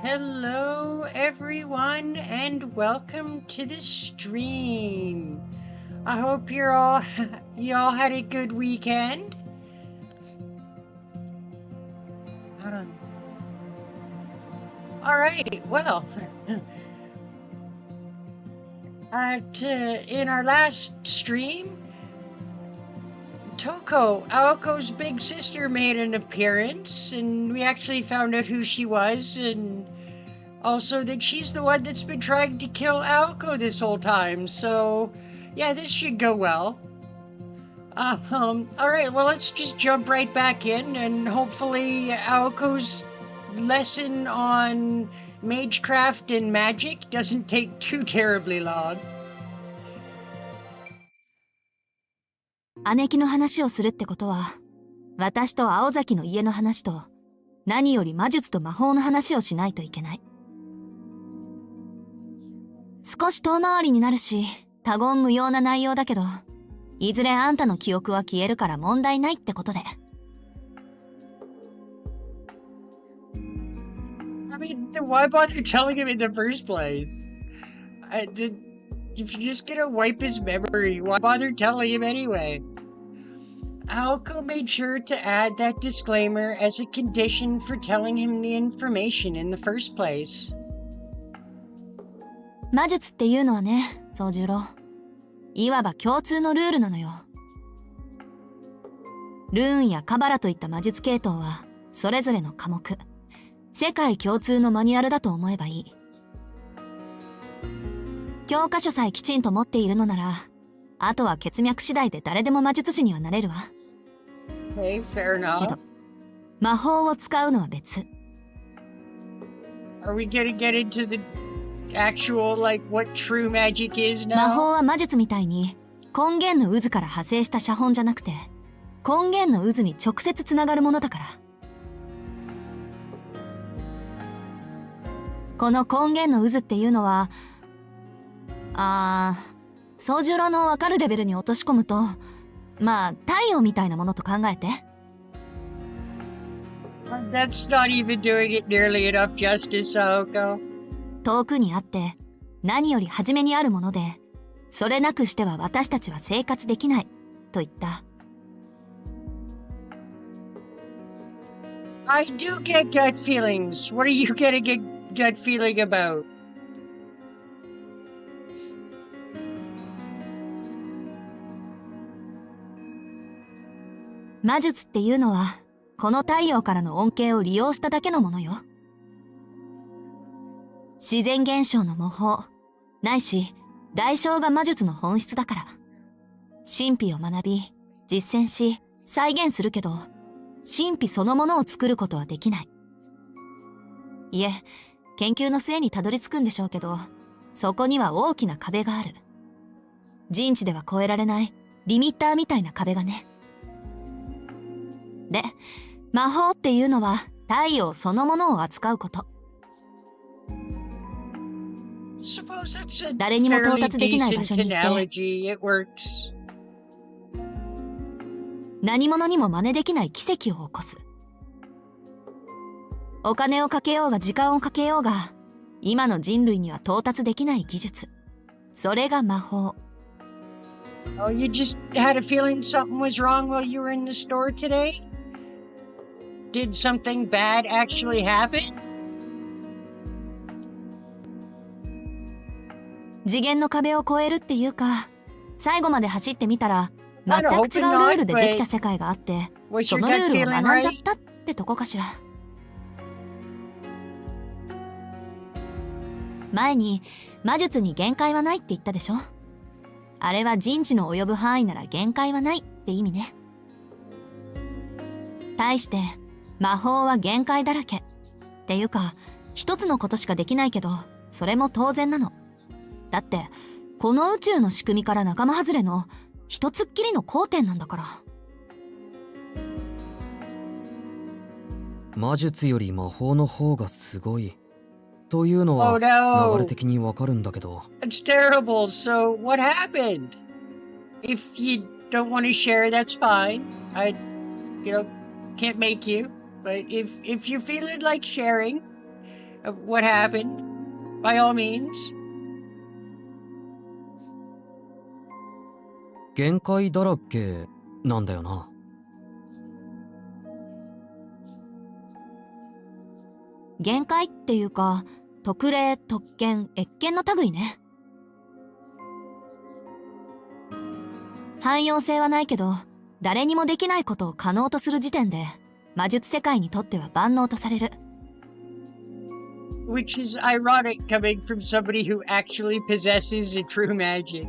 Hello, everyone, and welcome to the stream. I hope you all had a good weekend. Hold on. All right. Well, in our last stream, Touko, Aoko's big sister, made an appearance, and we actually found out who she was, and also that she's the one that's been trying to kill Aoko this whole time. So, yeah, this should go well. All right, well, let's just jump right back in, and hopefully Aoko's lesson on magecraft and magic doesn't take too terribly long. 姉貴の話をするってことは、私と青崎の家の話と、何より魔術と魔法の話をしないといけない。少し遠回りになるし、多言無用な内容だけど、いずれあんたの記憶は消えるから問題ないってことで。I mean, then why bother telling him in the first place? If you're just gonna wipe his memory, why bother telling him anyway? Aoko made sure to add that disclaimer as a condition for telling him the information in the first place. 魔術っていうのはね、宗十郎。いわば共通のルールなのよ。ルーンやカバラといった魔術系統は、それぞれの科目、世界共通のマニュアルだと思えばいい。教科書さえきちんと持っているのなら、あとは血脈次第で誰でも魔術師にはなれるわ。Okay, fair enough. けど、魔法を使うのは別。Are we gonna get into the actual, like, what true magic is now? 魔法は魔術みたいに、根源の渦から派生した写本じゃなくて、根源の渦に直接つながるものだから。この根源の渦っていうのは、宗十郎のわかるレベルに落とし込むと、まあ、太陽みたいなものと考えて。That's not even doing it nearly enough justice, Aoko. 遠くにあって、何より初めにあるもので、それなくしては私たちは生活できない、と言った。I do get gut feelings. What are you getting a gut feeling about? 魔術っていうのは、この太陽からの恩恵を利用しただけのものよ。自然現象の模倣、ないし、代償が魔術の本質だから。神秘を学び、実践し、再現するけど、神秘そのものを作ることはできない。いえ、研究の末にたどり着くんでしょうけど、そこには大きな壁がある。人知では越えられない、リミッターみたいな壁がね。で、魔法っていうのは太陽そのものを扱うこと。誰にも到達できない場所に行って、何者にも真似できない奇跡を起こす。お金をかけようが時間をかけようが、今の人類には到達できない技術。それが魔法。Oh, you just had a feeling something was wrong while you were in the store today? Did something bad actually happen? 次元の壁を越えるっていうか、最後まで走ってみたら、全く違うルールでできた世界があって、そのルールを学んじゃったってとこかしら。前に、魔術に限界はないって言ったでしょ？あれは人知の及ぶ範囲なら限界はないって意味ね。対して、魔法は限界だらけ。っていうか、一つのことしかできないけど、それも当然なの。だって、この宇宙の仕組みから仲間外れの一つっきりの交点なんだから。魔術より魔法の方がすごい。というのは、流れ的にわかるんだけど。It's terrible, so what happened? If you don't want to share, that's fine. I, can't make you. But if you're feeling like sharing, of what happened, by all means. 限界だらけなんだよな。限界っていうか、特例、特権、越権の類ね。汎用性はないけど、誰にもできないことを可能とする時点で、魔術世界にとっては万能とされる。Which is ironic coming from somebody who actually possesses a true magic.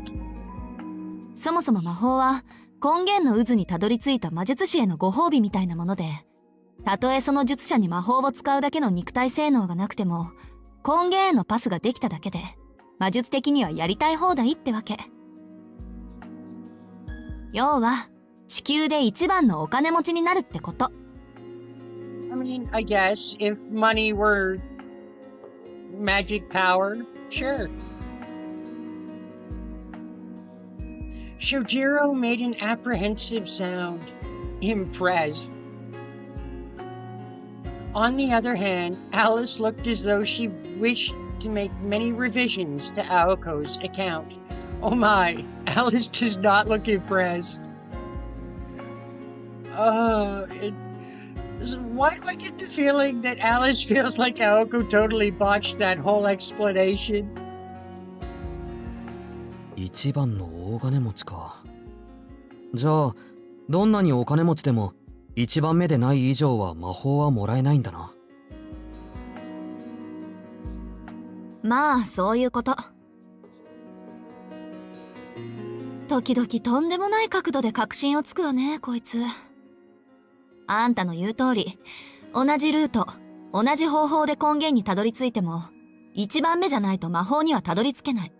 そもそも魔法は根源の渦にたどり着いた魔術師へのご褒美みたいなもので、たとえその術者に魔法を使うだけの肉体性能がなくても、根源へのパスができただけで、魔術的にはやりたい放題ってわけ。要は、地球で一番のお金持ちになるってこと。I mean, I guess if money were magic power, sure. Soujyrou made an apprehensive sound, impressed. On the other hand, Alice looked as though she wished to make many revisions to Aoko's account. Oh my, Alice does not look impressed. Why do I get the feeling that Alice feels like Aoko totally botched that whole explanation? 一番の大金持ちか。じゃあ、どんなにお金持ちでも、一番目でない以上は魔法はもらえないんだな。まあ、そういうこと。時々とんでもない角度で確信をつくわね、こいつ。あんたの言う通り、同じルート、同じ方法で根源にたどり着いても、一番目じゃないと魔法にはたどり着けない。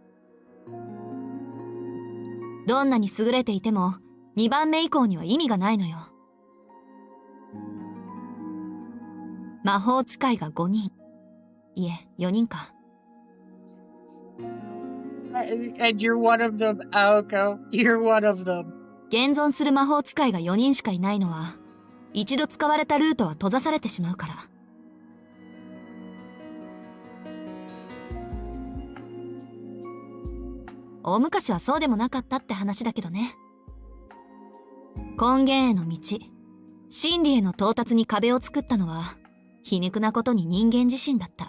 どんなに優れていても、2番目以降には意味がないのよ。魔法使いが5人。いえ、4人か。And you're one of them, Aoko. You're one of them. 現存する魔法使いが4人しかいないのは、一度使われたルートは閉ざされてしまうから。大昔はそうでもなかったって話だけどね。根源への道、真理への到達に壁を作ったのは、皮肉なことに人間自身だった。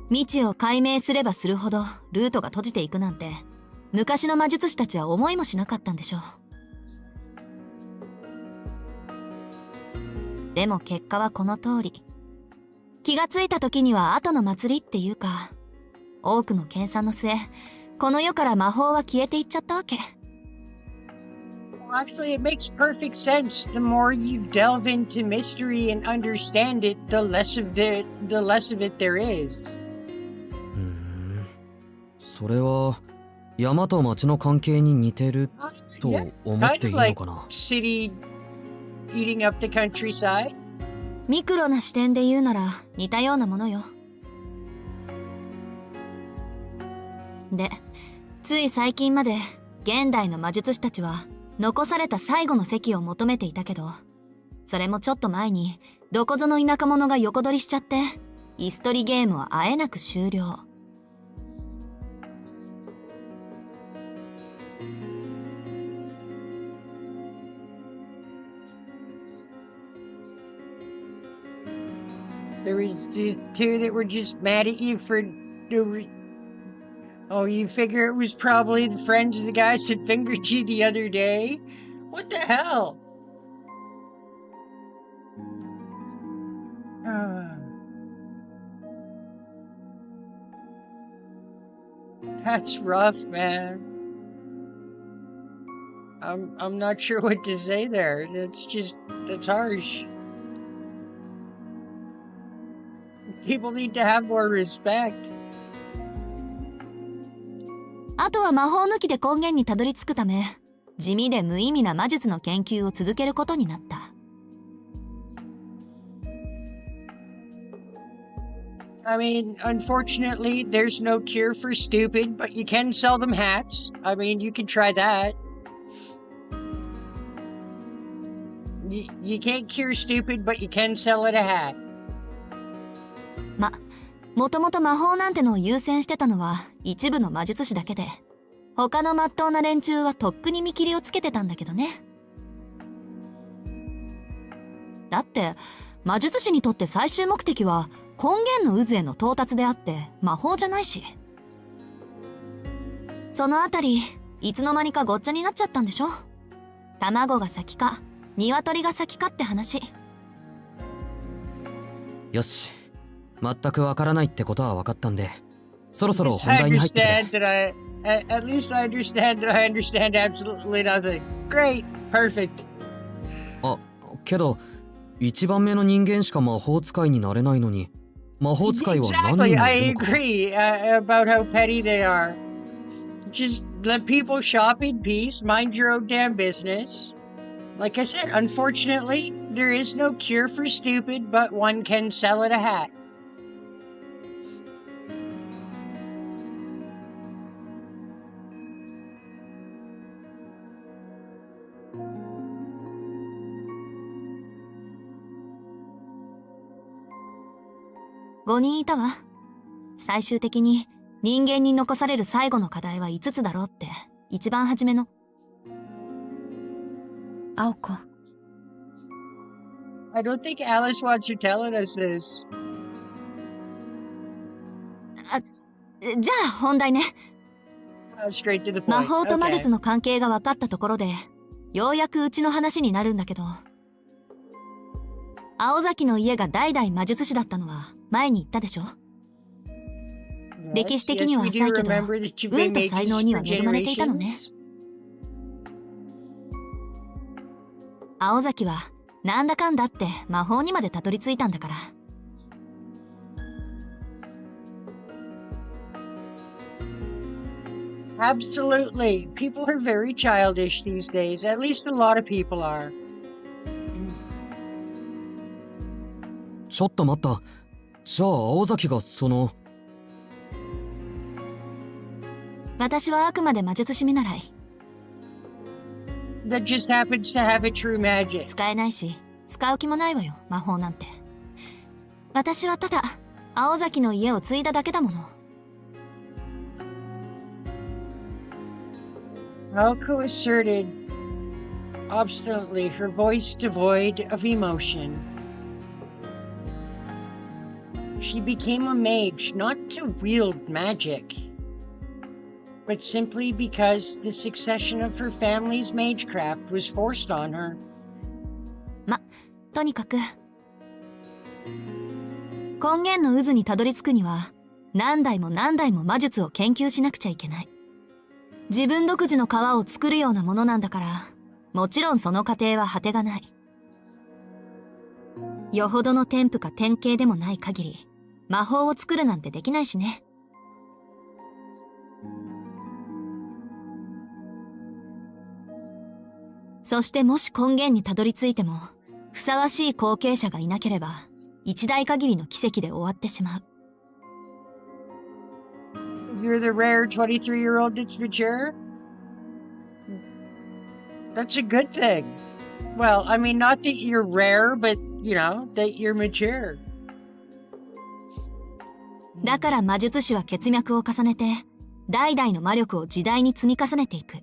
未知を解明すればするほどルートが閉じていくなんて、昔の魔術師たちは思いもしなかったんでしょう。でも結果はこの通り。気がついた時には後の祭りっていうか、多くの研鑽の末、この世から魔法は消えていっちゃったわけ。Well, actually, it makes perfect sense. The more you delve into mystery and understand it, the less of it there is. それは山と町の関係に似てると思っていいのかな。City eating up the countryside. ミクロな視点で言うなら似たようなものよ。で、つい最近まで現代の魔術師たちは残された最後の席を求めていたけど、それもちょっと前にどこぞの田舎者が横取りしちゃって、椅子取りゲームはあえなく終了。There was the two that were just mad at you for... Oh, you figure it was probably the friends of the guys that fingered you the other day? What the hell? That's rough, man. I'm not sure what to say there. That's harsh. People need to have more respect. あとは魔法抜きで根源にたどり着くため、地味で無意味な魔術の研究を続けることになった。I mean, unfortunately, there's no cure for stupid, but you can sell them hats. I mean, you can try that. You can't cure stupid, but you can sell it a hat. もともと魔法なんてのを優先してたのは一部の魔術師だけで、他の真っ当な連中はとっくに見切りをつけてたんだけどね。だって魔術師にとって最終目的は根源の渦への到達であって魔法じゃないし。そのあたりいつの間にかごっちゃになっちゃったんでしょ。卵が先か鶏が先かって話。よし、全くわからないってことは分かったんで、そろそろ Just 本題に入ってくれ。 understand that at least I understand that I understand absolutely nothing. Great, perfect. あ、けど1番目の人間しか魔法使いになれないのに、魔法使いは何人 Exactly, も I いるのか。 agree about how petty they are. Just let people shop in peace, mind your own damn business. Like I said, unfortunately, there is no cure for stupid, but one can sell it a hat. 5人いたわ。最終的に人間に残される最後の課題は5つだろうって一番初めの。青子。I don't think Alice wants you telling us this. じゃあ本題ね。Straight to the point. 魔法と魔術 Okay. の関係が分かったところで、ようやくうちの話になるんだけど、青崎の家が代々魔術師だったのは前に言ったでしょ。 歴史的には Yes, 浅い we け do ど、 remember that you've 運 been と才能 mages には for 恵まれていたのね。 generations. 青崎はなんだかんだって魔法にまでたどり着いたんだから。Absolutely. People are very childish these days. At least a lot of people are. ちょっと待った。じゃあ青崎がその。私はあくまで魔術師見習い。 That just happens to have a true magic. 使えないし、使う気もないわよ、魔法なんて。私はただ、青崎の家を継いだだけだもの。Aoko asserted obstinately, her voice devoid of emotion. She became a mage not to wield magic, but simply because the succession of her family's magecraft was forced on her. とにかく、根源の渦にたどり着くには、何代も何代も魔術を研究しなくちゃいけない。自分独自の皮を作るようなものなんだから、もちろんその過程は果てがない。よほどの天賦か典型でもない限り、魔法を作るなんてできないしね。そしてもし根源にたどり着いても、ふさわしい後継者がいなければ、一代限りの奇跡で終わってしまう。You're the rare 23-year-old that's mature? That's a good thing. Well, I mean, not that you're rare, but, you know, that you're mature. だから魔術師は血脈を重ねて、代々の魔力を時代に積み重ねていく。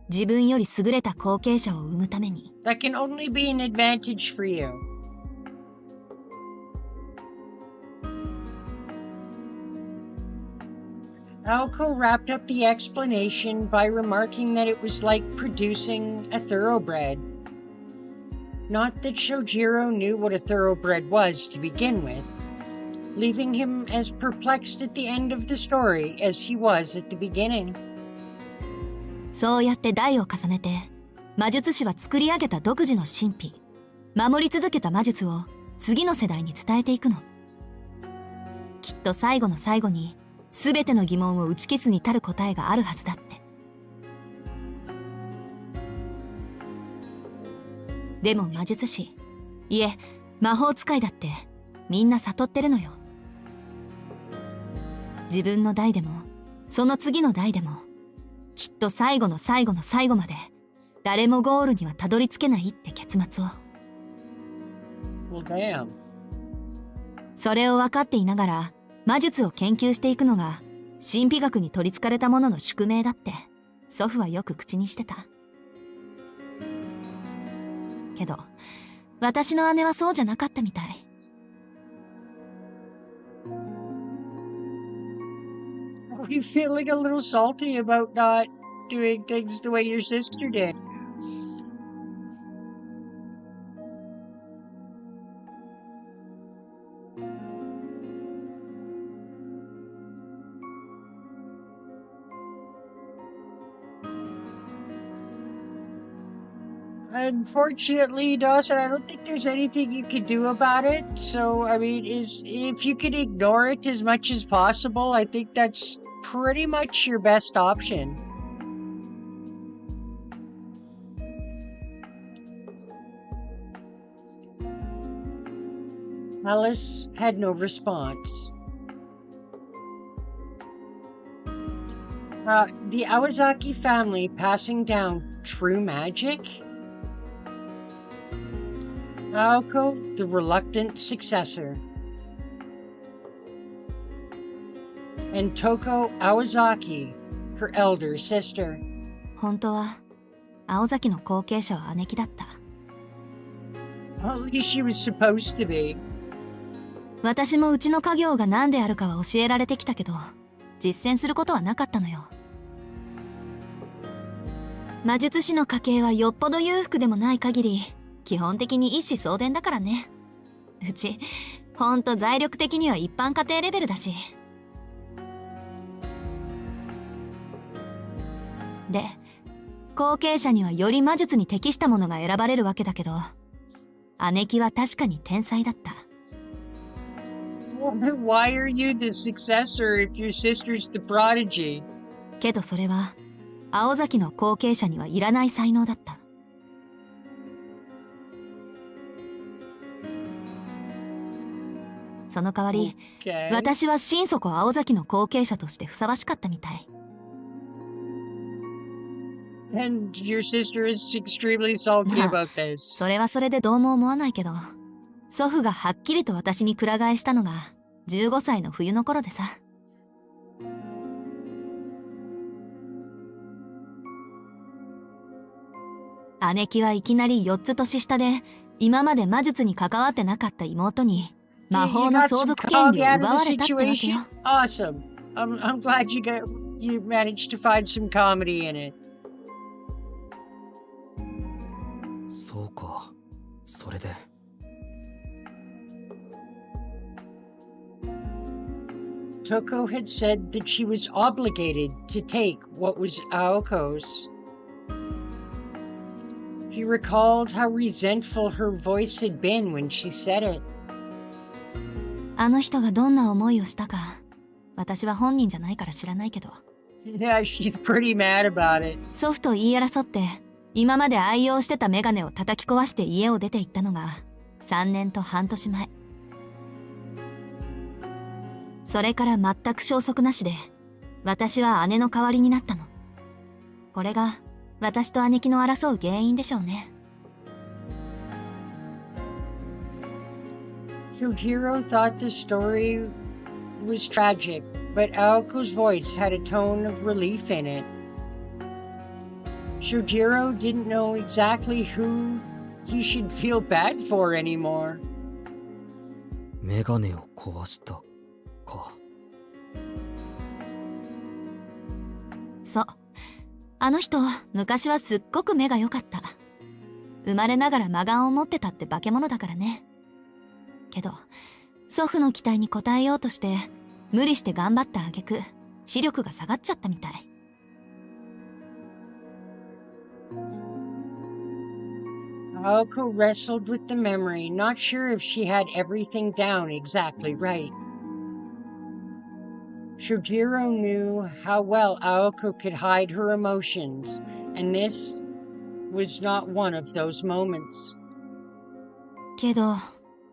自分より優れた後継者を生むために。That can only be an advantage for you. Aoko wrapped up the explanation by remarking that it was like producing a thoroughbred. Not that Soujyrou knew what a thoroughbred was to begin with, leaving him as perplexed at the end of the story as he was at the beginning. そうやって代を重ねて、魔術師は作り上げた独自の神秘、守り続けた魔術を次の世代に伝えていくの。きっと最後の最後に、すべての疑問を打ち消すに足る答えがあるはずだって。でも魔術師、いえ、魔法使いだってみんな悟ってるのよ。自分の代でも、その次の代でも、きっと最後の最後の最後まで、誰もゴールにはたどり着けないって結末を。Well, damn. それを分かっていながら魔術を研究していくのが神秘学に取り憑かれた者の宿命だって祖父はよく口にしてた。けど私の姉はそうじゃなかったみたい。Are you feeling a little salty about not doing things the way your sister did? Unfortunately, Dawson, I don't think there's anything you can do about it. So, I mean, if you can ignore it as much as possible, I think that's pretty much your best option. Alice had no response. The Awazaki family passing down true magic? Aoko, the reluctant successor. And Touko Awazaki, her elder sister. 本当は青崎の後継者は姉貴だった。At least she was supposed to be. 私もうちの家業が何であるかは教えられてきたけど実践することはなかったのよ。魔術師の家系はよっぽど裕福でもない限り基本的に一子相伝だからね。うちほんと財力的には一般家庭レベルだし。で後継者にはより魔術に適したものが選ばれるわけだけど姉貴は確かに天才だった。Well, then why are you the successor if your sister's the prodigy? けどそれは青崎の後継者にはいらない才能だった。その代わり、Okay. 私は心底青崎の後継者としてふさわしかったみたい。And your sister is extremely salty about this. それはそれでどうも思わないけど、祖父がはっきりと私にくら替えしたのが15歳の冬の頃でさ。姉貴はいきなり4つ年下で今まで魔術に関わってなかった妹に魔法の相続権利を奪われたってわけよ。Awesome. I'm glad you managed to find some comedy in it. そうか、それで。Touko had said that she was obligated to take what was Aoko's. He recalled how resentful her voice had been when she said it. あの人がどんな思いをしたか、私は本人じゃないから知らないけど。Yeah, she's pretty mad about it. 祖父と言い争って、今まで愛用してたメガネを叩き壊して家を出て行ったのが3年と半年前。それから全く消息なしで、私は姉の代わりになったの。これが私と姉貴の争う原因でしょうね。Soujyrou thought the story was tragic, but Aoko's voice had a tone of relief in it. Soujyrou didn't know exactly who he should feel bad for anymore. メガネを壊したか。そう。あの人、昔はすっごく目が良かった。生まれながら魔眼を持ってたって化け物だからね。けど、祖父の期待に応えようとして、無理して頑張った挙句、視力が下がっちゃったみたい。Aoko wrestled with the memory, not sure if she had everything down exactly right. Soujyrou knew how well Aoko could hide her emotions, and this was not one of those moments. けど、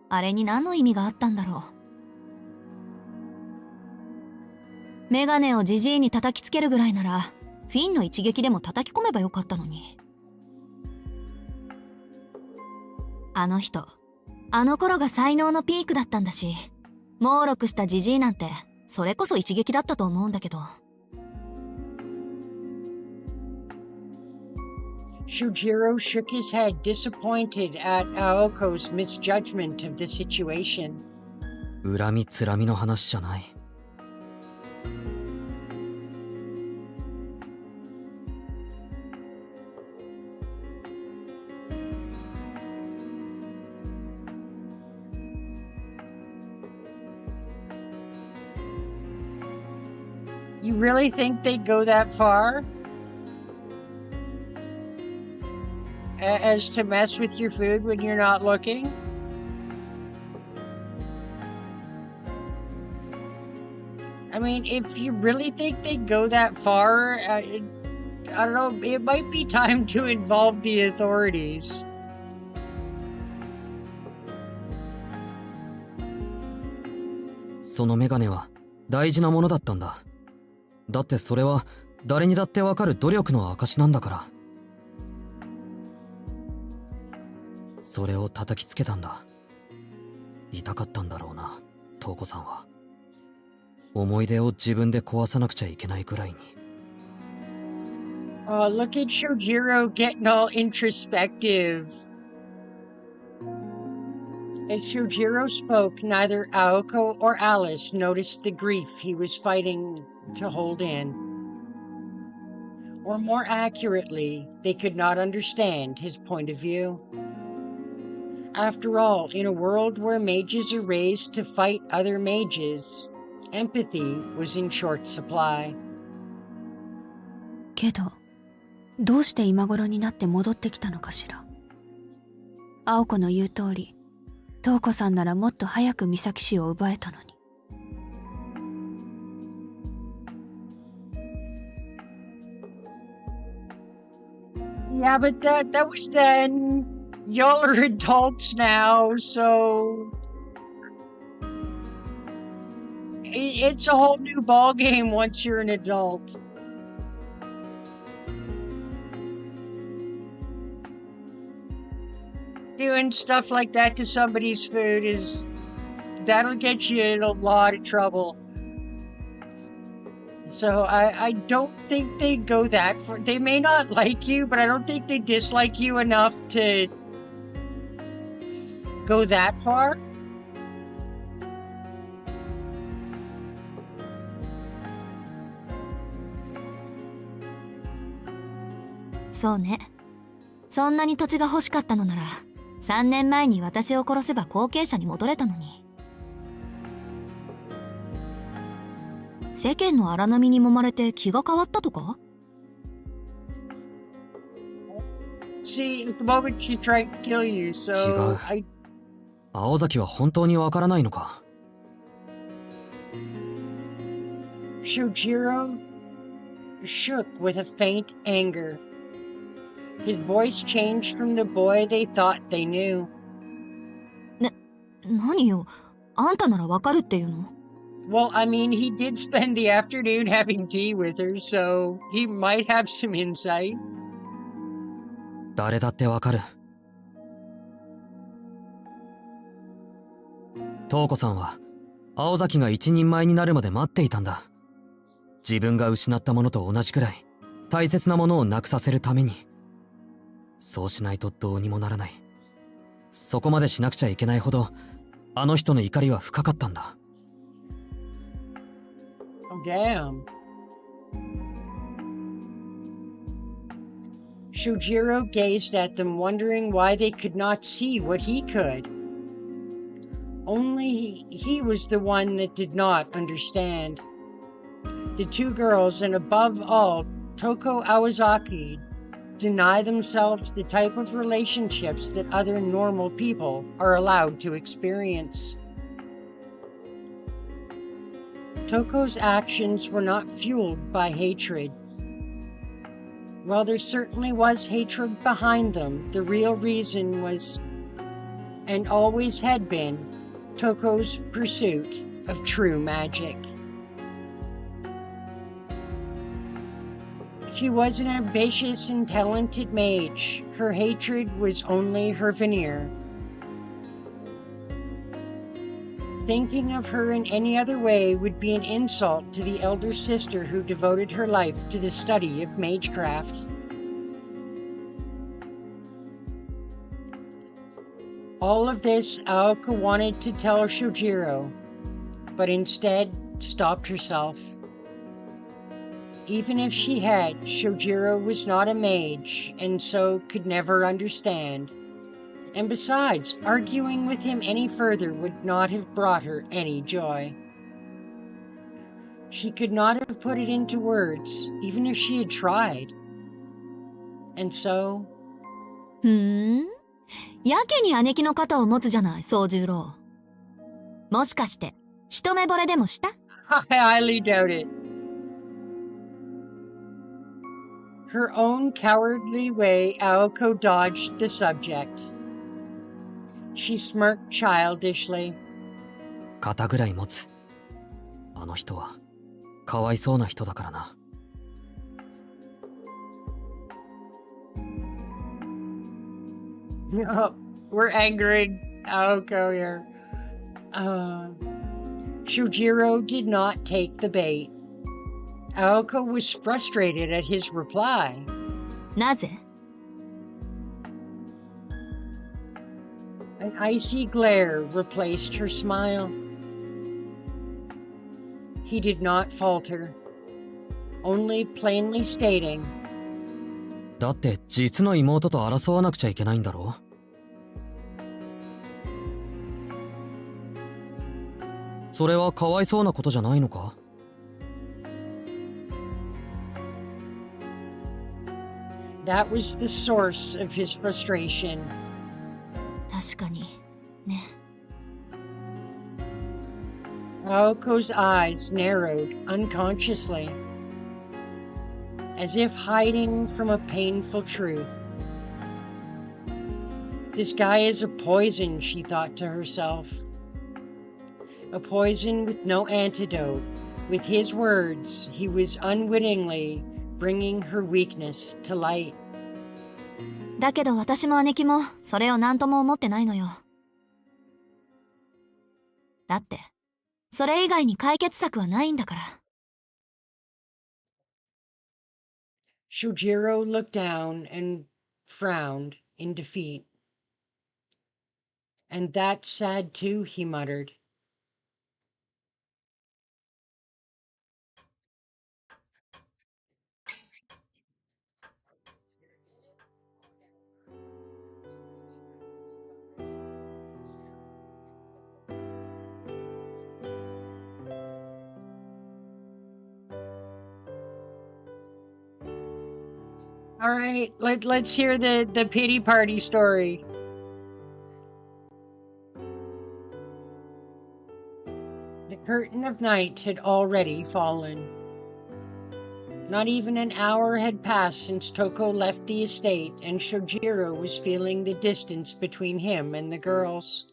あれに何の意味があったんだろう。メガネをジジイに叩きつけるぐらいなら、フィンの一撃でも叩き込めばよかったのに。あの人、あの頃が才能のピークだったんだし、猛録したジジイなんて、それこそ一撃だったと思うんだけど。Soujyrou shook his head, disappointed at Aoko's misjudgment of the situation. 恨みつらみの話じゃない。You really think they'd go that far? As to mess with your food when you're not looking? I mean, if you really think they'd go that far, I don't know, it might be time to involve the authorities. そのメガネは大事なものだったんだ。だってそれは誰にだってわかる努力の証なんだから。それを叩きつけたんだ。痛かったんだろうな、トウコさんは。思い出を自分で壊さなくちゃいけないぐらいに。Oh, look at Soujyrou getting all introspective. As Soujyrou spoke, neither Aoko or Alice noticed the grief he was fighting to hold in. Or more accurately, they could not understand his point of view. After all, in a world where mages are raised to fight other mages, empathy was in short supply. けど、どうして今頃になって戻ってきたのかしら。青子の言う通り、トウコさんならもっと早く美咲氏を奪えたのに。Yeah, but that was then. Y'all are adults now, so it's a whole new ball game once you're an adult. Doing stuff like that to somebody's food that'll get you in a lot of trouble. So I don't think they go that far. They may not like you, but I don't think they dislike you enough to go that far. そうね。そんなに土地が欲しかったのなら、3年前に私を殺せば後継者に戻れたのに。世間の荒波に揉まれて気が変わったとか？ See, at the moment she tried to kill you, so 違う。青崎は本当にわからないのか。Soujyrou shook with a faint anger. His voice changed from the boy they thought they knew. 何よ、あんたならわかるっていうの？ Well, I mean, he did spend the afternoon having tea with her, so he might have some insight. 誰だってわかる。トウコさんは青崎が一人前になるまで待っていたんだ。自分が失ったものと同じくらい大切なものをなくさせるために。そうしないとどうにもならない。そこまでしなくちゃいけないほどあの人の怒りは深かったんだ。Oh, damn. Soujyrou gazed at them, wondering why they could not see what he could. Only he was the one that did not understand. The two girls, and above all, Touko Awazaki, deny themselves the type of relationships that other normal people are allowed to experience. Touko's actions were not fueled by hatred. While there certainly was hatred behind them, the real reason was, and always had been, Touko's pursuit of true magic. She was an ambitious and talented mage. Her hatred was only her veneer. Thinking of her in any other way would be an insult to the elder sister who devoted her life to the study of magecraft. All of this Aoko wanted to tell Soujyrou, but instead stopped herself. Even if she had, Soujyrou was not a mage, and so could never understand. And besides, arguing with him any further would not have brought her any joy. She could not have put it into words, even if she had tried. And so... やけに姉貴の肩を持つじゃない、宗十郎。もしかして、一目惚れでもした？ I highly doubt it. Her own cowardly way, Aoko dodged the subject. She smirked childishly. 肩ぐらい持つ。あの人は、かわいそうな人だからな。Oh, we're angering Aoko here. Soujyrou did not take the bait. Aoko was frustrated at his reply. なぜ？ An icy glare replaced her smile. He did not falter, only plainly stating, だって実の妹と争わなくちゃいけないんだろ？それはかわいそうなことじゃないのか？ That was the source of his frustration. 確かに、ね。Aoko's eyes narrowed unconsciously, as if hiding from a painful truth. This guy is a poison, she thought to herself. A poison with no antidote. With his words, he was unwittingly bringing her weakness to light. だけど私も姉貴もそれを何とも思ってないのよ。だって、それ以外に解決策はないんだから。Soujyrou looked down and frowned in defeat. And that's sad too, he muttered. All right, let's hear the pity party story. The curtain of night had already fallen. Not even an hour had passed since Touko left the estate, and Soujyrou was feeling the distance between him and the girls.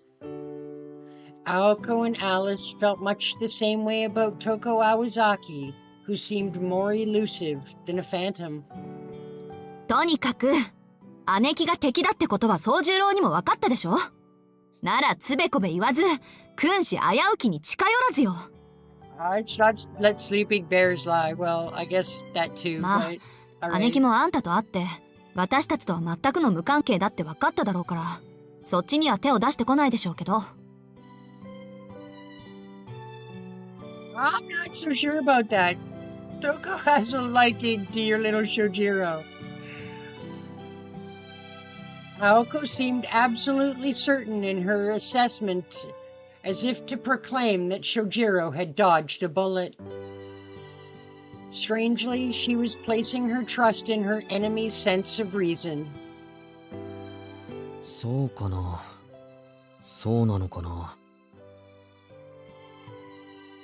Aoko and Alice felt much the same way about Touko Awazaki, who seemed more elusive than a phantom. とにかく、姉貴が敵だってことは宗十郎にも分かったでしょ？ならつべこべ言わず、君子危うきに近寄らずよ。It's not let sleeping bears lie. Well, I guess that too. まあ、姉貴もあんたと会って、私たちとは全くの無関係だって分かっただろうから、そっちには手を出してこないでしょうけど。I'm not so sure about that. Touko has a liking to your little Soujyrou. Aoko seemed absolutely certain in her assessment, as if to proclaim that Soujyrou had dodged a bullet. Strangely, she was placing her trust in her enemy's sense of reason. そうかな。そうなのかな。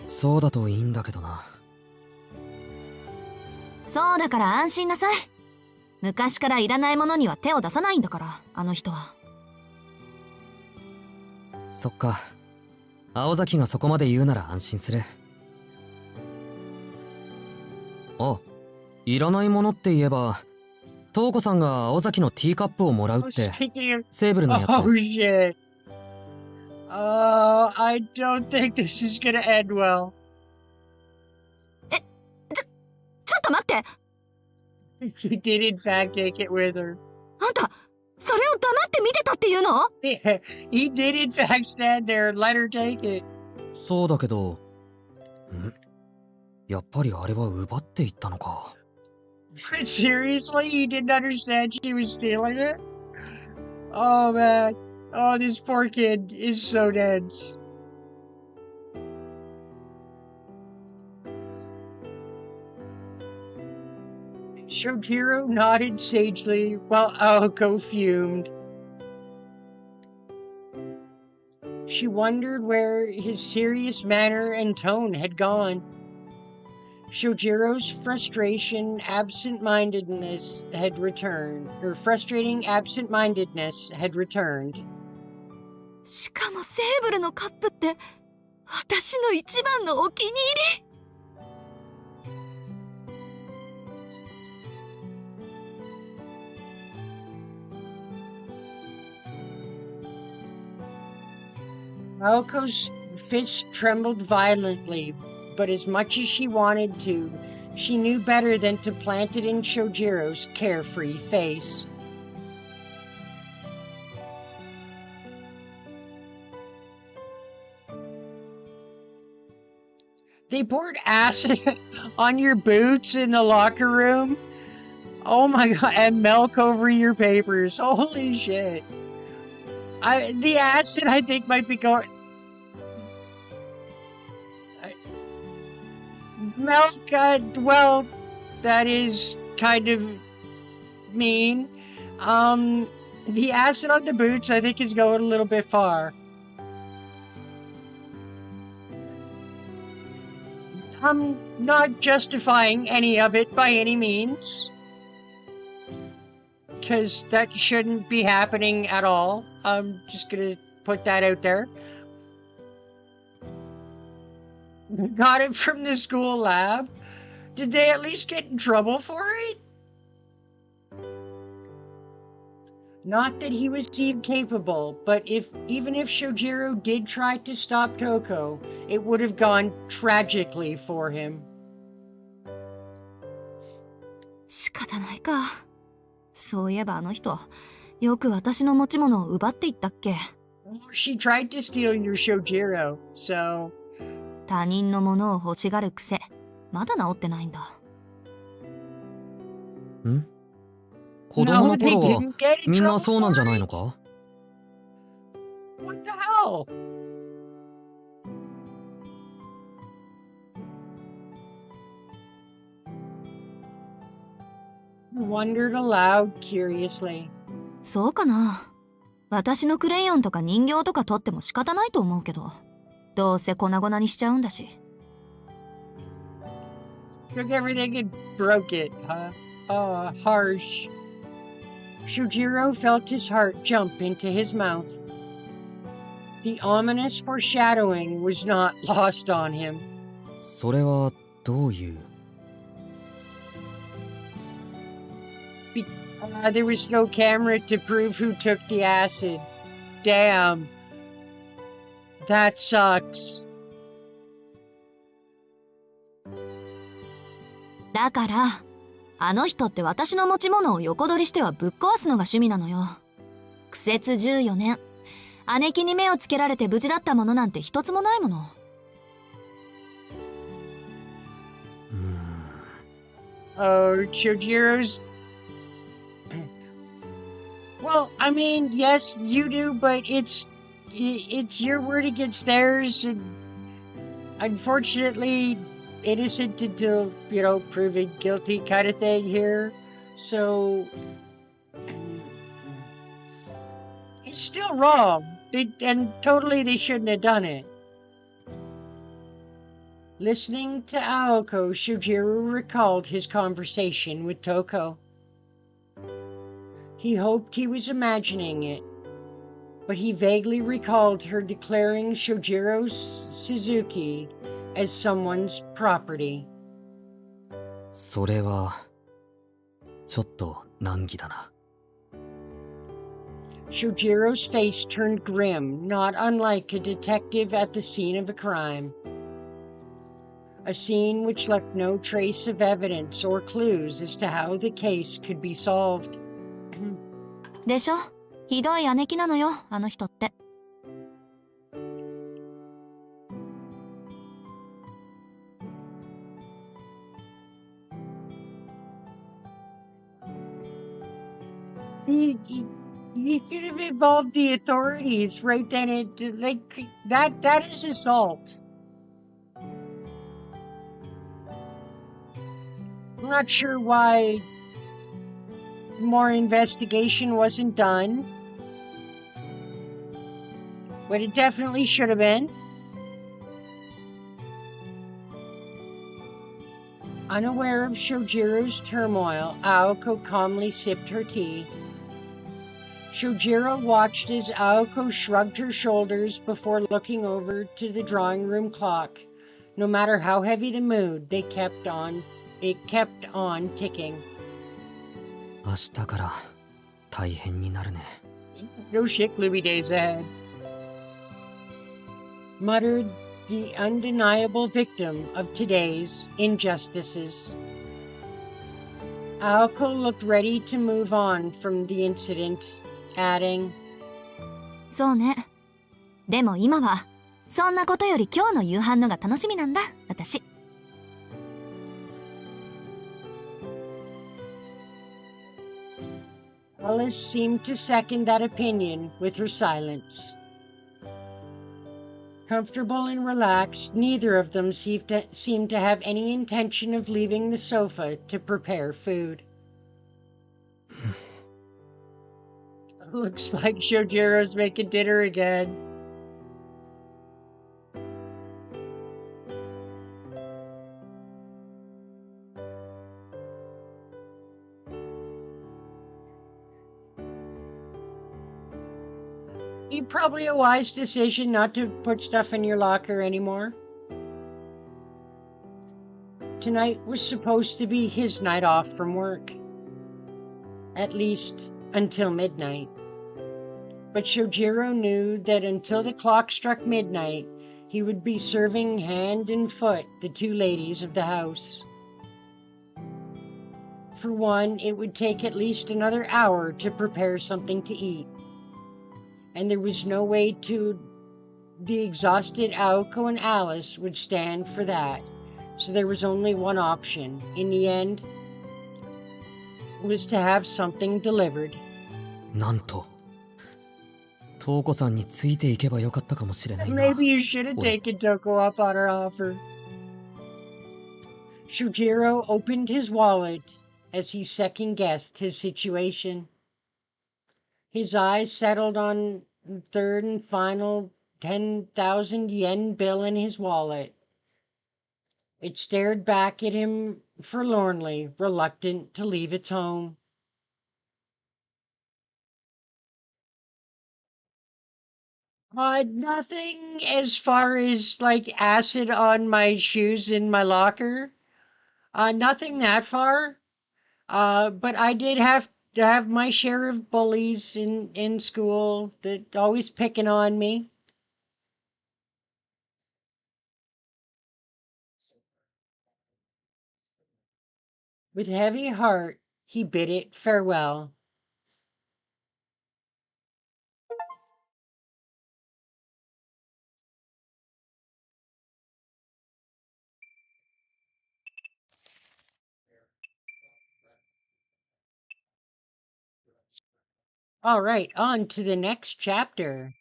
そうだといいんだけどな。そうだから安心なさい。昔からいらないものには手を出さないんだから、あの人は。そっか。青崎がそこまで言うなら安心する。あ、いらないものって言えば、トウコさんが青崎のティーカップをもらうって、セーブルのやつ。Oh shit. I don't think this is gonna end well. ちょっと待って。 She did in fact take it with her. あんた、それを黙って見てたっていうの？ Yeah, he did in fact stand there and let her take it. そうだけど、やっぱりあれは奪っていったのか。But seriously, he didn't understand she was stealing it? Oh man. Oh, this poor kid is so dense. Soujyrou nodded sagely while Aoko fumed. She wondered where his serious manner and tone had gone. Soujirou's frustrating absent-mindedness had returned. しかもセーブルのカップって私の一番のお気に入り。Aoko's fist trembled violently, but as much as she wanted to, she knew better than to plant it in Soujirou's carefree face. They poured acid on your boots in the locker room? Oh my god, and milk over your papers. Holy shit. The acid, I think, might be going... Milk, well, that is kind of mean. The acid on the boots, I think, is going a little bit far. I'm not justifying any of it by any means, because that shouldn't be happening at all. I'm just gonna put that out there. Got it from the school lab. Did they at least get in trouble for it? Not that he was capable, but even if Soujyrou did try to stop Touko, it would have gone tragically for him. 仕方ないか。そういえばあの人、よく私の持ち物を奪っていったっけ。She tried to steal your Soujyrou, so... 他人のものを欲しがる癖、まだ治ってないんだ。ん？子供の頃はみんなそうなんじゃないのか？ What the hell? Wondered aloud curiously. そうかな。私のクレヨンとか人形とか取っても仕方ないと思うけど、どうせ粉々にしちゃうんだし。Took everything and broke it, huh? Oh, harsh. Soujyrou felt his heart jump into his mouth. The ominous foreshadowing was not lost on him. それはどういう？ There was no camera to prove who took the acid. Damn. That sucks. だから、あの人って私の持ち物を横取りしてはぶっ壊すのが趣味なのよ。苦節14年。姉貴に目をつけられて無事だったものなんて一つもないもの。Oh, Soujirou's... Well, I mean, yes, you do, but it's your word against theirs, and unfortunately, innocent until, proven guilty kind of thing here. So, it's still wrong, and totally they shouldn't have done it. Listening to Aoko, Soujyrou recalled his conversation with Touko. He hoped he was imagining it, but he vaguely recalled her declaring Soujyrou Suzuki as someone's property. それはちょっと難儀だな。Soujirou's face turned grim, not unlike a detective at the scene of a crime. A scene which left no trace of evidence or clues as to how the case could be solved. でしょ？ひどい姉貴なのよ、あの人って。You should have involved the authorities right then. That is assault. I'm not sure why more investigation wasn't done, but it definitely should have been. Unaware of Soujirou's turmoil, Aoko calmly sipped her tea. Soujyrou watched as Aoko shrugged her shoulders before looking over to the drawing room clock. No matter how heavy the mood, it kept on ticking. 明日から大変になるね。No shit, gloomy days ahead. Muttered the undeniable victim of today's injustices. Aoko looked ready to move on from the incident, adding, そうね。でも今は、そんなことより今日の夕飯のが楽しみなんだ、私。Alice seemed to second that opinion with her silence. Comfortable and relaxed, neither of them seemed to have any intention of leaving the sofa to prepare food. Looks like Soujirou's making dinner again. Probably a wise decision not to put stuff in your locker anymore. Tonight was supposed to be his night off from work. At least until midnight. But Soujyrou knew that until the clock struck midnight, he would be serving hand and foot the two ladies of the house. For one, it would take at least another hour to prepare something to eat. And there was no way the exhausted Aoko and Alice would stand for that. So there was only one option. In the end, was to have something delivered. なんと、Toukoさんについていけばよかったかもしれないな。Maybe you should have taken Touko up on her offer. Soujyrou opened his wallet as he second-guessed his situation. His eyes settled on the third and final 10,000 yen bill in his wallet. It stared back at him forlornly, reluctant to leave its home. Nothing as far as like acid on my shoes in my locker. Nothing that far. But I did have to have my share of bullies in school that always picking on me. With heavy heart, he bid it farewell. All right, on to the next chapter.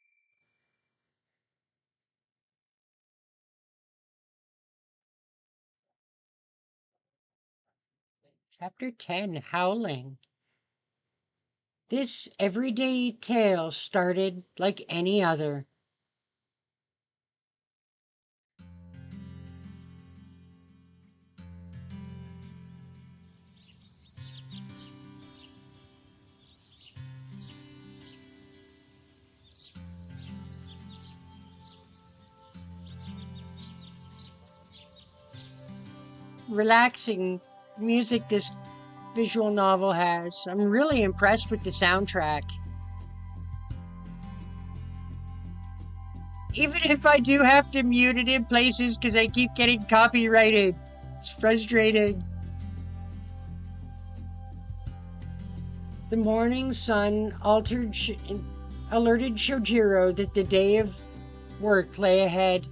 Chapter 10, Howling. This everyday tale started like any other. Relaxing music this visual novel has. I'm really impressed with the soundtrack. Even if I do have to mute it in places because I keep getting copyrighted. It's frustrating. The morning sun alerted Soujyrou that the day of work lay ahead.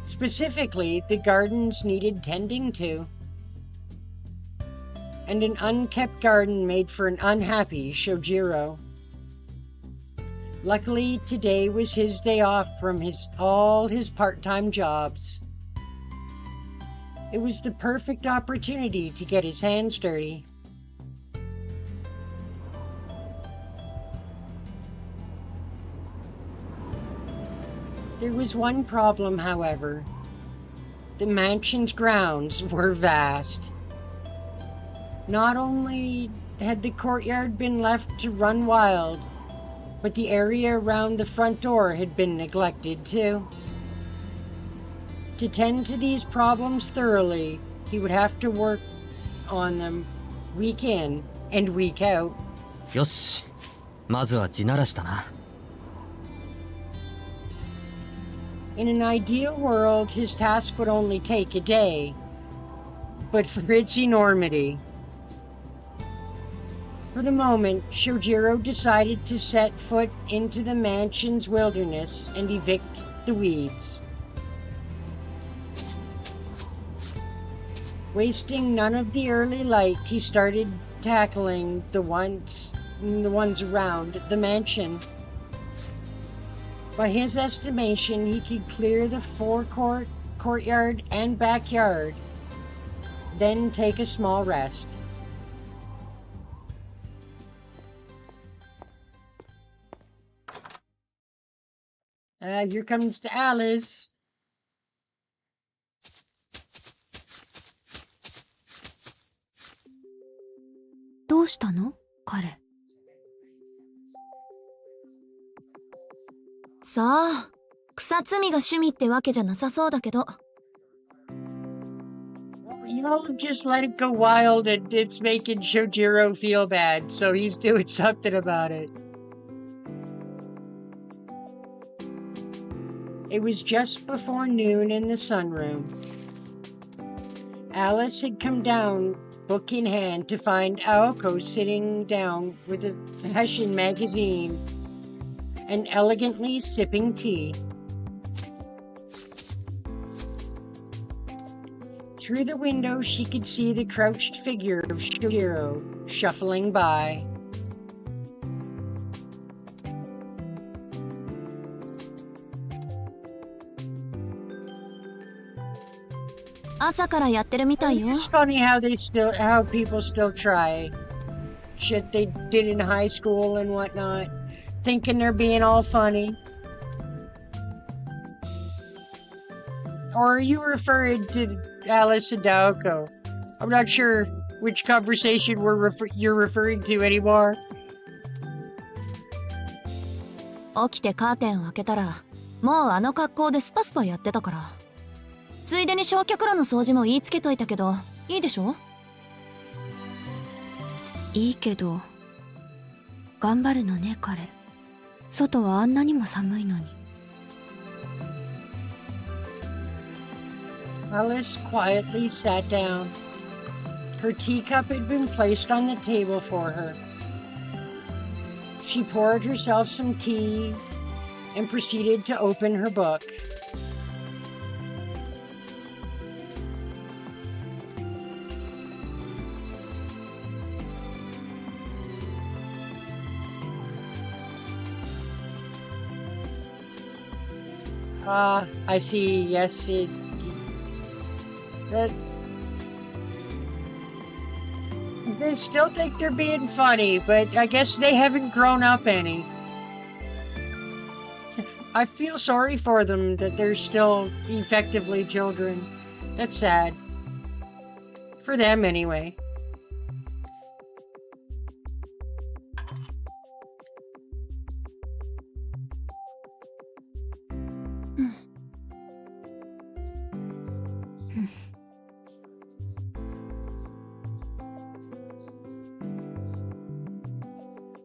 Specifically, the gardens needed tending to. And an unkept garden made for an unhappy Soujyrou. Luckily, today was his day off from all his part-time jobs. It was the perfect opportunity to get his hands dirty. There was one problem, however. The mansion's grounds were vast. Not only had the courtyard been left to run wild, but the area around the front door had been neglected too. To tend to these problems thoroughly, he would have to work on them week in and week out. よし、まずは地ならしだな。In an ideal world, his task would only take a day, but for its enormity. For the moment, Soujyrou decided to set foot into the mansion's wilderness and evict the weeds. Wasting none of the early light, he started tackling the ones around the mansion. By his estimation, he could clear the forecourt, courtyard, and backyard, then take a small rest. Here comes to Alice. どうしたの彼。さあ、草摘みが趣味ってわけじゃなさそうだけど。You know, just let it go wild and it's making Soujyrou feel bad, so he's doing something about it. It was just before noon in the sunroom. Alice had come down, book in hand, to find Aoko sitting down with a fashion magazine and elegantly sipping tea. Through the window, she could see the crouched figure of Soujyrou shuffling by. It's funny how people still try shit they did in high school and whatnot, thinking they're being all funny. Or are you referring to Alice and Touko? I'm not sure which conversation you're referring to anymore. 起きてカーテンを開けたら、もうあの格好でスパスパやってたから。ついでに焼却炉の掃除も言いつけといたけど、いいでしょ？いいけど、頑張るのね彼。外はあんなにも寒いのに。Alice quietly sat down. Her teacup had been placed on the table for her. She poured herself some tea and proceeded to open her book. I see. Yes, they still think they're being funny, but I guess they haven't grown up any. I feel sorry for them that they're still effectively children. That's sad. For them, anyway.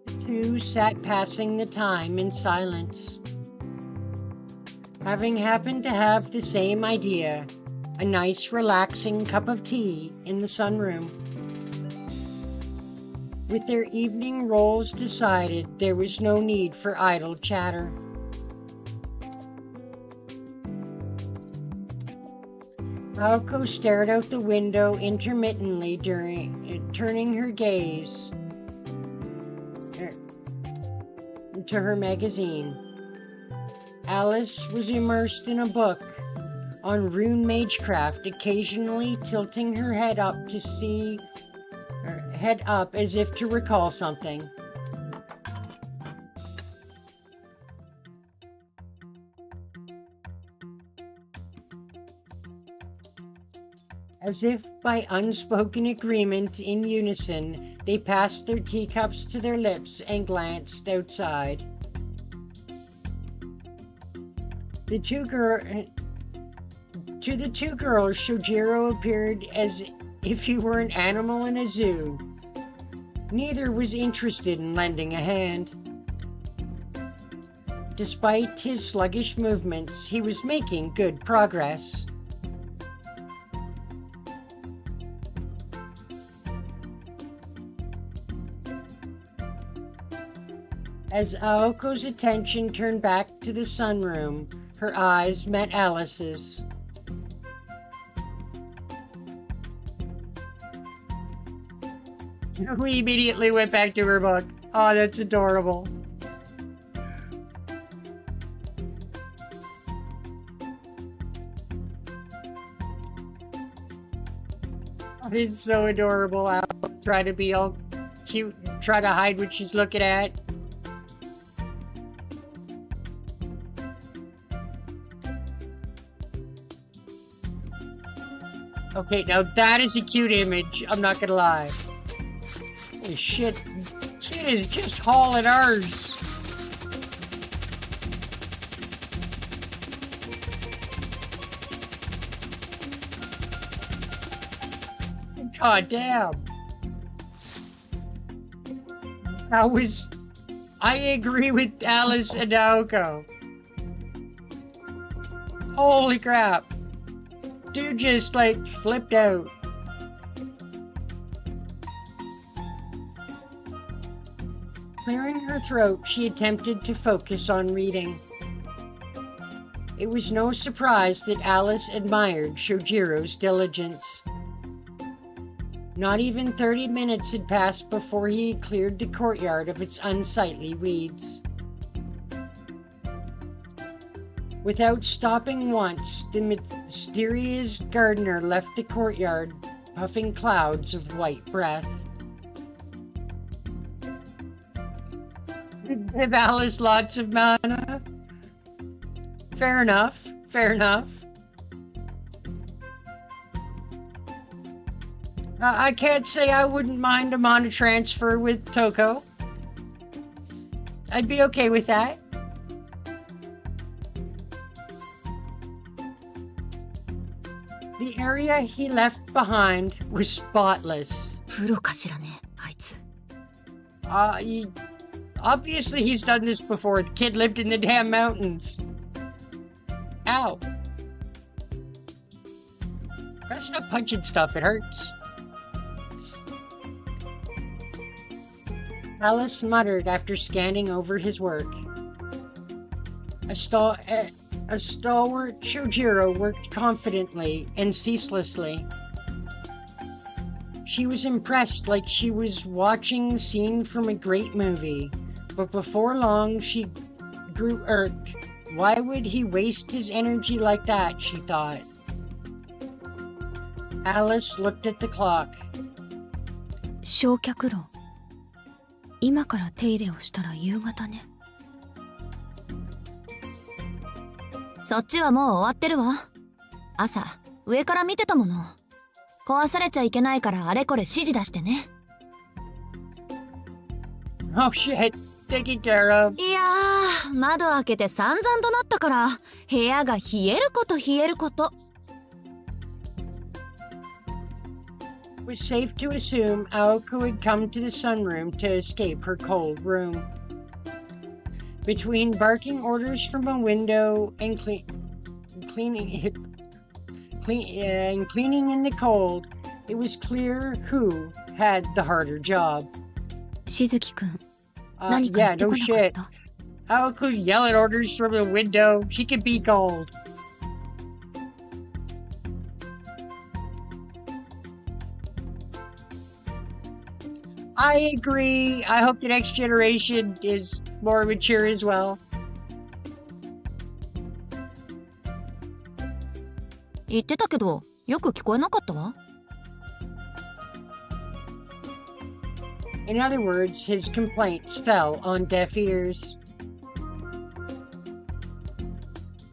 The two sat passing the time in silence. having happened to have the same idea, a nice relaxing cup of tea in the sunroom. With their evening roles decided, there was no need for idle chatter. Aoko stared out the window intermittently turning her gaze to her magazine. Alice was immersed in a book on rune magecraft, occasionally tilting her head up as if to recall something. As if by unspoken agreement in unison, they passed their teacups to their lips and glanced outside. To the two girls, Soujyrou appeared as if he were an animal in a zoo. Neither was interested in lending a hand. Despite his sluggish movements, he was making good progress. As Aoko's attention turned back to the sunroom, her eyes met Alice's. We immediately went back to her book. Oh, that's adorable. It's so adorable. I'll try to be all cute, try to hide what she's looking at. Okay, now that is a cute image. I'm not gonna lie. Holy shit. She is just hauling ours. God damn. I agree with Alice and Aoko. Holy crap. Dude just like flipped out. Clearing her throat, she attempted to focus on reading. It was no surprise that Alice admired Soujirou's diligence. Not even 30 minutes had passed before he had cleared the courtyard of its unsightly weeds. Without stopping once, the mysterious gardener left the courtyard, puffing clouds of white breath. Give Alice lots of mana. Fair enough, fair enough. I can't say I wouldn't mind a mana transfer with Touko. I'd be okay with that. The area he left behind was spotless. プロかしらね、あいつ。Obviously he's done this before. The kid lived in the damn mountains. Ow. Gotta stop punching stuff, it hurts. Alice muttered after scanning over his work. A stalwart Soujyrou worked confidently and ceaselessly. She was impressed like she was watching the scene from a great movie, but before long she grew irked. Why would he waste his energy like that, she thought. Alice looked at the clock. 焼却炉。今から手入れをしたら夕方ね。そっちはもう終わってるわ。朝、上から見てたもの。壊されちゃいけないからあれこれ指示出してね。Oh shit, taken care of. いやー、窓開けて散々となったから、部屋が冷えること冷えること。It was safe to assume Aoko had come to the sunroom to escape her cold room. Between barking orders from a window and cleaning, cleaning in the cold, it was clear who had the harder job. しずきくん、 Yeah, 言って no こなかっ shit. た？ Aoko's yelling orders from the window. She can be gold. I agree. I hope the next generation is more mature as well. 言ってたけど、よく聞こえなかったわ。In other words, his complaints fell on deaf ears.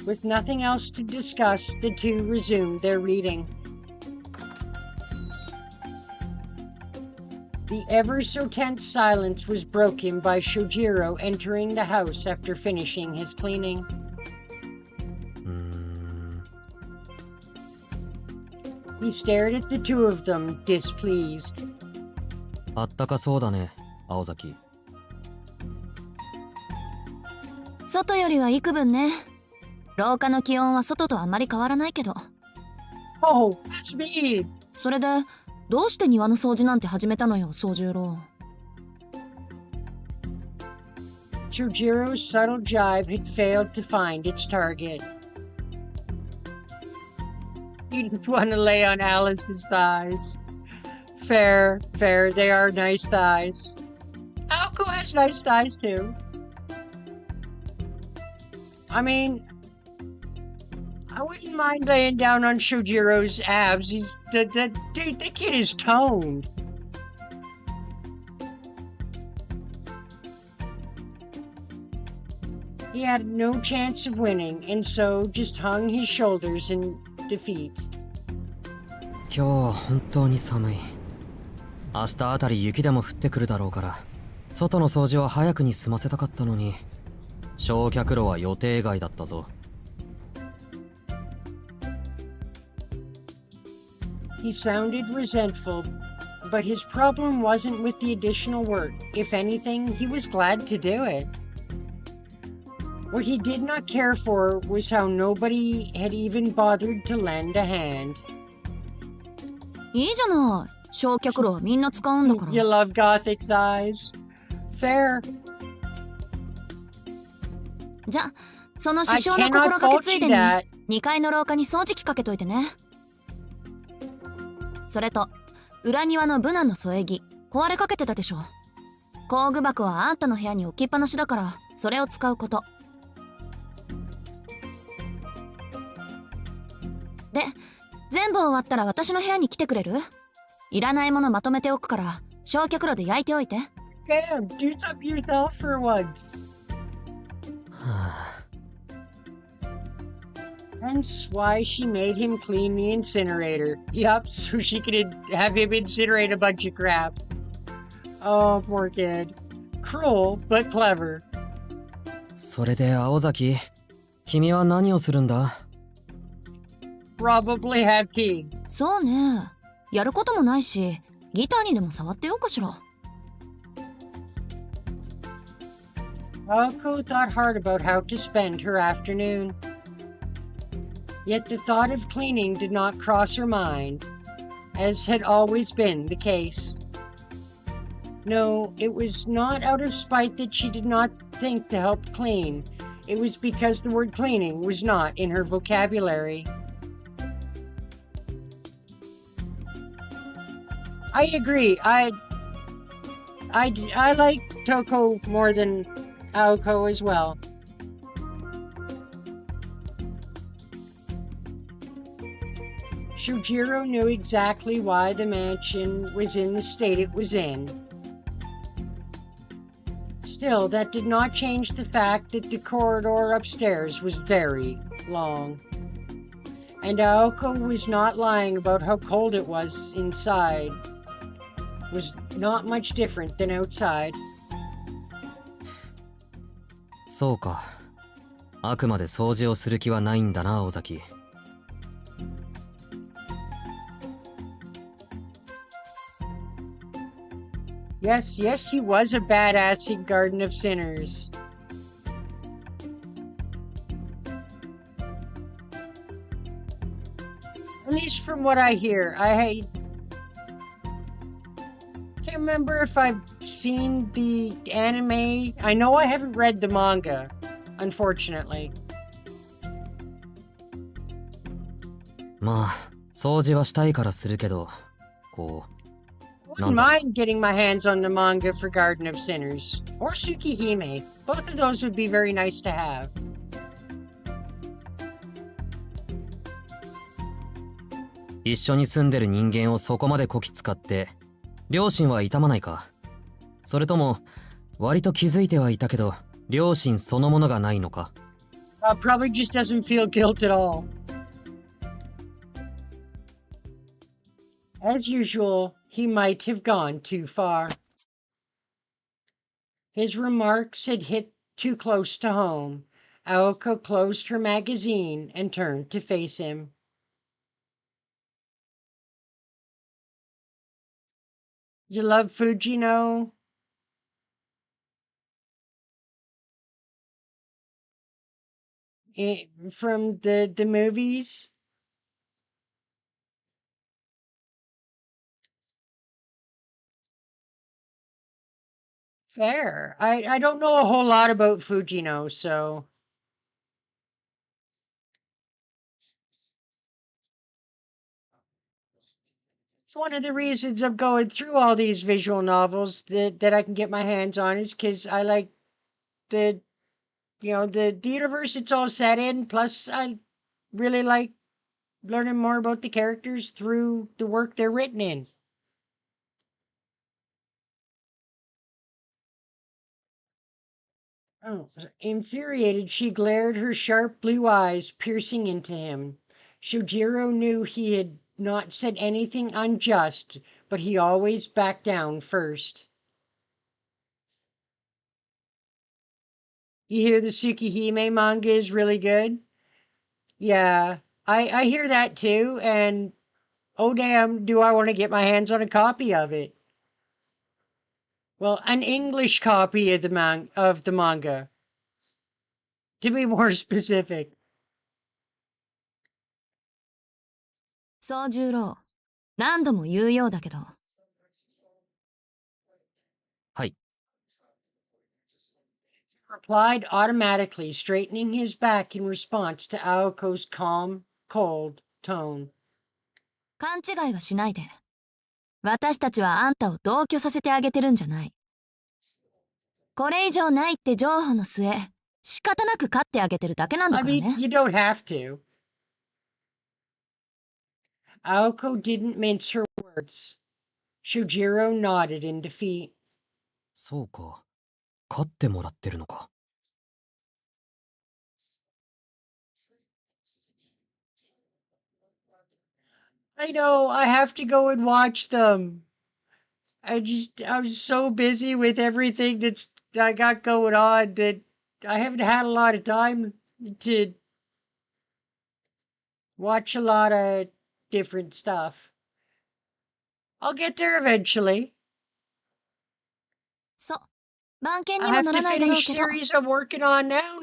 With nothing else to discuss, the two resumed their reading. The ever-so-tense silence was broken by Soujyrou entering the house after finishing his cleaning. He stared at the two of them, displeased. あったかそうだね、青崎。外よりは幾分ね。廊下の気温は外とあんまり変わらないけど。Oh, that's mean! それで、どうして庭の掃除なんて始めたのよ、宗十郎。Soujirou's subtle jibe had failed to find its target. You just want to lay on Alice's thighs. Fair, fair, they are nice thighs. Aoko has nice thighs too. I mean, I wouldn't mind laying down on Soujirou's abs. He's dude, the kid is toned. He had no chance of winning, and so just hung his shoulders in defeat. 今日は本当に寒い。明日あたり雪でも降ってくるだろうから、外の掃除は早くに済ませたかったのに、焼却炉は予定外だったぞ。He sounded resentful, but his problem wasn't with the additional work. If anything, he was glad to do it. What he did not care for was how nobody had even bothered to lend a hand. いいじゃない。焼却炉はみんな使うんだから。 You love gothic thighs. Fair. じゃ、その I 師匠の cannot 心がけ fault つい you でに、 that. 2階の廊下に掃除機かけといてね。それと、裏庭のブナの添え木、壊れかけてたでしょ。工具箱はあんたの部屋に置きっぱなしだから、それを使うこと。で、全部終わったら私の部屋に来てくれる？いらないものまとめておくから、焼却炉で焼いておいて。Damn, do something yourself for once. Hence why she made him clean the incinerator. Yup, so she could have him incinerate a bunch of crap. Oh, poor kid. Cruel, but clever. それで青崎、君は何をするんだ？ Probably have tea. そうね。やることもないし、ギターにでも触ってようかしら。Aoko thought hard about how to spend her afternoon. Yet the thought of cleaning did not cross her mind, as had always been the case. No, it was not out of spite that she did not think to help clean. It was because the word cleaning was not in her vocabulary. I agree. I like Touko more than Aoko as well. Soujyrou knew exactly why the mansion was in the state it was in. Still, that did not change the fact that the corridor upstairs was very long. And Aoko was not lying about how cold it was inside. It was not much different than outside. そうか。あくまで掃除をする気はないんだな、尾崎。Yes, yes, he was a badass in Garden of Sinners. At least from what I hear. I can't remember if I've seen the anime. I know I haven't read the manga, unfortunately. まあ掃除はしたいからするけど、こう I wouldn't mind getting my hands on the manga for Garden of Sinners. Or Tsukihime. Both of those would be very nice to have. 一緒に住んでる人間をそこまでこき使って両親は痛まないか。それとも割と気づいてはいたけど両親そのものがないのか。Probably just doesn't feel guilt at all. As usual, he might have gone too far. His remarks had hit too close to home. Aoko closed her magazine and turned to face him. You love Fujino? From the movies? Fair. I don't know a whole lot about Fujino, so it's one of the reasons I'm going through all these visual novels that I can get my hands on is because I like the the universe it's all set in. Plus, I really like learning more about the characters through the work they're written in. Oh, infuriated, she glared her sharp blue eyes piercing into him. Soujyrou knew he had not said anything unjust, but he always backed down first. You hear the Tsukihime manga is really good? Yeah, I hear that too, and oh damn, do I want to get my hands on a copy of it. Well, an English copy of the manga, to be more specific. 宗十郎、何度も言うようだけど。はい。Replied automatically, straightening his back in response to Aoko's calm, cold tone. 勘違いはしないで。私たちはあんたを同居させてあげてるんじゃない。これ以上ないって譲歩の末、仕方なく飼ってあげてるだけなんだ I からね。 mean, you don't have to. Aoko didn't mince her words. Soujyrou nodded in defeat. そうか。飼ってもらってるのか。I know, I have to go and watch them. I'm so busy with everything I got going on that I haven't had a lot of time to watch a lot of different stuff. I'll get there eventually. そう。番犬 I にも have な to らないだろう finish けど。 series I'm working on now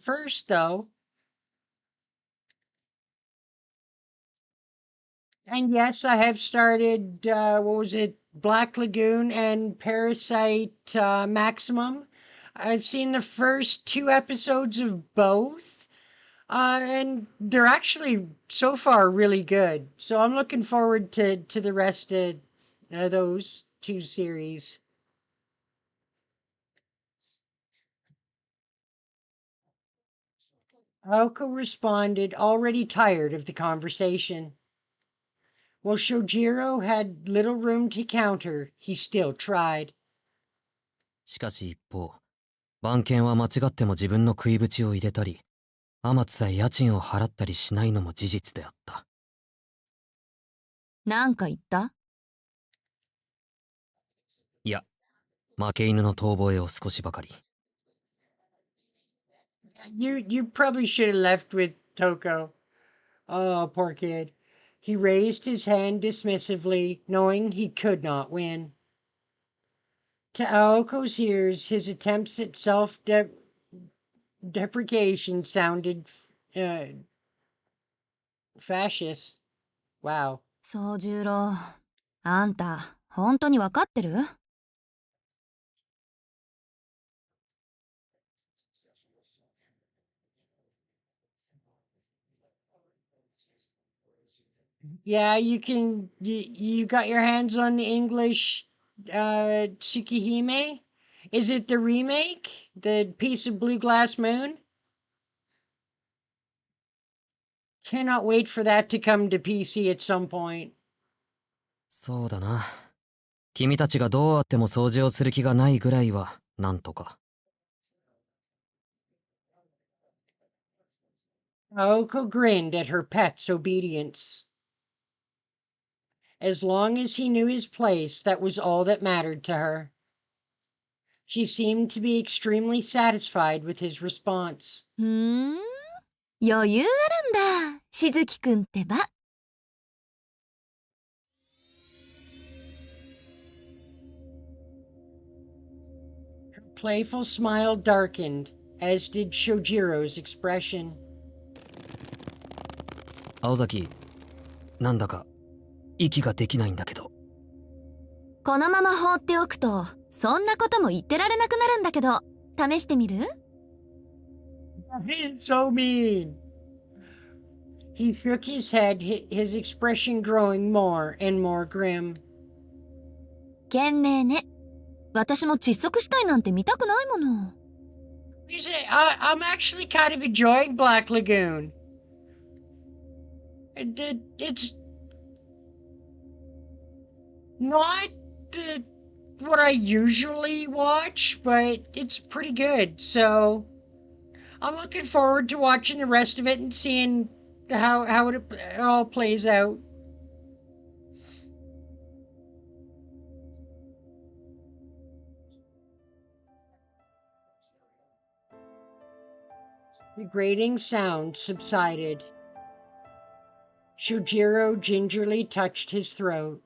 first, though. And yes, I have started, what was it, Black Lagoon and Parasite Maximum. I've seen the first 2 episodes of both, and they're actually so far really good. So I'm looking forward to the rest of those 2 series. Aoko responded, already tired of the conversation. While Soujyrou had little room to counter, he still tried. しかし一方、番犬は間違っても自分の食い縁を入れたり、天津さえ家賃を払ったりしないのも事実であった。なんか言った？いや、負け犬の遠吠えを少しばかり。You probably should have left with Touko. Oh, poor kid. He raised his hand dismissively, knowing he could not win. To Aoko's ears, his attempts at self-deprecation sounded Fascist. Wow. 宗十郎、あんた、本当にわかってる？ Yeah, you got your hands on the English Tsukihime? Is it the remake? The piece of blue glass moon? Cannot wait for that to come to PC at some point. そうだな。君たちがどうあっても掃除をする気がないぐらいは、なんとか。Aoko grinned at her pet's obedience. As long as he knew his place, that was all that mattered to her. She seemed to be extremely satisfied with his response. 余裕あるんだ、しずきくんってば。Her playful smile darkened, as did Shoujiro's expression. 青崎、なんだか、息ができないんだけど。このまま放っておくと、そんなことも言ってられなくなるんだけど、試してみる？ That is so mean. He shook his head, his expression growing more and more grim. 賢明ね。私も窒息したいなんて見たくないもの。You say, I'm actually kind of enjoying Black Lagoon. It's not what I usually watch, but it's pretty good. So I'm looking forward to watching the rest of it and seeing how it all plays out. The grating sound subsided. Soujyrou gingerly touched his throat.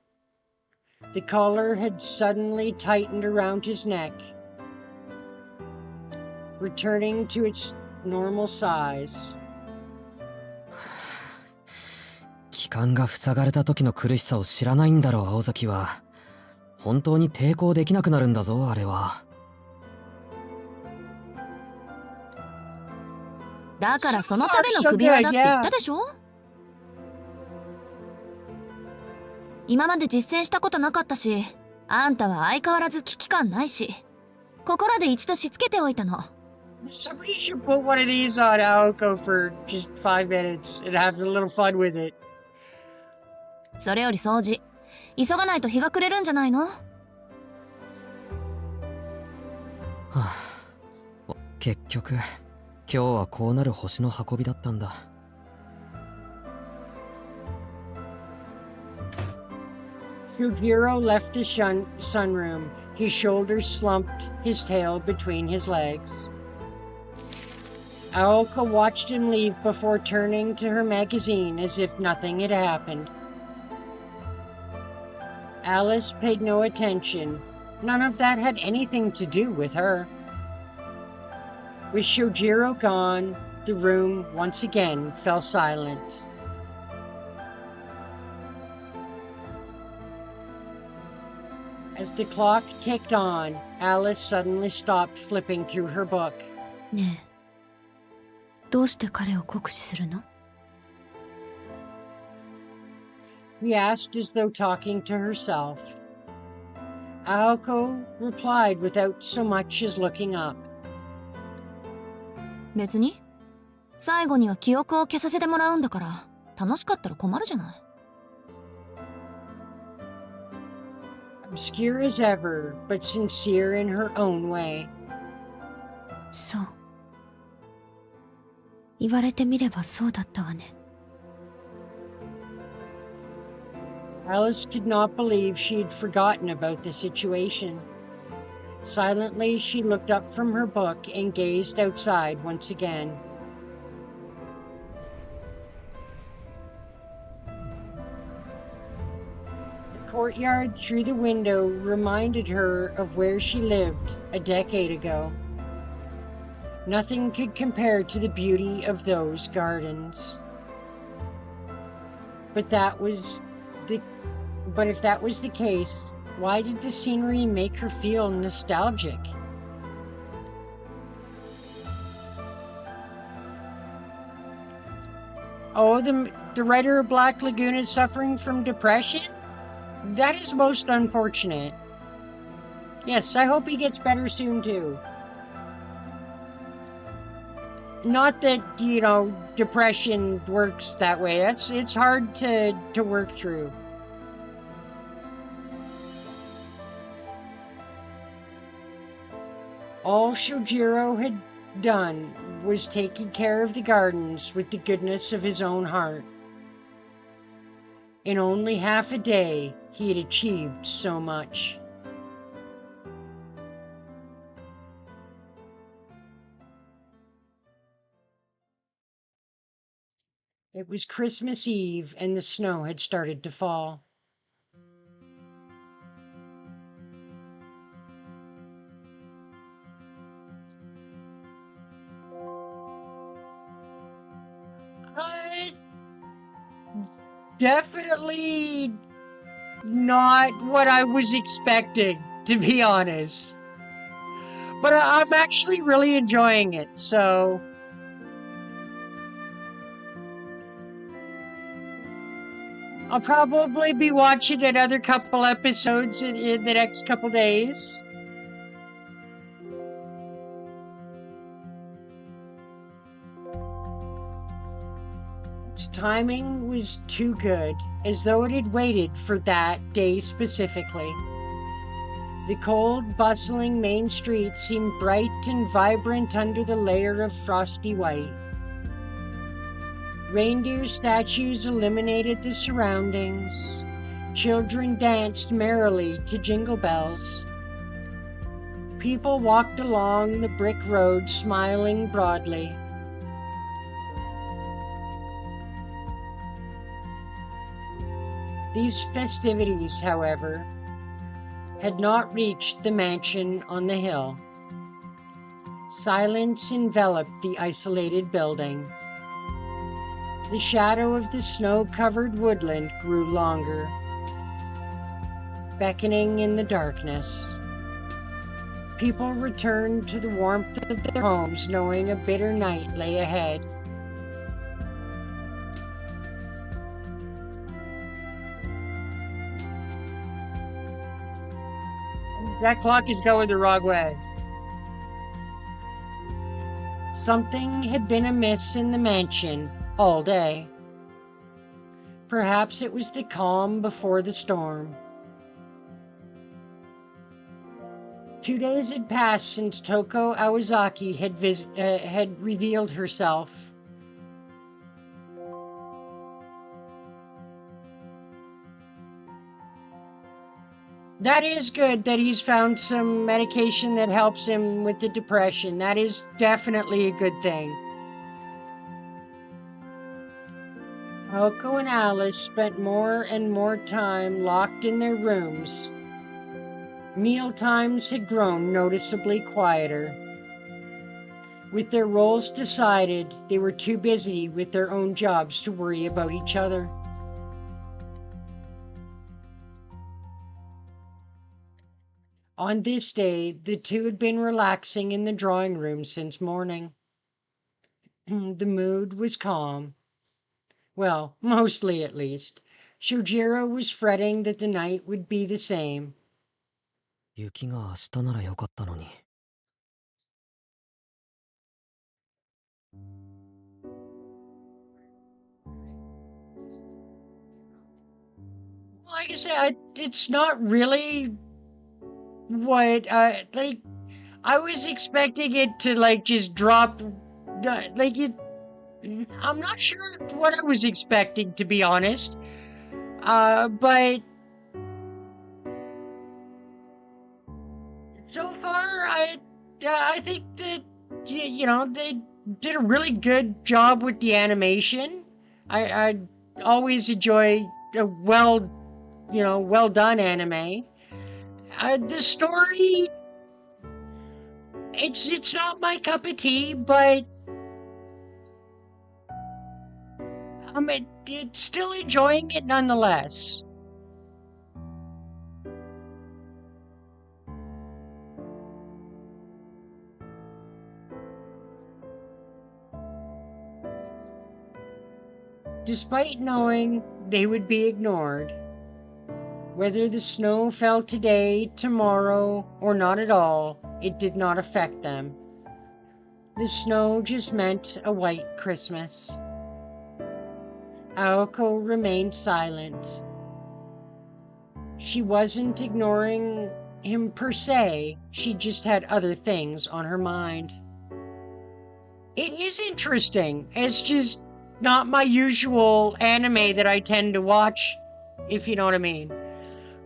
The collar had suddenly tightened around his neck, returning to its normal size. 気管が塞がれた時の苦しさを知らないんだろう、青崎は。本当に抵抗できなくなるんだぞ、あれは。だからそのための首輪だって言ったでしょ？今まで実践したことなかったし、あんたは相変わらず危機感ないし、ここらで一度しつけておいたの。Somebody should put one of these on Aoko for just 5 minutes and have a little fun with it. それより掃除、急がないと日が暮れるんじゃないの？はあ、結局今日はこうなる星の運びだったんだ。Soujyrou left the sunroom, his shoulders slumped, his tail between his legs. Aoko watched him leave before turning to her magazine as if nothing had happened. Alice paid no attention. None of that had anything to do with her. With Soujyrou gone, the room once again fell silent. As the clock ticked on, Alice suddenly stopped flipping through her book. ねえ、どうして彼を酷使するの？ She asked as though talking to herself. Aoko replied without so much as looking up. 別に。最後には記憶を消させてもらうんだから、楽しかったら困るじゃない。Obscure as ever, but sincere in her own way. そう。言われてみればそうだったわね。Alice could not believe she had forgotten about the situation. Silently, she looked up from her book and gazed outside once again. The courtyard through the window reminded her of where she lived a decade ago. Nothing could compare to the beauty of those gardens. But but if that was the case, why did the scenery make her feel nostalgic? Oh, the writer of Black Lagoon is suffering from depression? That is most unfortunate. Yes, I hope he gets better soon too. Not that, depression works that way. It's hard to work through. All Soujyrou had done was taking care of the gardens with the goodness of his own heart. In only half a day, he had achieved so much. It was Christmas Eve, and the snow had started to fall. Definitely not what I was expecting, to be honest. But I'm actually really enjoying it, so... I'll probably be watching another couple episodes in the next couple days. Its timing was too good, as though it had waited for that day specifically. The cold, bustling main street seemed bright and vibrant under the layer of frosty white. Reindeer statues illuminated the surroundings. Children danced merrily to jingle bells. People walked along the brick road smiling broadly. These festivities, however, had not reached the mansion on the hill. Silence enveloped the isolated building. The shadow of the snow-covered woodland grew longer, beckoning in the darkness. People returned to the warmth of their homes, knowing a bitter night lay ahead. That clock is going the wrong way. Something had been amiss in the mansion all day. Perhaps it was the calm before the storm. 2 days had passed since Touko Awazaki had revealed herself. That is good that he's found some medication that helps him with the depression. That is definitely a good thing. Aoko and Alice spent more and more time locked in their rooms. Meal times had grown noticeably quieter. With their roles decided, they were too busy with their own jobs to worry about each other. On this day, the two had been relaxing in the drawing room since morning. The mood was calm. Well, mostly at least. Soujyrou was fretting that the night would be the same. 雪が明日ならよかったのに。Like I said, it's not really what I was expecting it to just drop it. I'm not sure what I was expecting, to be honest. But so far I think that they did a really good job with the animation. I always enjoy a well done anime. The story, it's not my cup of tea, but It's still enjoying it nonetheless. Despite knowing they would be ignored, whether the snow fell today, tomorrow, or not at all, it did not affect them. The snow just meant a white Christmas. Aoko remained silent. She wasn't ignoring him per se, she just had other things on her mind. It is interesting. It's just not my usual anime that I tend to watch, if you know what I mean.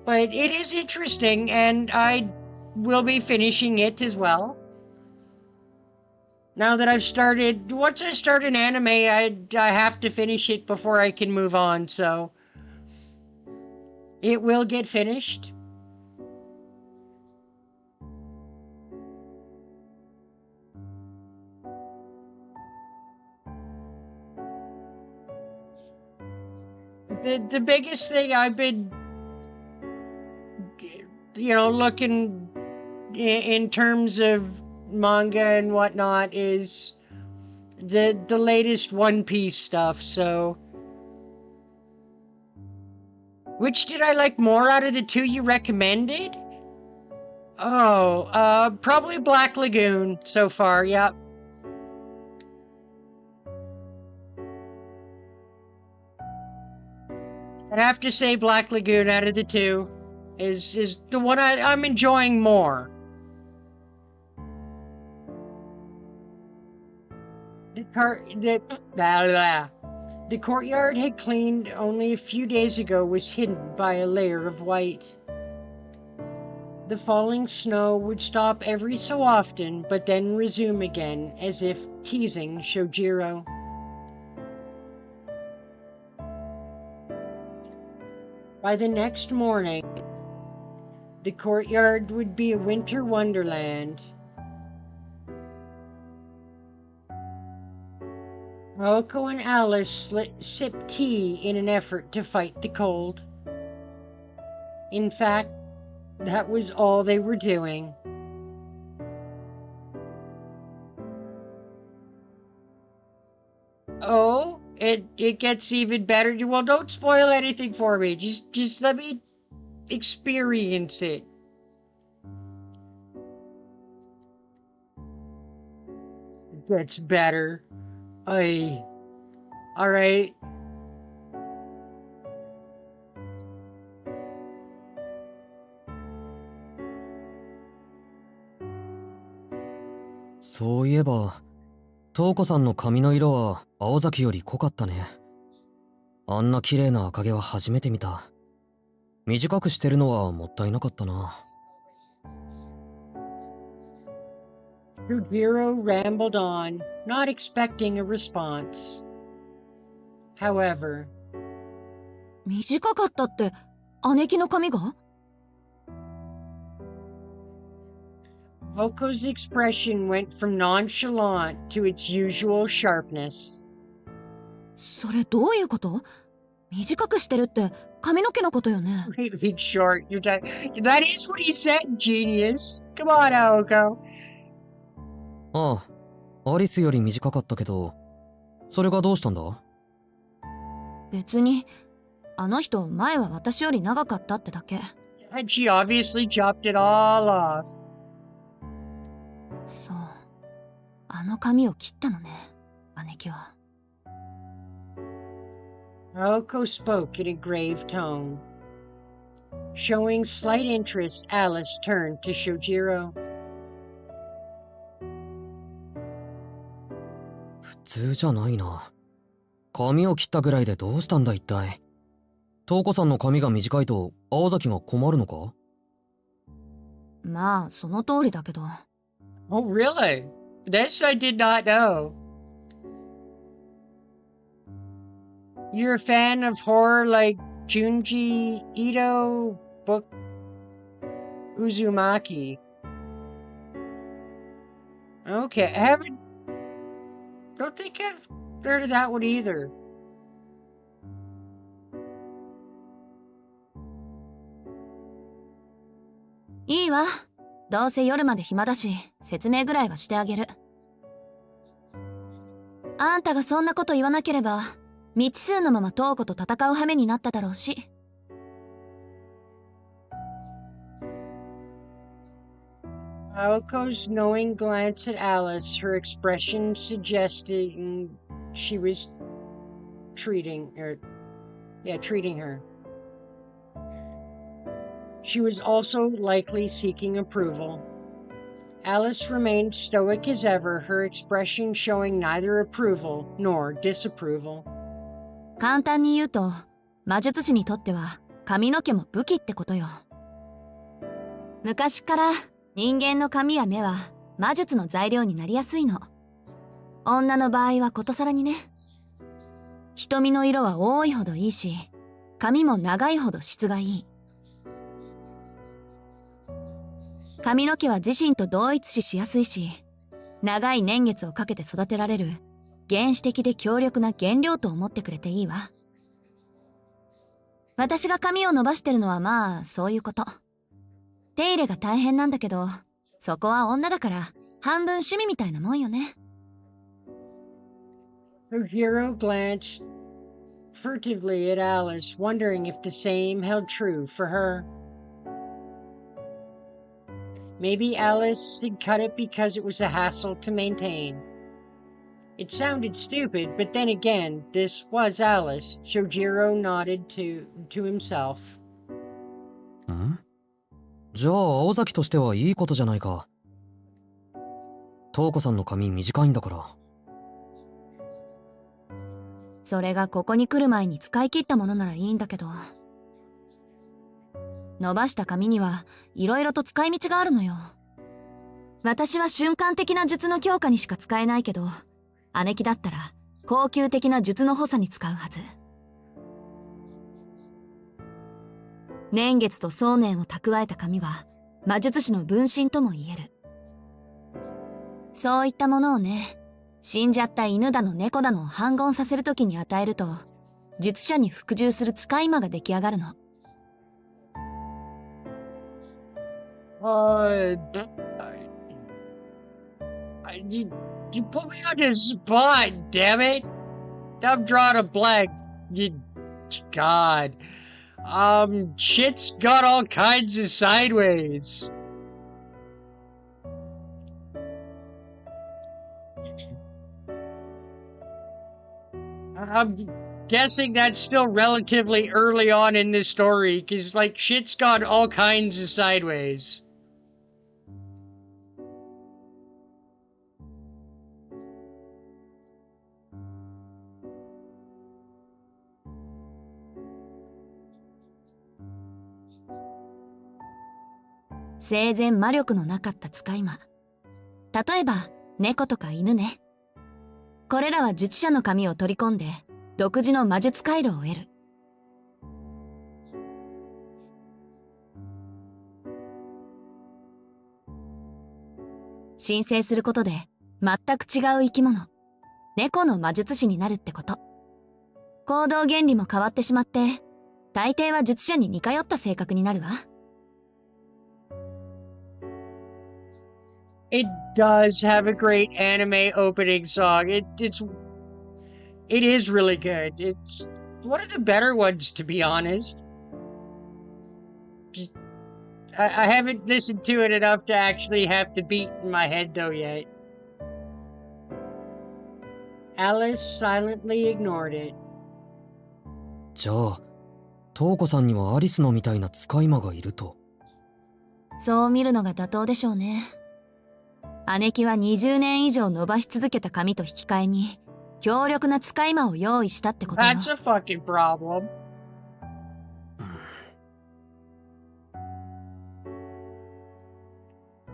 But it is interesting, and I will be finishing it as well. Now that once I start an anime, I have to finish it before I can move on, so it will get finished. The biggest thing I've been, looking in terms of manga and whatnot is the latest One Piece stuff, so. Which did I like more out of the two you recommended? Oh, probably Black Lagoon so far, yep. I'd have to say Black Lagoon out of the two is the one I'm enjoying more. The courtyard had cleaned only a few days ago was hidden by a layer of white. The falling snow would stop every so often, but then resume again, as if teasing Soujyrou. By the next morning, the courtyard would be a winter wonderland. Aoko and Alice sipped tea in an effort to fight the cold. In fact, that was all they were doing. Oh, it gets even better. Well, don't spoil anything for me. Just let me experience it. It gets better. Alright.そういえば、トウコさんの髪の色は青崎より濃かったね。あんな綺麗な赤毛は初めて見た。短くしてるのはもったいなかったな。Soujyrou rambled on, not expecting a response. However, 短かったって、姉貴の髪が？ Oko's expression went from nonchalant to its usual sharpness. それどういうこと？短くしてるって髪の毛のことよね。Really short. That is what he said, genius. Come on, Aoko. ああ、アリスより短かったけど、それがどうしたんだ？別に、あの人前は私より長かったってだけ。And she obviously chopped it all off. そう。あの髪を切ったのね、姉貴は。Aoko spoke in a grave tone. Showing slight interest, Alice turned to Soujyrou. 普通じゃないな。髪を切ったぐらいでどうしたんだ一体。トウコさんの髪が短いと青崎が困るのか？まあ、その通りだけど。Oh, really? This I did not know. You're a fan of horror like Junji Ito book Uzumaki. Okay, don't think I've heard of that one either. いいわ。どうせ夜まで暇だし、説明ぐらいはしてあげる。あんたがそんなこと言わなければ、未知数のままトウコと戦う羽目になっただろうし。Aoko's knowing glance at Alice, her expression suggesting she was treating her. She was also likely seeking approval. Alice remained stoic as ever, her expression showing neither approval nor disapproval. 簡単に言うと、魔術師にとっては髪の毛も武器ってことよ。昔から人間の髪や目は魔術の材料になりやすいの。女の場合はことさらにね。瞳の色は多いほどいいし、髪も長いほど質がいい。髪の毛は自身と同一視しやすいし、長い年月をかけて育てられる原始的で強力な原料と思ってくれていいわ。私が髪を伸ばしてるのはまあそういうこと。手入れが大変なんだけど、そこは女だから半分趣味みたいなもんよね。Soujyrou glanced furtively at Alice, wondering if the same held true for her. Maybe Alice had cut it because it was a hassle to maintain. It sounded stupid, but then again, this was Alice. Soujyrou nodded to himself. ん？じゃあ青崎としてはいいことじゃないか。トウコさんの髪短いんだから。それがここに来る前に使い切ったものならいいんだけど。伸ばした髪にはいろいろと使い道があるのよ。私は瞬間的な術の強化にしか使えないけど、姉貴だったら高級的な術の補佐に使うはず。年月と想念を蓄えた髪は魔術師の分身とも言える。そういったものをね、死んじゃった犬だの猫だのを反言させるときに与えると、術者に服従する使い魔が出来上がるの。You put me on the spot, damn it! I'm drawing a blank. God. Shit's got all kinds of sideways. I'm guessing that's still relatively early on in this story, because, like, shit's got all kinds of sideways.「生前魔力のなかった使い魔」。例えば猫とか犬ね。これらは術者の髪を取り込んで独自の魔術回路を得る。申請することで全く違う生き物、猫の魔術師になるってこと。行動原理も変わってしまって、大抵は術者に似通った性格になるわ。It does have a great anime opening song. It is really good. It's one of the better ones, to be honest. I haven't listened to it enough to actually have the beat in my head though yet. Alice silently ignored it. じゃあトウコさんにはアリスのみたいな使い魔がいると。そう見るのが妥当でしょうね。姉貴は20年以上伸ばし続けた髪と引き換えに強力な使い魔を用意したってことよ。 That's a fucking problem.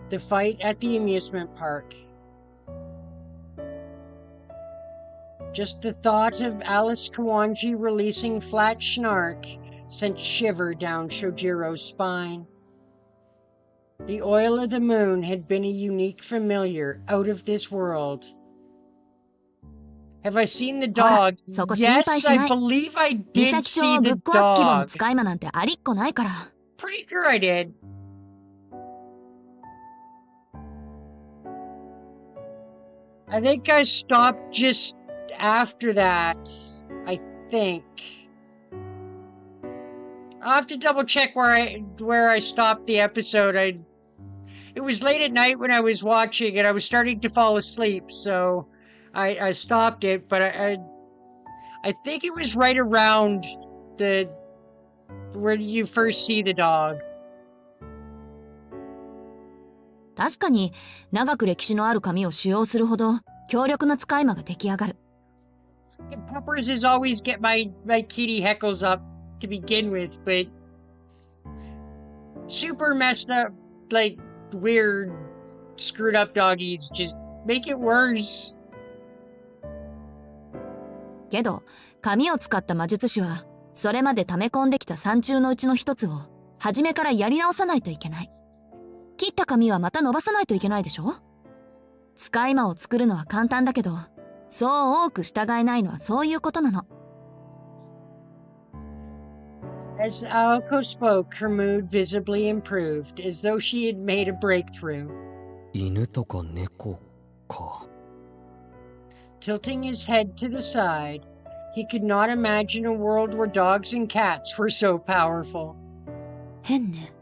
The fight at the amusement park. Just the thought of Alice Kawanji releasing Flat Schnark sent shiver down Soujirou's spine. The oil of the moon had been a unique familiar out of this world. Have I seen the dog? Yes, I believe I did see the dog. 使い魔なんてありっこないから。 Pretty sure I did. I think I stopped just after that. I think. I'll have to double check where I stopped the episode. It was late at night when I was watching and I was starting to fall asleep, so I stopped it, but I think it was right around the where you first see the dog. 確かに長く歴史のある紙を使用するほど強力な使い魔が出来上がる。Peppers is always get my kitty heckles up to begin with, but super messed up, like weird, screwed up doggies just make it worse. けど紙を使った魔術師はそれまで溜め込んできた山中のうちの一つを初めからやり直さないといけない。切った紙はまた伸ばさないといけないでしょ。使い魔を作るのは簡単だけど、そう多く従えないのはそういうことなの。As Aoko spoke, her mood visibly improved, as though she had made a breakthrough. 犬とか猫か。Tilting his head to the side, he could not imagine a world where dogs and cats were so powerful. 変ね。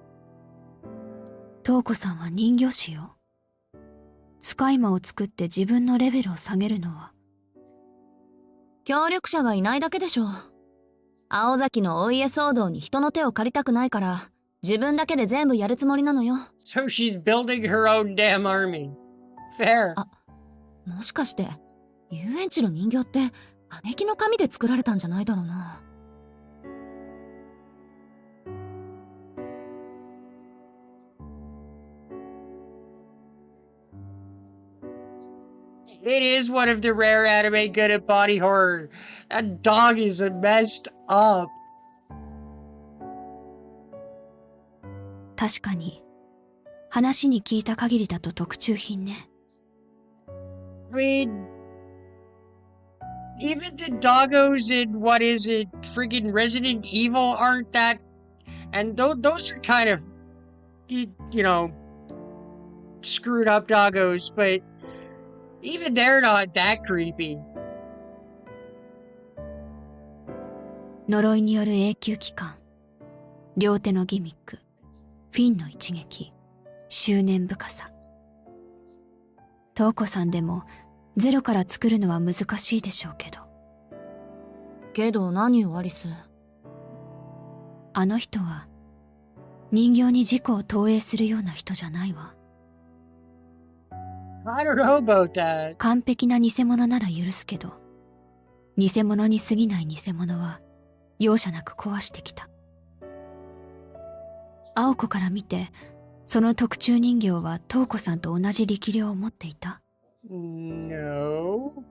トウコさんは人魚師よ。使い魔を作って自分のレベルを下げるのは。協力者がいないだけでしょ。青崎のお家騒動に人の手を借りたくないから自分だけで全部やるつもりなのよ。So she's building her own damn army. Fair. もしかして遊園地の人形って姉貴の紙で作られたんじゃないだろうな。It is one of the rare anime good at body horror. That dog is messed up. 確かに話に聞いた限りだと特注品ね。I mean, even the doggos in what is it, friggin' Resident Evil aren't that, and those are kind of, you know, screwed up doggos, but even they're not that creepy. 呪いによる永久期間、両手のギミック、フィンの一撃、執念深さ。トウコさんでもゼロから作るのは難しいでしょうけど。けど何よアリス。あの人は人形に自己を投影するような人じゃないわ。I don't know about that. 完璧な偽物なら許すけど、偽物に過ぎない偽物は容赦なく壊してきた。青子から見て、その特注人形はトウコさんと同じ力量を持っていた？ No.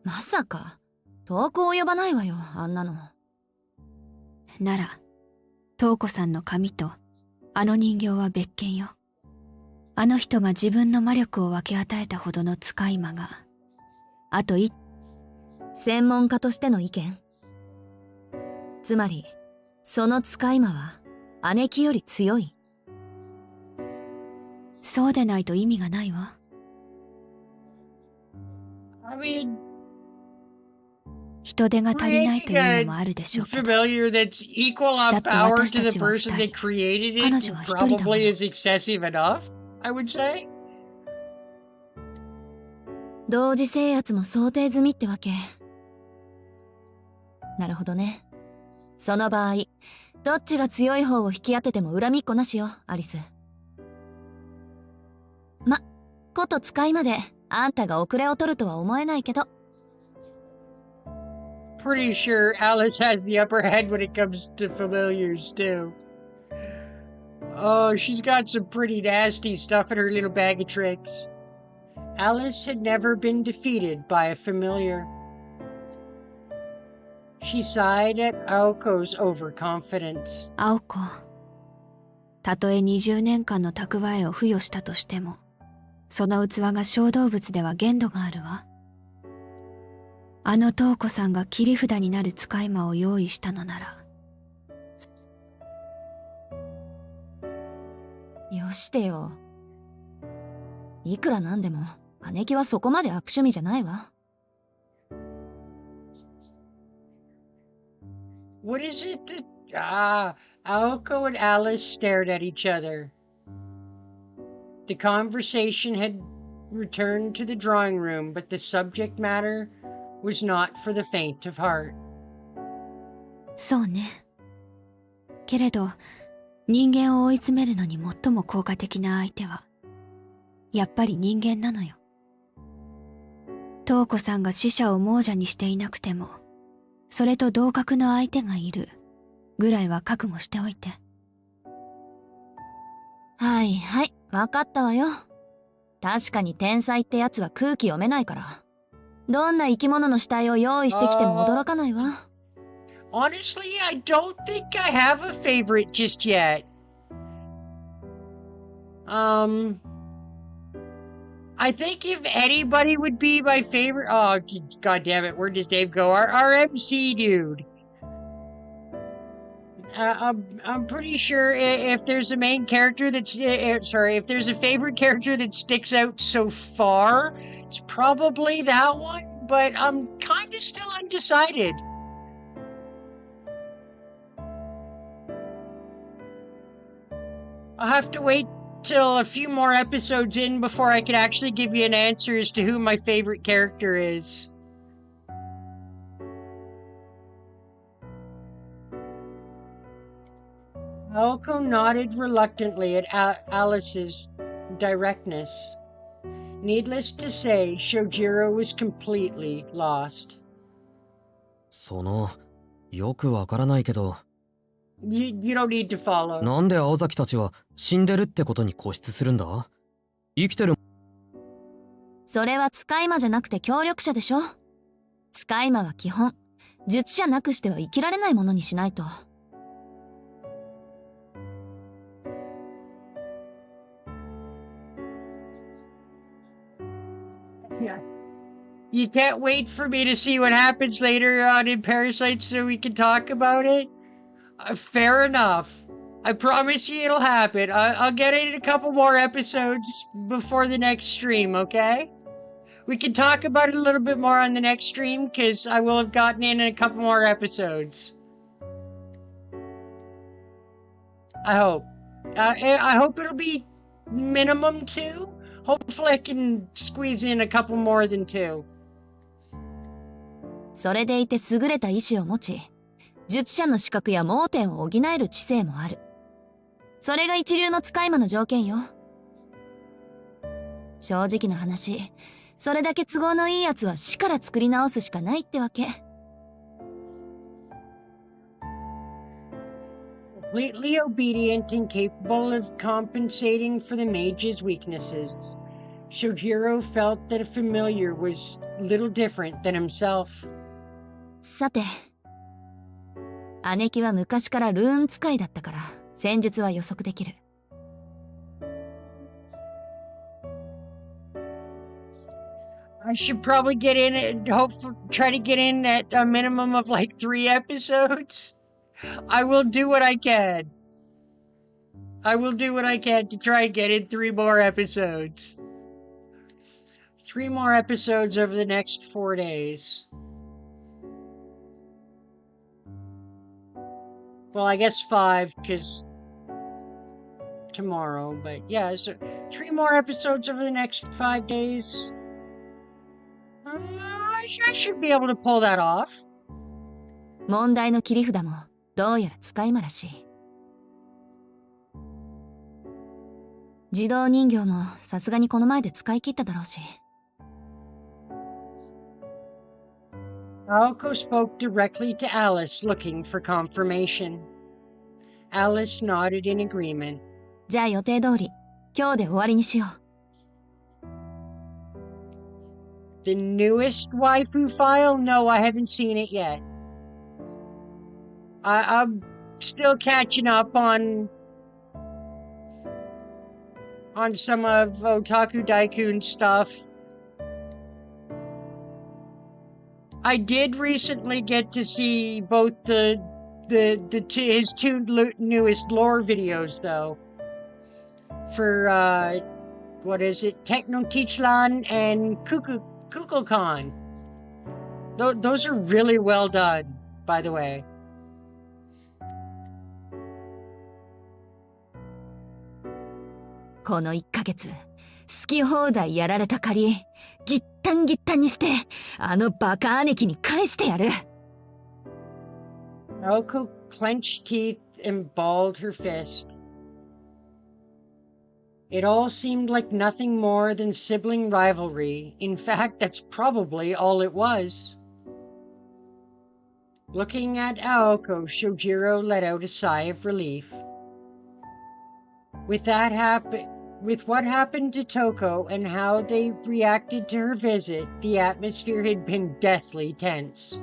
まさか遠く及ばないわよあんなの。なら、トウコさんの髪とあの人形は別件よ。あの人が自分の魔力を分け与えたほどの使い魔が、あと専門家としての意見。つまり、その使い魔は姉貴より強い。そうでないと意味がないわ。I mean, 人手が足りないというのもあるでしょうけど。 familiar that's equal on power to the person that created it probably is excessive enough, I would say. 同時制圧も想定済みってわけ。なるほどね。その場合、どっちが強い方を引き当てても恨みっこなしよ、アリス。こと使いまであんたが遅れを取るとは思えないけど。Pretty sure Alice has the upper hand when it comes to familiars too. Oh, she's got some pretty nasty stuff in her little bag of tricks. Alice had never been defeated by a familiar. She sighed at Aoko's overconfidence. 青子、たとえ20年間の蓄えを付与したとしても、その器が小動物では限度があるわ。あのトウコさんが切り札になる使い魔を用意したのなら。よしてよ。いくらなんでも姉貴はそこまで悪趣味じゃないわ。What is it that... Aoko and Alice stared at each other. The conversation had returned to the drawing room, but the subject matter was not for the faint of heart. そうね。けれど、人間を追い詰めるのに最も効果的な相手は、やっぱり人間なのよ。東子さんが死者を亡者にしていなくても、それと同格の相手がいるぐらいは覚悟しておいて。はいはい、わかったわよ。確かに天才ってやつは空気読めないから。どんな生き物の死体を用意してきても驚かないわ。Honestly, I don't think I have a favorite just yet. I think if anybody would be my favorite... Oh, god damn it, where does Dave go? Our MC dude. I'm pretty sure if there's a main character that's... sorry, if there's a favorite character that sticks out so far, it's probably that one, but I'm kind of still undecided. I'll have to wait till a few more episodes in before I can actually give you an answer as to who my favorite character is. Aoko nodded reluctantly at Alice's directness. Needless to say, Soujyrou was completely lost. よくわからないけど。You don't need to follow. なんで青崎たちは死んでるってことに固執するんだ？生きてる。それは使い魔じゃなくて協力者でしょ。使い魔は基本、術者なくしては生きられないものにしないと。Yeah. You can't wait for me to see what happens later on in Parasites so we can talk about it? Fair enough. I promise you it'll happen. I'll get it in a couple more episodes before the next stream, okay? We can talk about it a little bit more on the next stream, because I will have gotten in a couple more episodes. I hope. I hope it'll be minimum 2. Hopefully I can squeeze in a couple more than 2. それでいて優れた意志を持ち、術者の資格や盲点を補える知性もある。それが一流の使い魔の条件よ。正直な話、それだけ都合のいいやつは死から作り直すしかないってわけ。Completely obedient and capable of compensating for the mage's weaknesses, Soujyrou felt that a familiar was little different than himself. さて、姉貴は昔からルーン使いだったから戦術は予測できる。I should probably get in and try to get in at a minimum of like 3 episodes. I will do what I can. I will do what I can to try and get in 3 more episodes. 3 more episodes over the next 4 days. Well, I guess 5, because tomorrow, but yeah, so 3 more episodes over the next 5 days. I should be able to pull that off. 問題の切り札もどうやら使い魔らしい。自動人形もさすがにこの前で使い切っただろうし。Aoko spoke directly to Alice, looking for confirmation. Alice nodded in agreement. じゃあ予定通り、今日で終わりにしよう。The newest waifu file? No, I haven't seen it yet. I'm still catching up on some of Otaku Daikun's stuff. I did recently get to see both his 2 newest lore videos though. For what is it? Technotichlan and Kukulkan. Those are really well done, by the way. この1ヶ月、好き放題やられた借り、ぎったんぎったんにして、あのバカ兄貴に返してやる。Aoko clenched teeth and balled her fist. It all seemed like nothing more than sibling rivalry. In fact, that's probably all it was. Looking at Aoko, Soujyrou let out a sigh of relief. With what happened to Touko and how they reacted to her visit, the atmosphere had been deathly tense.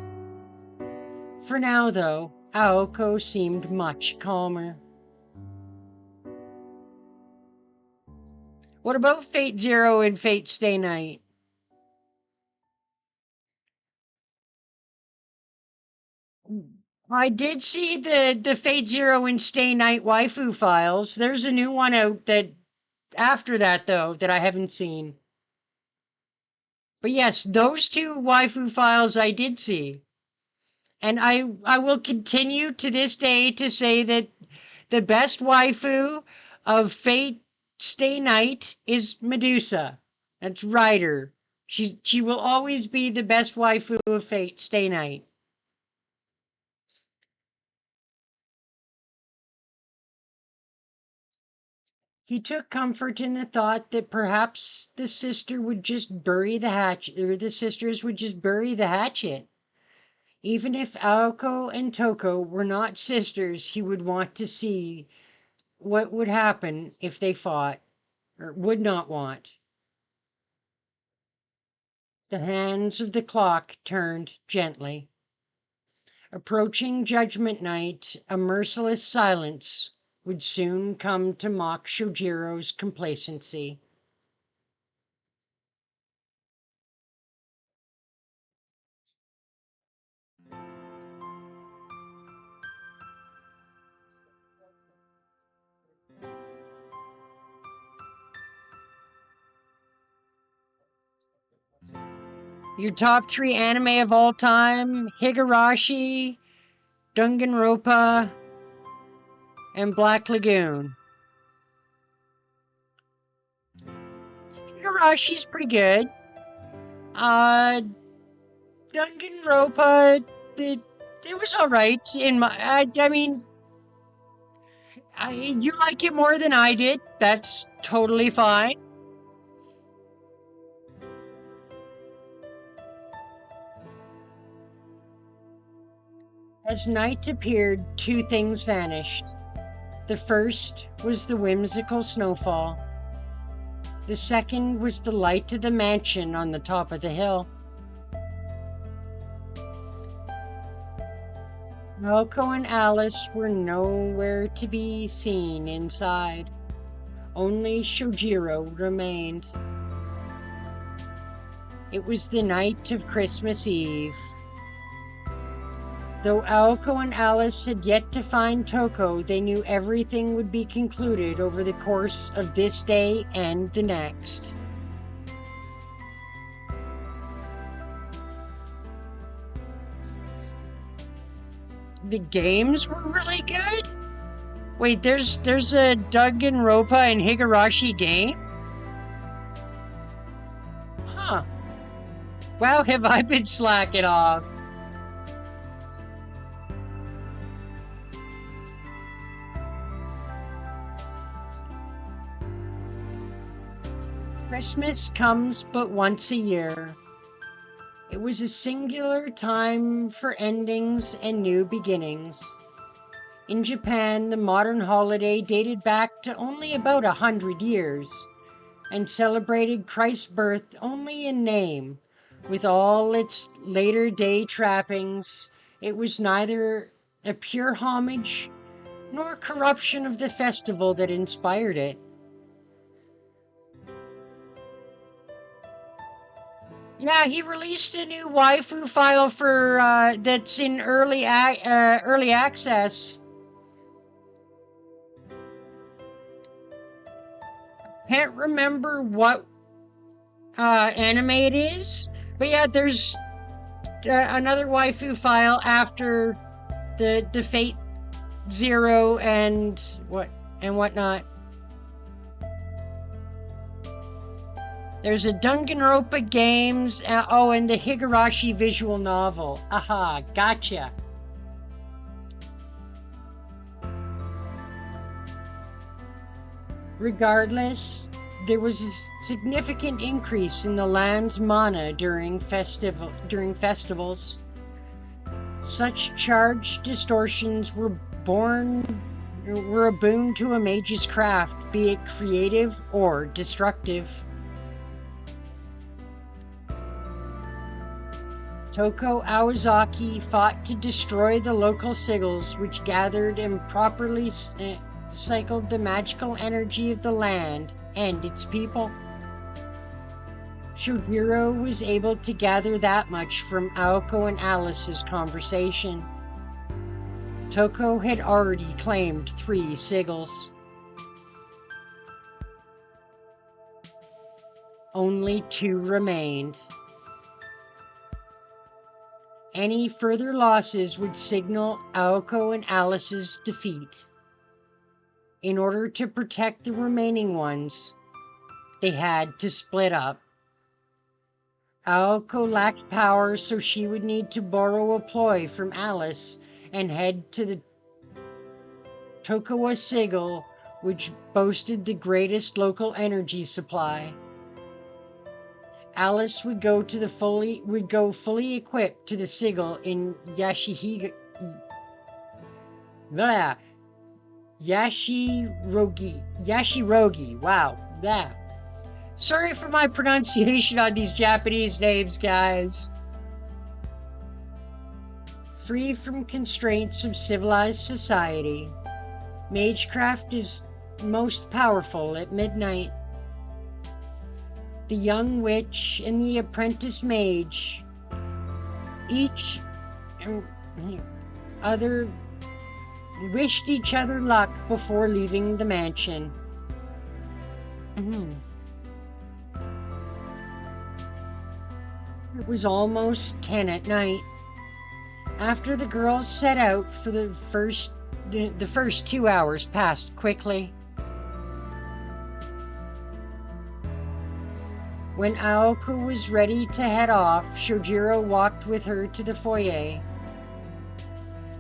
For now, though, Aoko seemed much calmer. What about Fate Zero and Fate Stay Night? I did see the Fate Zero and Stay Night waifu files. There's a new one out that after that, though, that I haven't seen. But yes, those two waifu files I did see. And I will continue to this day to say that the best waifu of Fate Stay Night is Medusa. That's Ryder. She will always be the best waifu of Fate Stay Night. He took comfort in the thought that perhaps the sister would just bury the hatchet, or the sisters would just bury the hatchet. Even if Aoko and Touko were not sisters, he would want to see what would happen if they fought, or would not want. The hands of the clock turned gently. Approaching Judgment Night, a merciless silence would soon come to mock Soujirou's complacency. Your top 3 anime of all time: Higurashi, Danganronpa, and Black Lagoon. Higarashi's pretty good. Danganronpa, it was alright. I mean, you like it more than I did. That's totally fine. As night appeared, 2 things vanished. The first was the whimsical snowfall. The second was the light of the mansion on the top of the hill. Aoko and Alice were nowhere to be seen inside. Only Soujyrou remained. It was the night of Christmas Eve. Though Aoko and Alice had yet to find Touko, they knew everything would be concluded over the course of this day and the next. The games were really good? Wait, there's a Danganronpa and Higurashi game? Huh. Wow, have I been slacking off? Christmas comes but once a year. It was a singular time for endings and new beginnings. In Japan, the modern holiday dated back to only about 100 years and celebrated Christ's birth only in name. With all its later day trappings, it was neither a pure homage nor corruption of the festival that inspired it. Yeah, he released a new waifu file for that's in early access. Can't remember what anime it is, but yeah, there's another waifu file after the Fate Zero and whatnot. There's a Danganronpa games, and the Higurashi visual novel. Aha, gotcha. Regardless, there was a significant increase in the land's mana during festivals. Such charged distortions were a boon to a mage's craft, be it creative or destructive. Touko Awazaki fought to destroy the local sigils, which gathered and properly cycled the magical energy of the land and its people. Soujyrou was able to gather that much from Aoko and Alice's conversation. Touko had already claimed 3 sigils. Only 2 remained. Any further losses would signal Aoko and Alice's defeat. In order to protect the remaining ones, they had to split up. Aoko lacked power, so she would need to borrow a ploy from Alice and head to the Tokawa sigil, which boasted the greatest local energy supply. Alice would go fully equipped to the sigil in Yashirogi. Wow, that. Sorry for my pronunciation on these Japanese names, guys. Free from constraints of civilized society, magecraft is most powerful at midnight. The young witch and the apprentice mage, each other wished each other luck before leaving the mansion. It was almost 10 at night. After the girls set out for the first 2 hours passed quickly. When Aoko was ready to head off, Soujyrou walked with her to the foyer.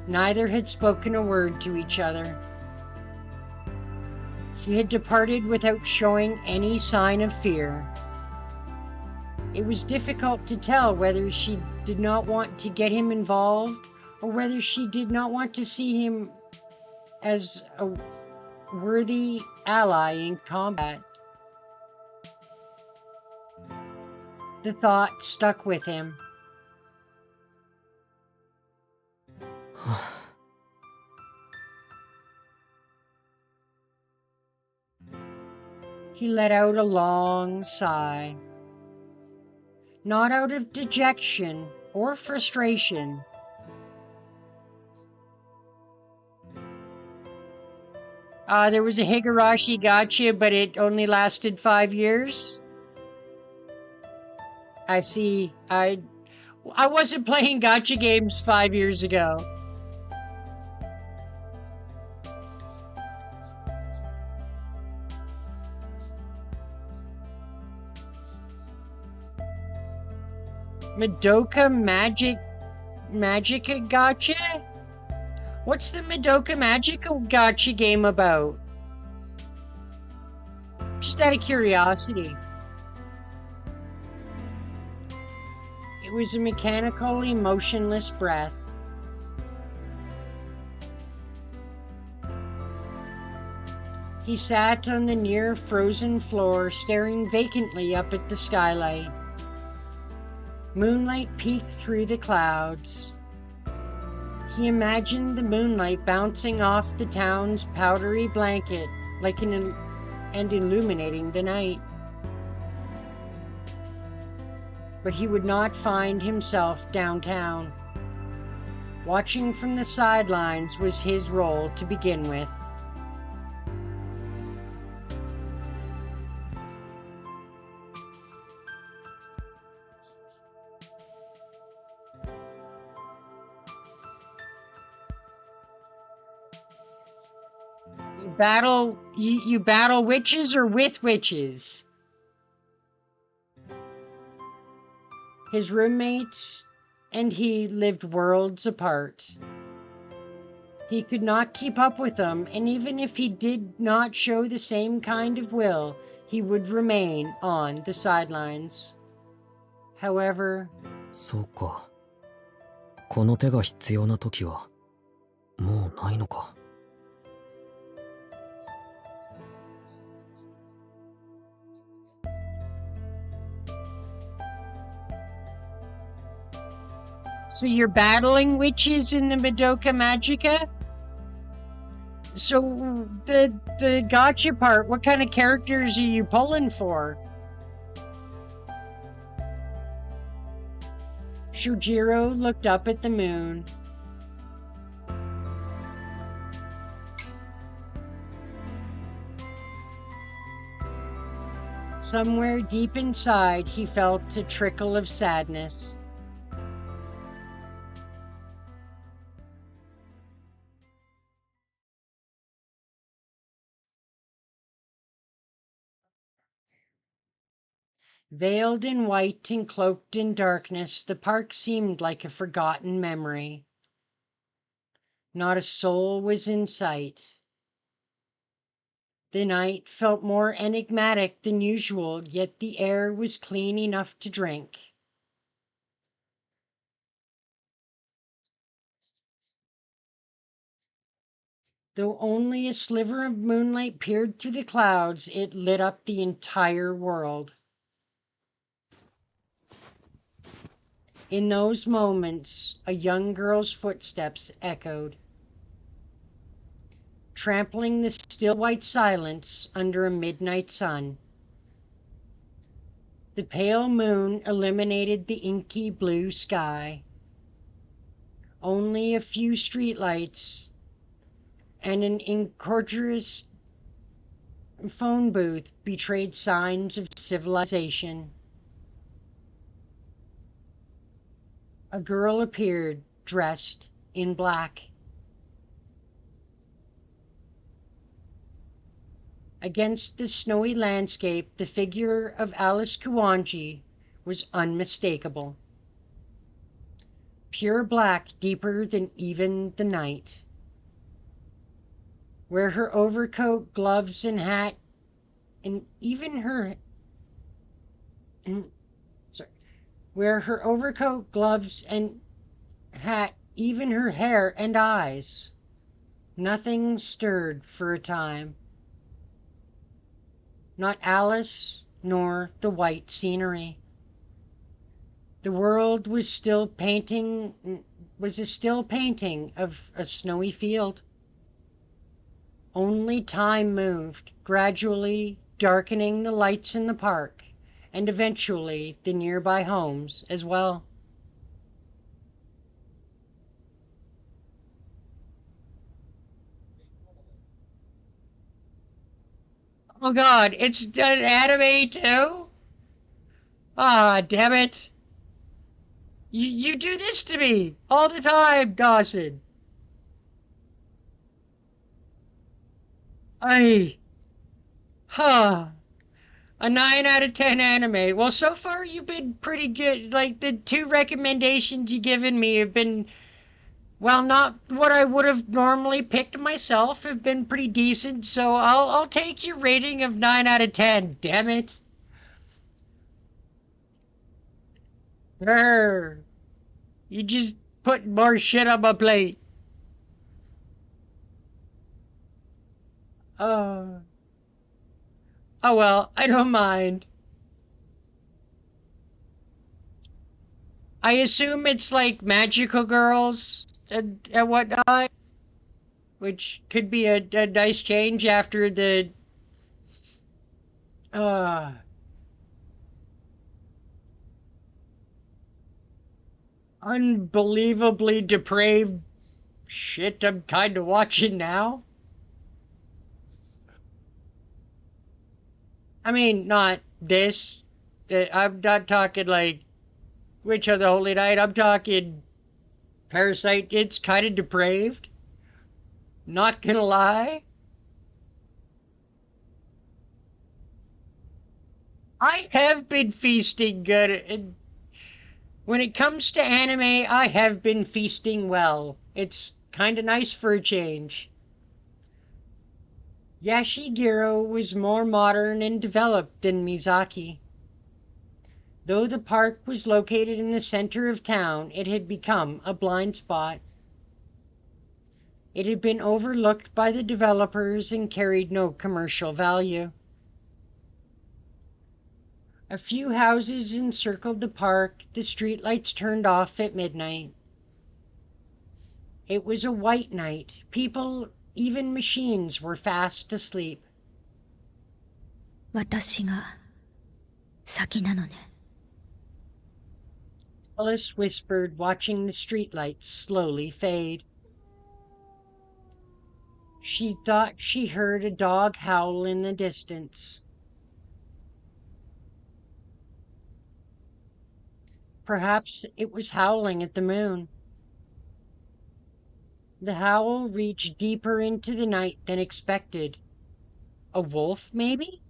Neither had spoken a word to each other. She had departed without showing any sign of fear. It was difficult to tell whether she did not want to get him involved or whether she did not want to see him as a worthy ally in combat. The thought stuck with him. He let out a long sigh. Not out of dejection or frustration. There was a Higurashi gotcha, but it only lasted 5 years. I see. I wasn't playing gotcha games 5 years ago. Madoka Magica gotcha? What's the Madoka Magica gotcha game about? Just out of curiosity. It was a mechanical, emotionless breath. He sat on the near frozen floor, staring vacantly up at the skylight. Moonlight peeked through the clouds. He imagined the moonlight bouncing off the town's powdery blanket and illuminating the night. But he would not find himself downtown. Watching from the sidelines was his role to begin with. You battle witches or with witches? His roommates and he lived worlds apart. He could not keep up with them, and even if he did not show the same kind of will, he would remain on the sidelines. However, そうか。この手が必要な時はもうないのか。so you're battling witches in the Madoka Magica? So the gotcha part, what kind of characters are you pulling for? Soujyrou looked up at the moon. Somewhere deep inside, he felt a trickle of sadness. Veiled in white and cloaked in darkness, the park seemed like a forgotten memory. Not a soul was in sight. The night felt more enigmatic than usual, yet the air was clean enough to drink. Though only a sliver of moonlight peered through the clouds, it lit up the entire world. In those moments, a young girl's footsteps echoed, trampling the still white silence under a midnight sun. The pale moon illuminated the inky blue sky. Only a few streetlights and an incordious phone booth betrayed signs of civilization. A girl appeared, dressed in black. Against the snowy landscape, the figure of Alice Kuwanji was unmistakable. Pure black, deeper than even the night. Where her overcoat, gloves, and hat, and even her where her overcoat, gloves, and hat, even her hair and eyes. Nothing stirred for a time. Not Alice, nor the white scenery. The world was a still painting of a snowy field. Only time moved, gradually darkening the lights in the park, and eventually the nearby homes as well. Oh God, it's an anime too? Ah, damn it. You do this to me all the time, Dawson. Huh. A 9 out of 10 anime. Well, so far you've been pretty good. Like, the 2 recommendations you've given me have been, well, not what I would have normally picked myself, have been pretty decent, so I'll take your rating of 9 out of 10, damn it. Grr. You just put more shit on my plate. Oh well, I don't mind. I assume it's like magical girls and whatnot, which could be a nice change after the uh unbelievably depraved shit I'm kind of watching now. I mean, not this. I'm not talking like Witch of the Holy Night. I'm talking Parasite. It's kind of depraved. Not gonna lie. I have been feasting good. When it comes to anime, I have been feasting well. It's kinda nice for a change. Yashiguro was more modern and developed than Mizaki. Though the park was located in the center of town, it had become a blind spot. It had been overlooked by the developers and carried no commercial value. A few houses encircled the park, the streetlights turned off at midnight. It was a white night. People, even machines, were fast asleep. 私が先なのね。 Alice whispered, watching the streetlights slowly fade. She thought she heard a dog howl in the distance. Perhaps it was howling at the moon. The howl reached deeper into the night than expected. A wolf, maybe?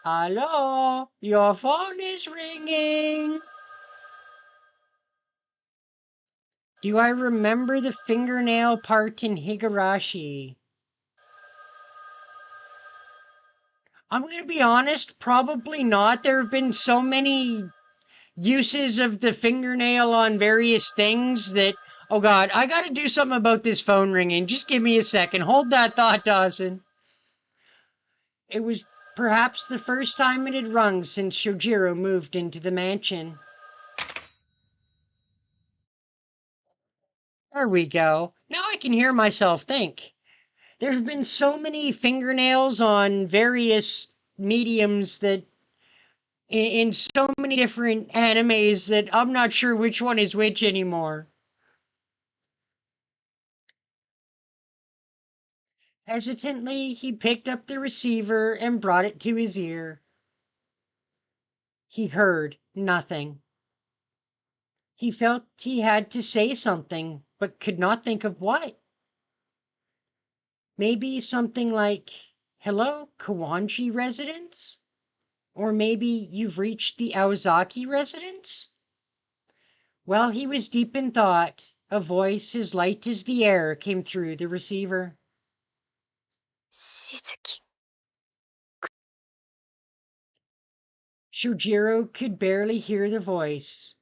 Hello? Your phone is ringing. Do I remember the fingernail part in Higurashi? I'm going to be honest, probably not. There have been so many uses of the fingernail on various things that, oh God, I got to do something about this phone ringing. Just give me a second. Hold that thought, Dawson. It was perhaps the first time it had rung since Soujyrou moved into the mansion. There we go. Now I can hear myself think. There have been so many fingernails on various mediums that in so many different animes that I'm not sure which one is which anymore. Hesitantly, he picked up the receiver and brought it to his ear. He heard nothing. He felt he had to say something, but could not think of what. Maybe something like, "Hello, Kawanji residence?" Or maybe, "You've reached the Aozaki residence?" While he was deep in thought, a voice as light as the air came through the receiver. Soujyrou could barely hear the voice,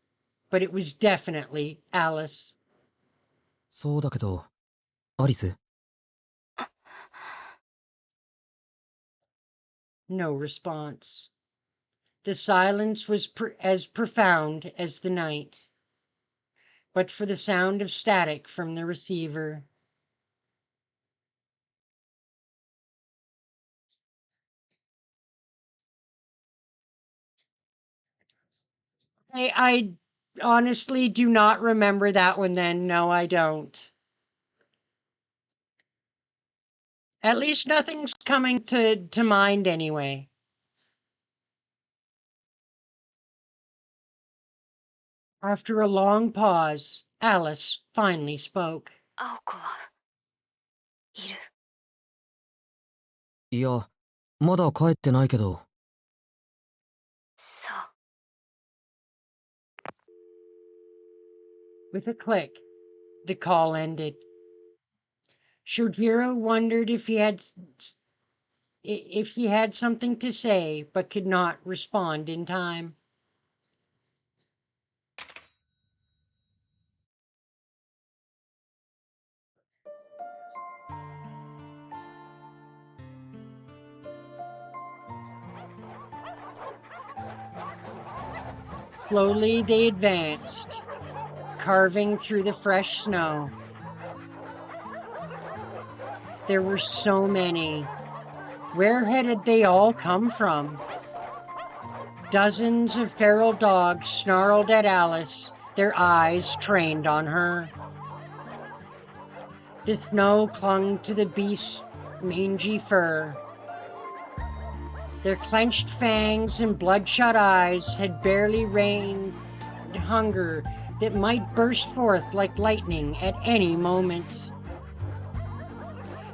but it was definitely Alice. そうだけど、アリス No response. The silence was as profound as the night, but for the sound of static from the receiver. I honestly do not remember that one then. No, I don't. At least nothing's coming to mind anyway. After a long pause, Alice finally spoke. 青子はいる。いや、まだ帰ってないけど。そう。 With a click, the call ended. Soujyrou wondered if he had something to say, but could not respond in time. Slowly they advanced, carving through the fresh snow. There were so many. Where had they all come from? Dozens of feral dogs snarled at Alice, their eyes trained on her. The snow clung to the beast's mangy fur. Their clenched fangs and bloodshot eyes had barely rained hunger that might burst forth like lightning at any moment.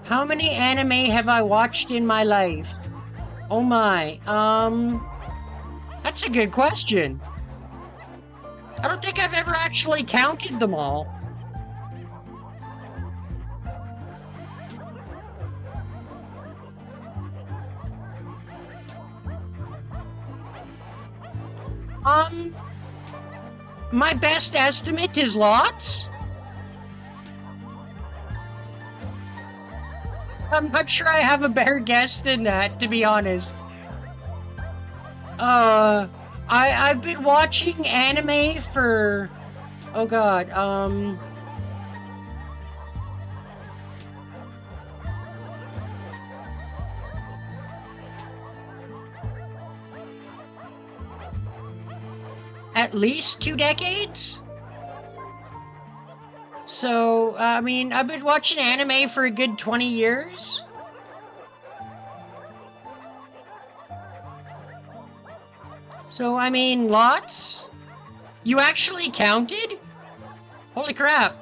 How many anime have I watched in my life? Oh my, that's a good question. I don't think I've ever actually counted them all. My best estimate is lots. I'm not sure I have a better guess than that, to be honest. I've been watching anime for, oh god, at least 2 decades? So, I mean, I've been watching anime for a good 20 years. So, I mean, lots? You actually counted? Holy crap.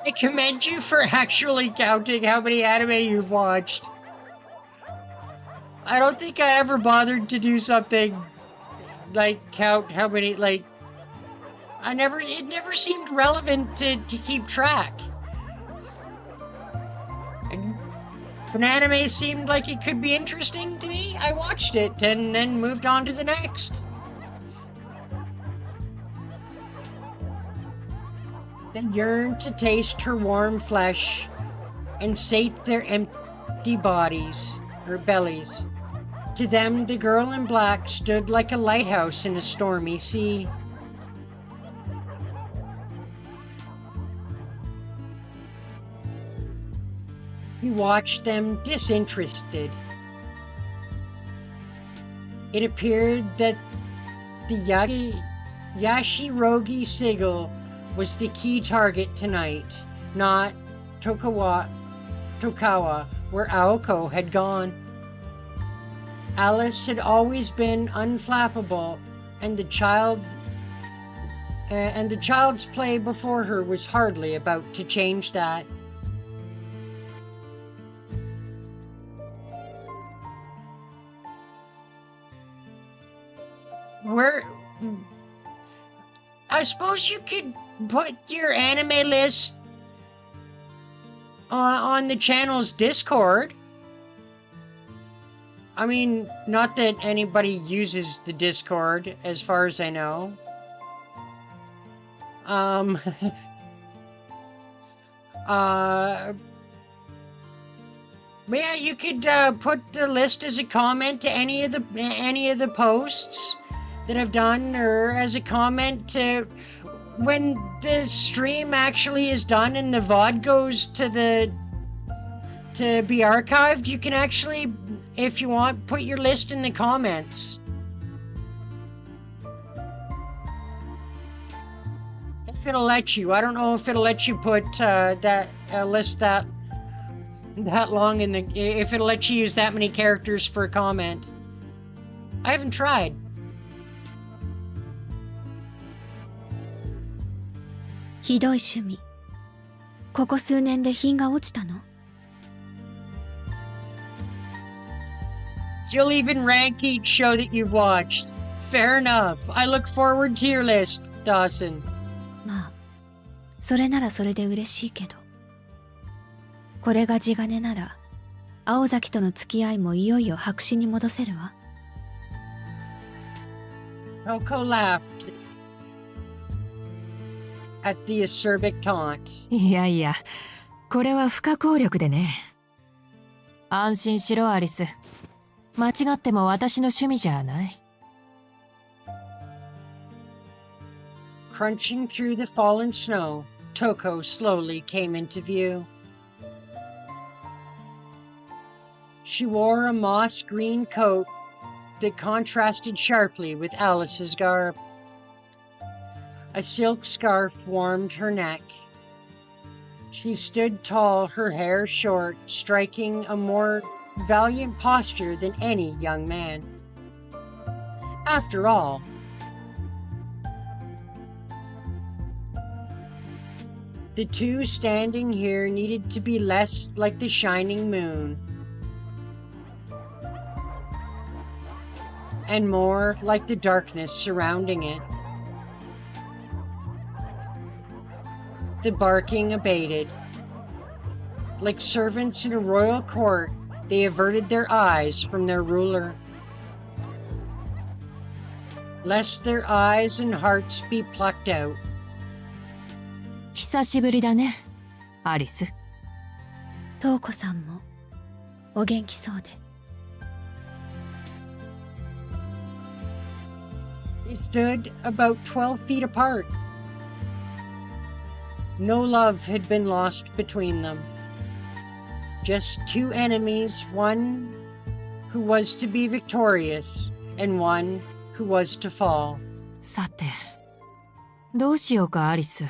I commend you for actually counting how many anime you've watched. I don't think I ever bothered to do something like count how many, like, it never seemed relevant to keep track. And if an anime seemed like it could be interesting to me, I watched it and then moved on to the next. They yearned to taste her warm flesh and sate their empty bodies, or bellies. To them, the girl in black stood like a lighthouse in a stormy sea. He watched them disinterested. It appeared that the Yashirogi sigil was the key target tonight, not Tokawa, where Aoko had gone. Alice had always been unflappable, and the child's play before her was hardly about to change that. I suppose you could put your anime list on the channel's Discord. I mean, not that anybody uses the Discord, as far as I know. Yeah, you could put the list as a comment to any of the posts that I've done, or as a comment to when the stream actually is done and the VOD goes to be archived. You can actually, if you want, put your list in the comments. If it'll let you. I don't know if it'll let you put that list that long in the, if it'll let you use that many characters for a comment. I haven't tried. "ひどい趣味。ここ数年で品が落ちたの?" You'll even rank each show that you've watched. Fair enough. I look forward to your list, Dawson. まあ、それならそれで嬉しいけど。これが地金なら、青崎との付き合いもいよいよ白紙に戻せるわ。Touko laughed at the acerbic taunt. いやいや、これは不可抗力でね。安心しろ、アリス。間違っても私の趣味じゃない。Crunching through the fallen snow, Touko slowly came into view. She wore a moss-green coat that contrasted sharply with Alice's garb. A silk scarf warmed her neck. She stood tall, her hair short, striking a more valiant posture than any young man. After all, the two standing here needed to be less like the shining moon and more like the darkness surrounding it. The barking abated. Like servants in a royal court, they averted their eyes from their ruler, lest their eyes and hearts be plucked out. 久しぶりだね、アリス。トウコさんもお元気そうで。They stood about 12 feet apart. No love had been lost between them. Just two enemies, one who was to be victorious and one who was to fall. さて、どうしようか、アリス。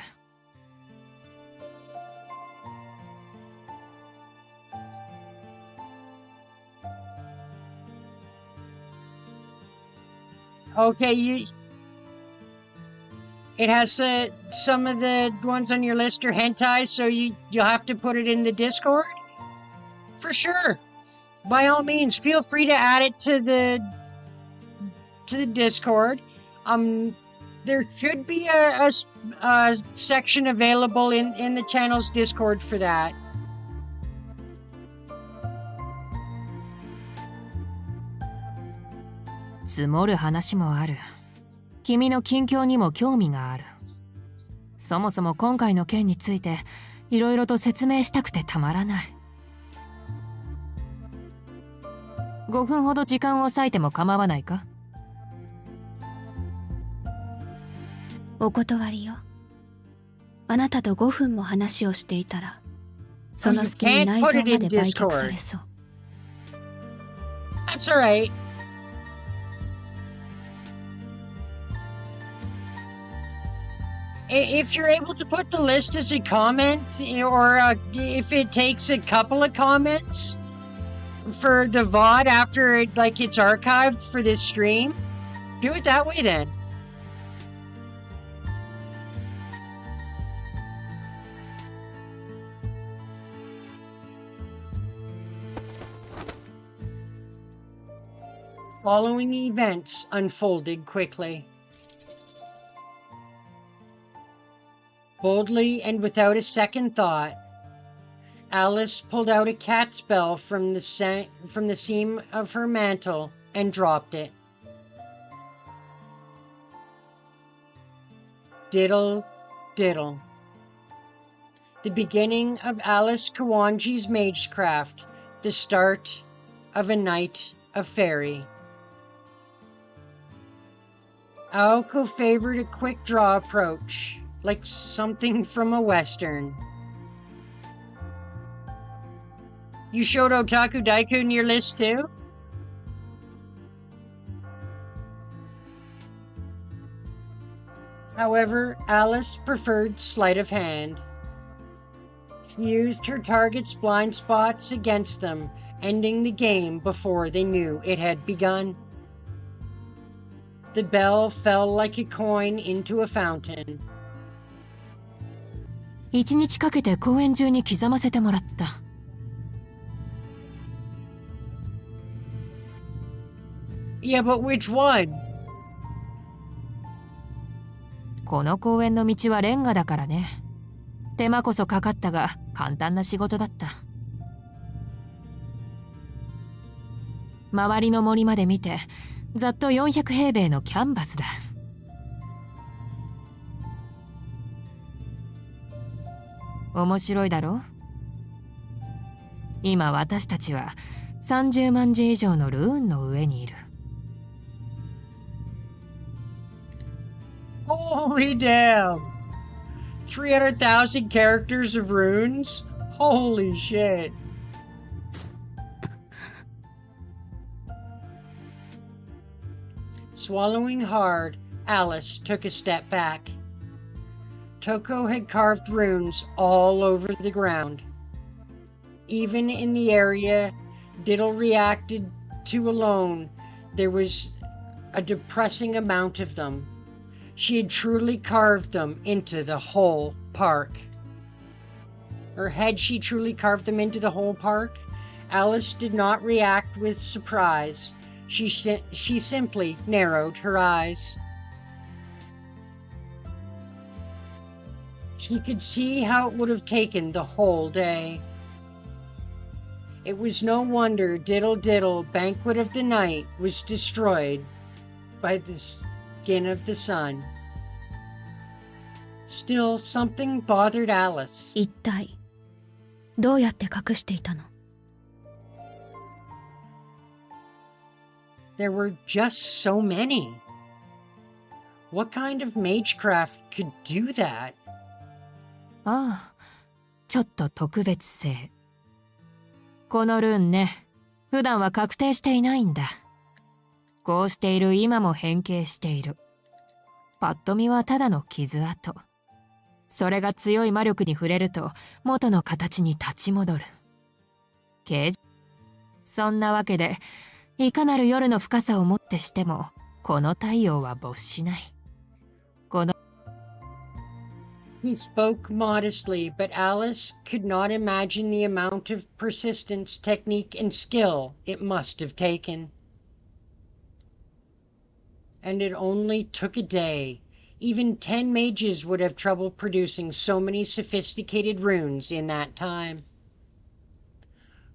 Okay, it has some of the ones on your list are hentai, so you'll have to put it in the Discord? For sure. By all means, feel free to add it to the Discord. There should be a section available in the channel's Discord for that. 積もる話もある。君の近況にも興味がある。そもそも今回の件についていろいろと説明したくてたまらない。5分ほど時間を割いても構わないか？お断りよ。あなたと5分も話をしていたら、その隙に内臓まで売却されそう。That's alright. If you're able to put the list as a comment, or if it takes a couple of comments for the VOD after it's archived for this stream, do it that way then. Following events unfolded quickly. Boldly and without a second thought, Alice pulled out a cat's bell from the seam of her mantle and dropped it. Diddle, diddle. The beginning of Alice Kawanji's magecraft, the start of a night of fairy. Aoko favored a quick draw approach, like something from a western. You showed Otaku Daiku in your list too? However, Alice preferred sleight of hand. She used her target's blind spots against them, ending the game before they knew it had begun. The bell fell like a coin into a fountain. 1日かけて公園中に刻ませてもらった。Yeah, but which one? この公園の道はレンガだからね。手間こそかかったが簡単な仕事だった。周りの森まで見て、ざっと400平米のキャンバスだ。面白いだろ？今私たちは30万字以上のルーンの上にいる。Holy damn! 300,000 characters of runes? Holy shit. Swallowing hard, Alice took a step back. Touko had carved runes all over the ground. Even in the area Diddle reacted to alone, there was a depressing amount of them. She had truly carved them into the whole park. Or had she truly carved them into the whole park? Alice did not react with surprise. She simply narrowed her eyes. She could see how it would have taken the whole day. It was no wonder Diddle Diddle Banquet of the Night was destroyed by the skin of the sun. Still, something bothered Alice. 一体どうやって隠していたの？ There were just so many. What kind of magecraft could do that? ああ、ちょっと特別性。このルーンね、普段は確定していないんだ。こうしている今も変形している。パッと見はただの傷跡。それが強い魔力に触れると元の形に立ち戻る。そんなわけで、いかなる夜の深さをもってしても、この太陽は没しない。この He spoke modestly, but Alice could not imagine the amount of persistence, technique, and skill it must have taken. And it only took a day. Even 10 mages would have trouble producing so many sophisticated runes in that time.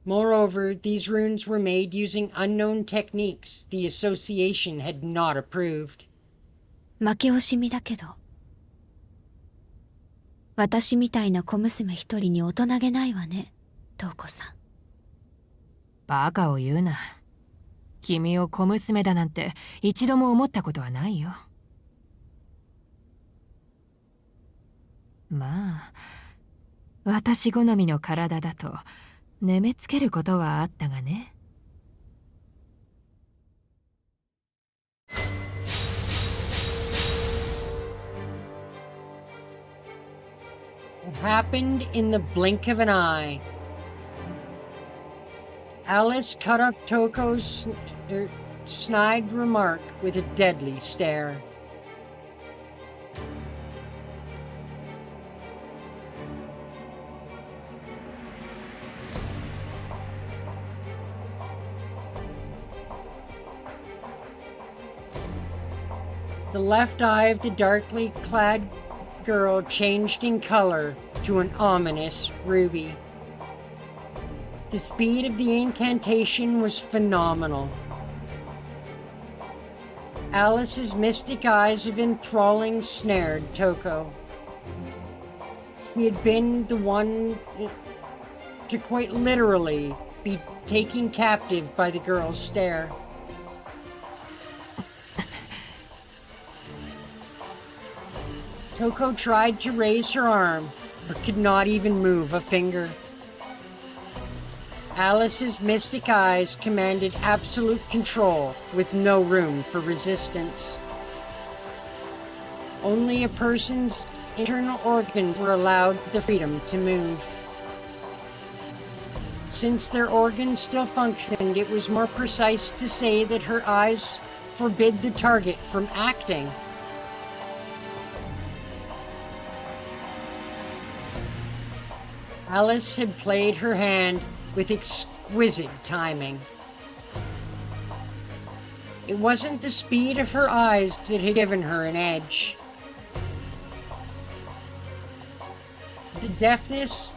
Moreover, these runes were made using unknown techniques the association had not approved. 負け惜しみだけど、私みたいな小娘一人に大人げないわね、東子さん。バカを言うな。君を小娘だなんて一度も思ったことはないよ。まあ、私好みの体だと眠めつけることはあったがね。It happened in the blink of an eye. Alice cut off Touko's snide remark with a deadly stare. The left eye of the darkly clad girl changed in color to an ominous ruby. The speed of the incantation was phenomenal. Alice's mystic eyes of enthralling snared Touko. She had been the one to quite literally be taken captive by the girl's stare. Touko tried to raise her arm, but could not even move a finger. Alice's mystic eyes commanded absolute control, with no room for resistance. Only a person's internal organs were allowed the freedom to move. Since their organs still functioned, it was more precise to say that her eyes forbid the target from acting. Alice had played her hand with exquisite timing. It wasn't the speed of her eyes that had given her an edge. The deftness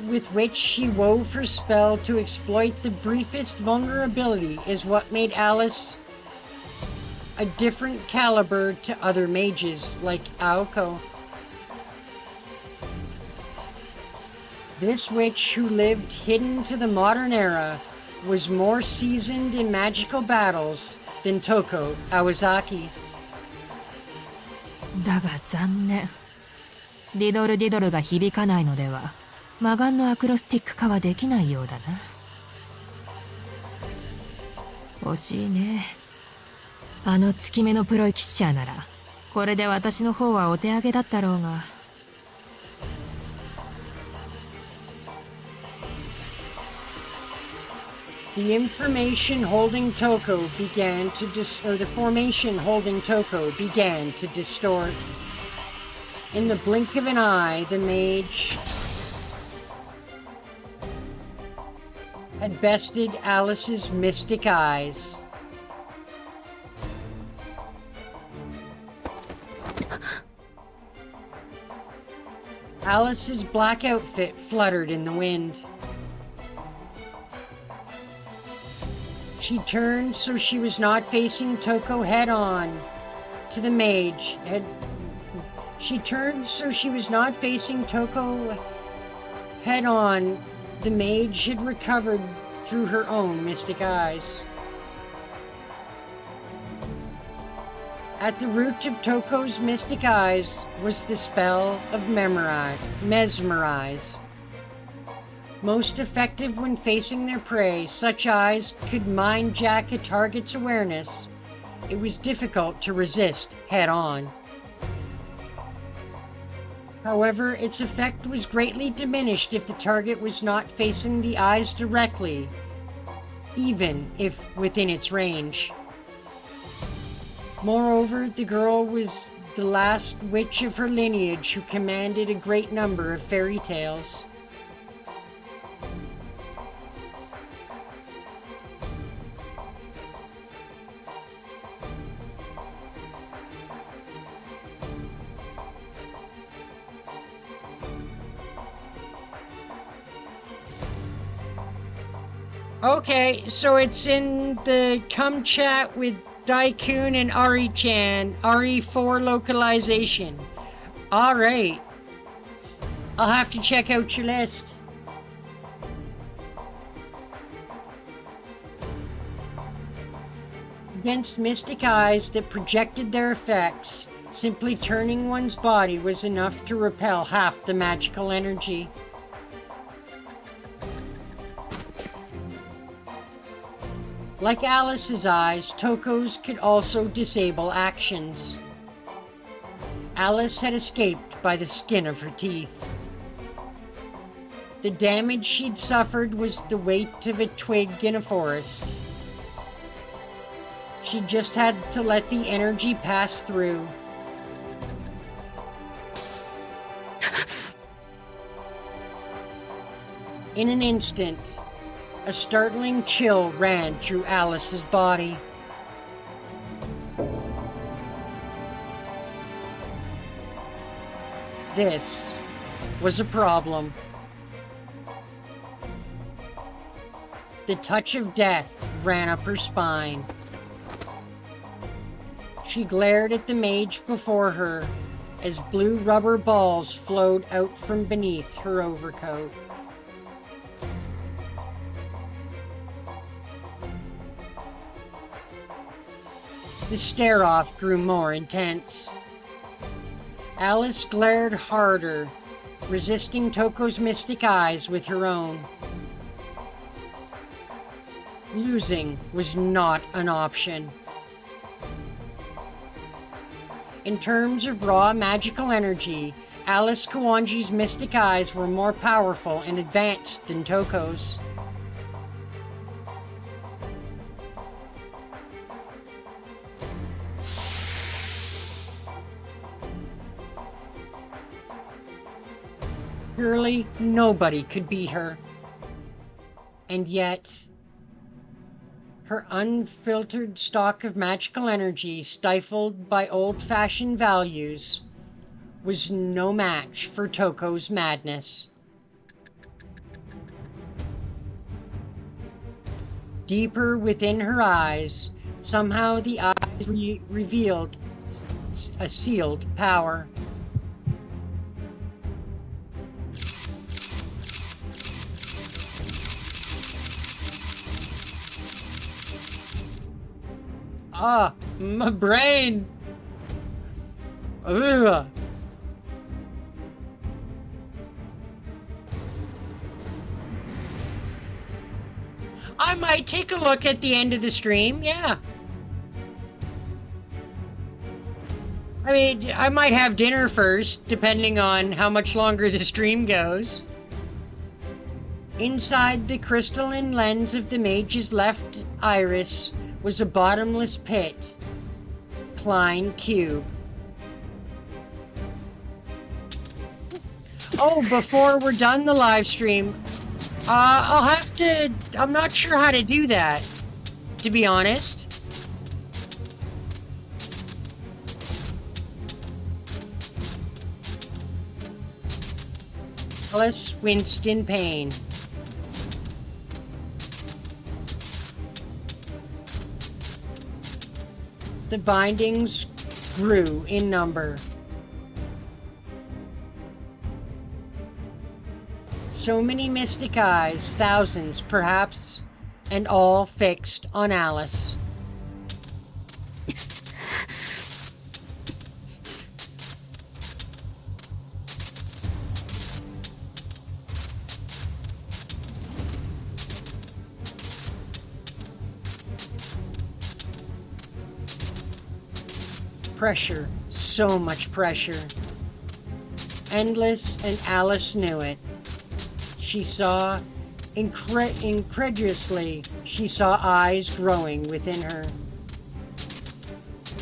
with which she wove her spell to exploit the briefest vulnerability is what made Alice a different caliber to other mages like Aoko. This witch who lived hidden to the modern era was more seasoned in magical battles than Touko Awazaki. だが残念。ディドルディドルが響かないのでは、魔眼のアクロスティック化はできないようだな。惜しいね。あの月目のプロイキッシャーなら、これで私の方はお手上げだったろうが。The information holding Touko began to the formation holding Touko began to distort. In the blink of an eye, the mage had bested Alice's mystic eyes. Alice's black outfit fluttered in the wind. She turned so she was not facing Touko head-on to the mage. She turned so she was not facing Touko head-on. The mage had recovered through her own mystic eyes. At the root of Touko's mystic eyes was the spell of mesmerize. Most effective when facing their prey, such eyes could mind-jack a target's awareness. It was difficult to resist head-on. However, its effect was greatly diminished if the target was not facing the eyes directly, even if within its range. Moreover, the girl was the last witch of her lineage who commanded a great number of fairy tales. Okay, so it's in the Come Chat with Daikun and Ari-chan, RE4 localization. Alright. I'll have to check out your list. Against mystic eyes that projected their effects, simply turning one's body was enough to repel half the magical energy. Like Alice's eyes, Touko's could also disable actions. Alice had escaped by the skin of her teeth. The damage she'd suffered was the weight of a twig in a forest. She just had to let the energy pass through. In an instant, a startling chill ran through Alice's body. This was a problem. The touch of death ran up her spine. She glared at the mage before her as blue rubber balls flowed out from beneath her overcoat. The stare-off grew more intense. Alice glared harder, resisting Touko's mystic eyes with her own. Losing was not an option. In terms of raw magical energy, Alice Kawanji's mystic eyes were more powerful and advanced than Touko's. Surely nobody could beat her. And yet, her unfiltered stock of magical energy, stifled by old-fashioned values, was no match for Touko's madness. Deeper within her eyes, somehow the eyes revealed a sealed power. Ah, my brain! Ugh. I might take a look at the end of the stream, yeah. I mean, I might have dinner first, depending on how much longer the stream goes. Inside the crystalline lens of the mage's left iris was a bottomless pit. Klein cube. Oh, before we're done the live stream, I'm not sure how to do that, to be honest. Alice winced in pain. The bindings grew in number. So many mystic eyes, thousands perhaps, and all fixed on Alice. Pressure, so much pressure. Endless, and Alice knew it. She saw, incredulously, she saw eyes growing within her.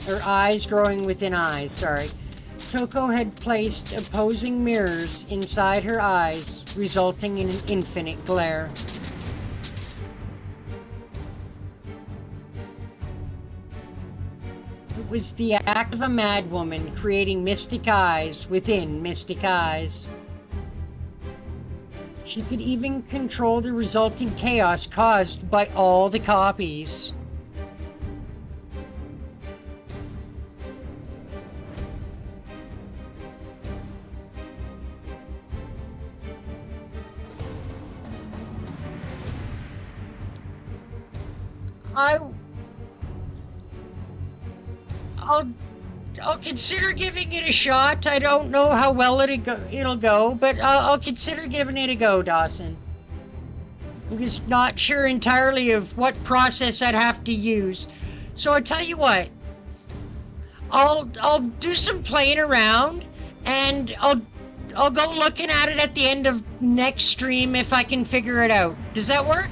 Her eyes growing within eyes, sorry. Touko had placed opposing mirrors inside her eyes, resulting in an infinite glare. It was the act of a madwoman creating mystic eyes within mystic eyes. She could even control the resulting chaos caused by all the copies. I'll consider giving it a shot. I don't know how well it'll go, but I'll consider giving it a go, Dawson. I'm just not sure entirely of what process I'd have to use. So I tell you what, I'll do some playing around, and I'll go looking at it at the end of next stream if I can figure it out. Does that work?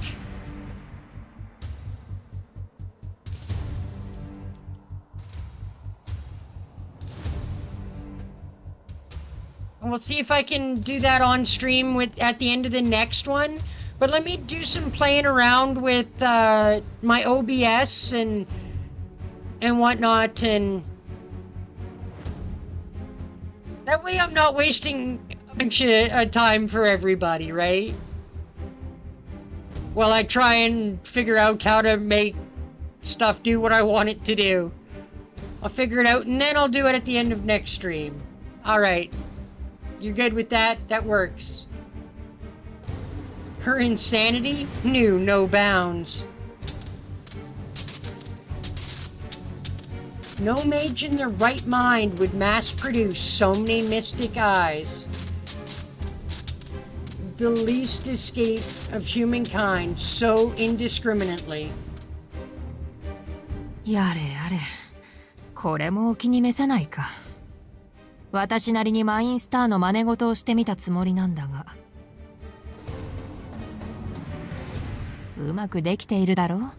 We'll see if I can do that on stream at the end of the next one. But let me do some playing around with my OBS and whatnot, and that way I'm not wasting a bunch of time for everybody, right? Well, I try and figure out how to make stuff do what I want it to do. I'll figure it out, and then I'll do it at the end of next stream. All right. You're good with that? That works. Her insanity knew no bounds. No mage in their right mind would mass-produce so many mystic eyes. The least escape of humankind so indiscriminately. やれやれ、これもお気に召さないか。私なりにマインスターの真似事をしてみたつもりなんだが、うまくできているだろう。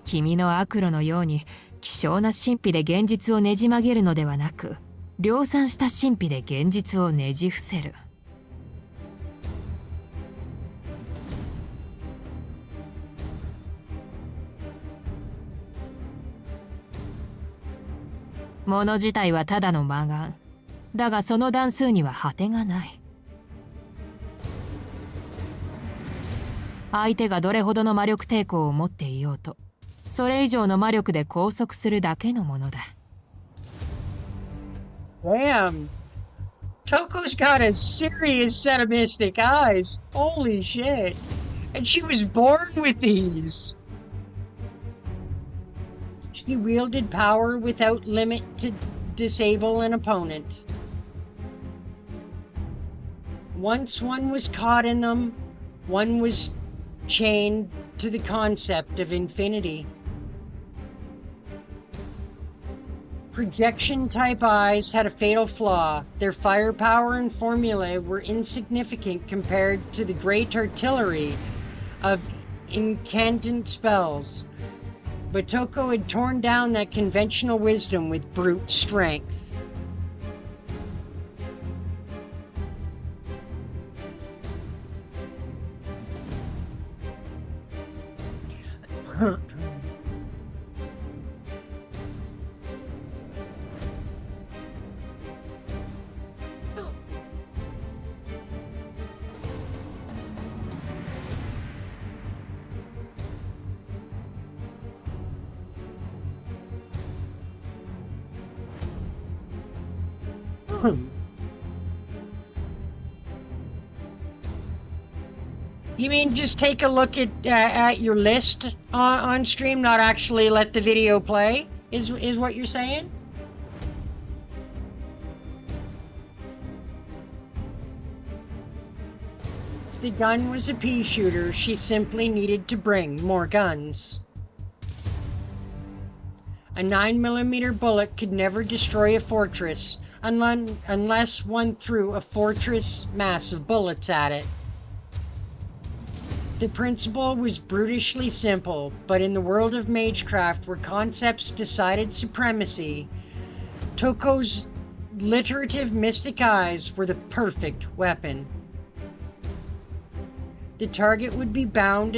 君の悪路のように希少な神秘で現実をねじ曲げるのではなく、量産した神秘で現実をねじ伏せる。物自体はただの魔眼。だがその段数には果てがない。相手がどれほどの魔力抵抗を持っていようと、それ以上の魔力で拘束するだけのものだ。Damn. Toko's got a serious set of mystic eyes. Holy shit. And she was born with these. She wielded power without limit to disable an opponent. Once one was caught in them, one was chained to the concept of infinity. Projection-type eyes had a fatal flaw. Their firepower and formulae were insignificant compared to the great artillery of incandescent spells. But Touko had torn down that conventional wisdom with brute strength. You mean just take a look at your list on stream, not actually let the video play? Is what you're saying? If the gun was a pea shooter, she simply needed to bring more guns. A 9mm bullet could never destroy a fortress unless one threw a fortress mass of bullets at it. The principle was brutishly simple, but in the world of magecraft where concepts decided supremacy, Touko's literative mystic eyes were the perfect weapon. The target would be bound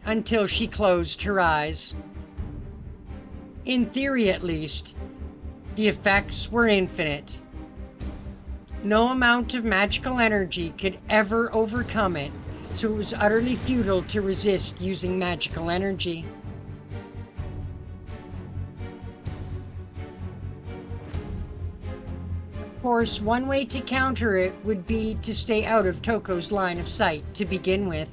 until she closed her eyes. In theory, at least, the effects were infinite. No amount of magical energy could ever overcome it, so it was utterly futile to resist using magical energy. Of course, one way to counter it would be to stay out of Touko's line of sight to begin with.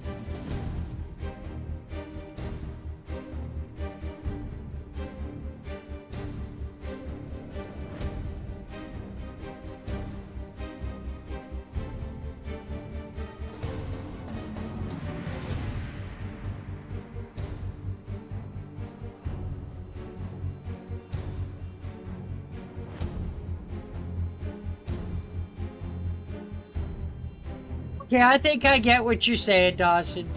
Yeah, I think I get what you're saying, Dawson.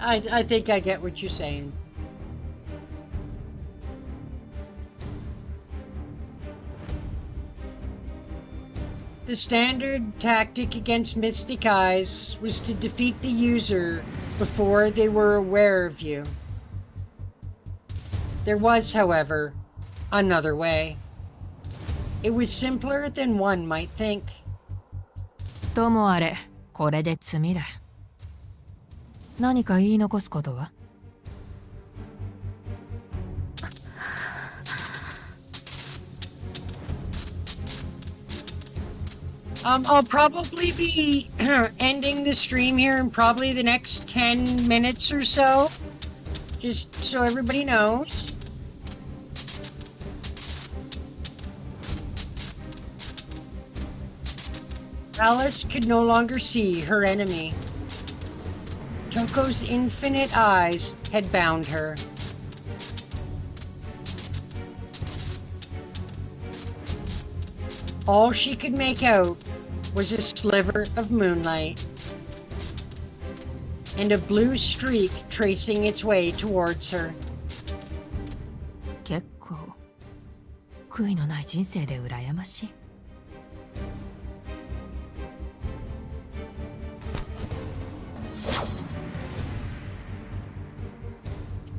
I think I get what you're saying. The standard tactic against Mystic Eyes was to defeat the user before they were aware of you. There was, however, another way. It was simpler than one might think. ともあれ、これで詰みだ。何か言い残すことは？ I'll probably be ending the stream here in probably the next 10 minutes or so. Just so everybody knows. Alice could no longer see her enemy. Touko's infinite eyes had bound her. All she could make out was a sliver of moonlight and a blue streak tracing its way towards her. 結構悔いのない人生で羨ましい。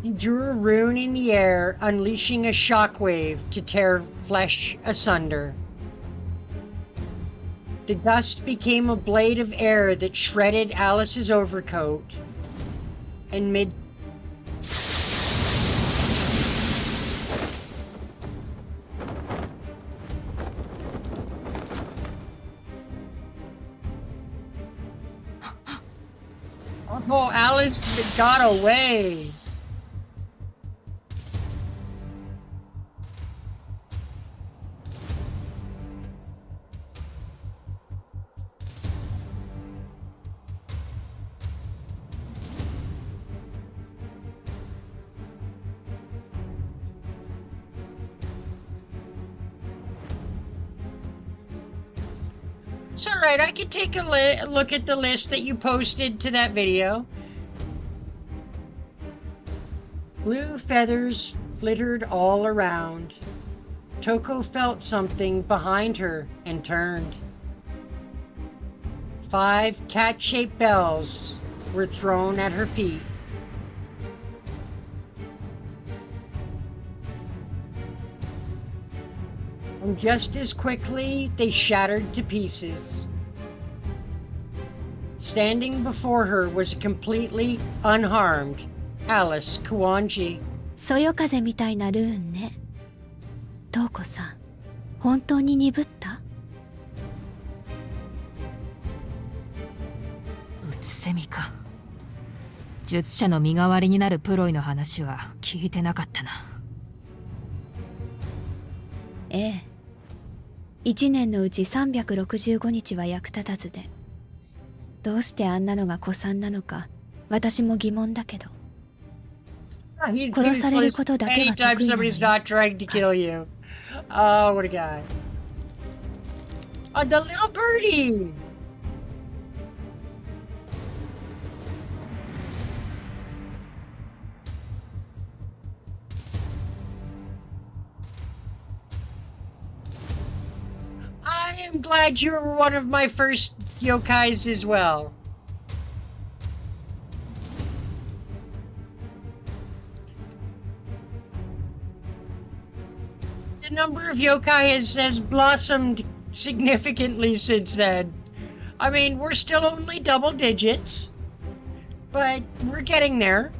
He drew a rune in the air, unleashing a shockwave to tear flesh asunder. The gust became a blade of air that shredded Alice's overcoat, and Oh, Alice got away! It's alright, I can take a look at the list that you posted to that video. Blue feathers flittered all around. Touko felt something behind her and turned. 5 cat-shaped bells were thrown at her feet. And just as quickly, they shattered to pieces. Standing before her was a completely unharmed Alice Kuwanji. そよ風みたいなルーンね。トウコさん、本当に鈍った？うつせみか。術者の身代わりになるプロイの話は聞いてなかったな。ええ。1年のうち365日は役立たずで、どうしてあんなのが古参なのか私も疑問だけど。殺されることだけは得意なのよ。 Anytime somebody's not trying to kill you. Oh, what a guy. Oh, the little birdie! I am glad you were one of my first yokais as well. The number of yokai has blossomed significantly since then. I mean, we're still only double digits, but we're getting there.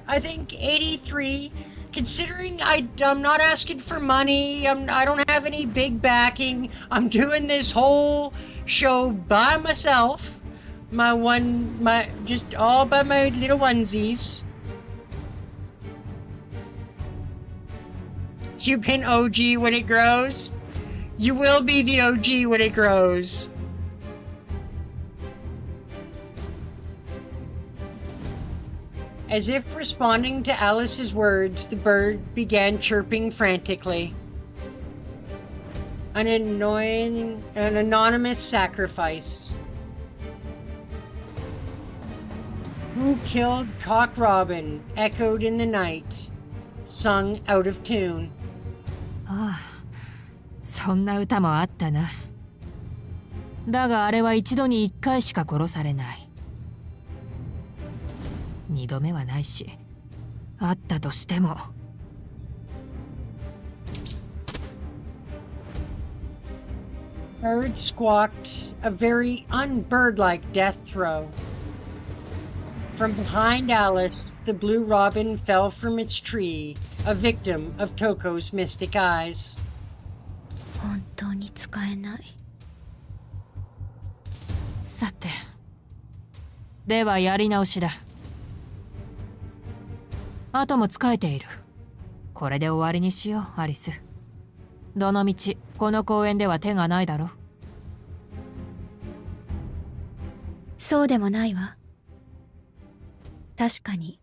I think 83, considering I'm not asking for money, I don't have any big backing, I'm doing this whole show by myself, just all by my little onesies. You've been OG when it grows. You will be the OG when it grows. As if responding to Alice's words, the bird began chirping frantically. An anonymous sacrifice. Who killed Cock Robin echoed in the night, sung out of tune. ああ、そんな歌もあったな。だがあれは一度に1回しか殺されない。2度目はないし、あったとしても。Bird squawked a very unbird-like death throw. From behind Alice, the blue robin fell from its tree, a victim of Touko's mystic eyes. 本当に使えない。さて、ではやり直しだ。あとも使えている。これで終わりにしよう、アリス。どのみち、この公園では手がないだろ。そうでもないわ。確かに、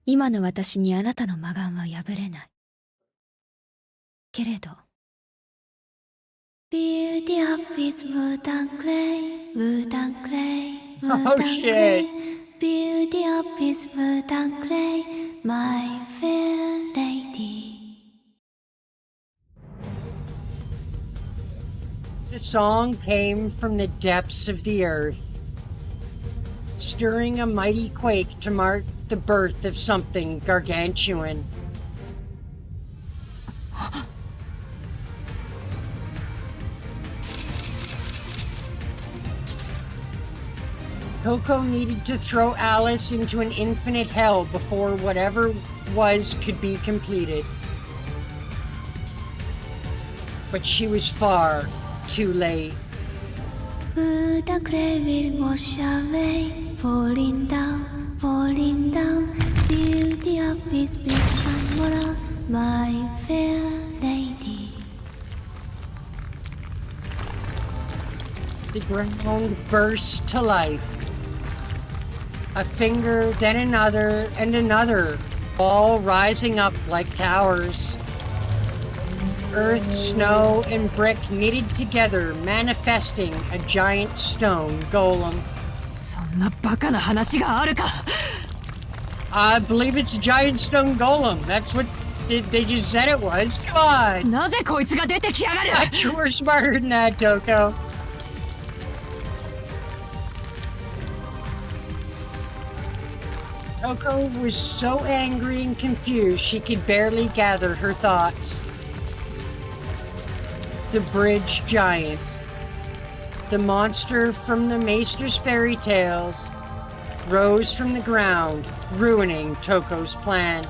今の私にあなたの魔眼は破れない。けれど、Beauty up is wood and clay, wood and clay, wood and clay. Beauty up is wood and clay, my fair lady. The song came from the depths of the earth, stirring a mighty quake to mark the birth of something gargantuan. Touko needed to throw Alice into an infinite hell before whatever was could be completed. But she was far too late. Wood and clay will wash away, falling down, falling down. Beauty up is bliss and moral, my fair lady. The ground burst to life. A finger, then another, and another, all rising up like towers. earth, snow, and brick knitted together, manifesting a giant stone golem. そんなバカな話があるか。 I believe it's a giant stone golem. That's what they just said it was. Come on! なぜこいつが出てきやがる。 You were smarter than that, Touko. Touko was so angry and confused she could barely gather her thoughts. The bridge giant. The monster from the Maester's fairy tales rose from the ground, ruining Touko's plan.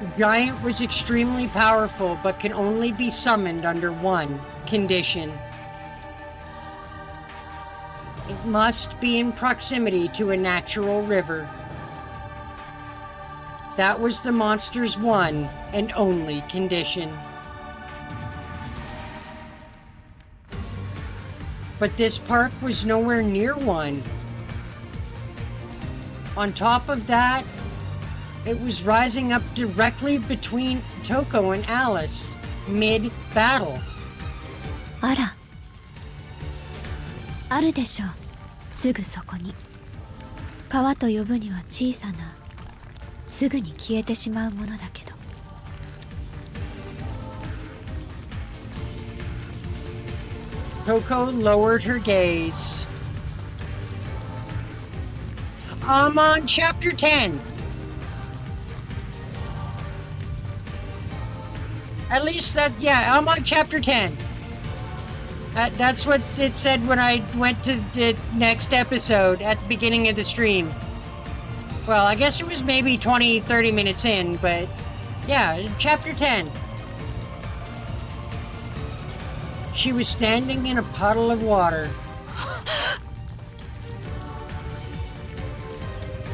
The giant was extremely powerful, but could only be summoned under one condition. It must be in proximity to a natural river. That was the monster's one and only condition. But this park was nowhere near one. On top of that, it was rising up directly between Touko and Alice, mid-battle. あら。あるでしょう。すぐそこに。川と呼ぶには小さな、すぐに消えてしまうものだけど。Touko lowered her gaze. I'm on chapter 10. At least that, yeah, I'm on chapter 10. That's what it said when I went to the next episode at the beginning of the stream. Well, I guess it was maybe 20-30 minutes in, but yeah, chapter 10. She was standing in a puddle of water.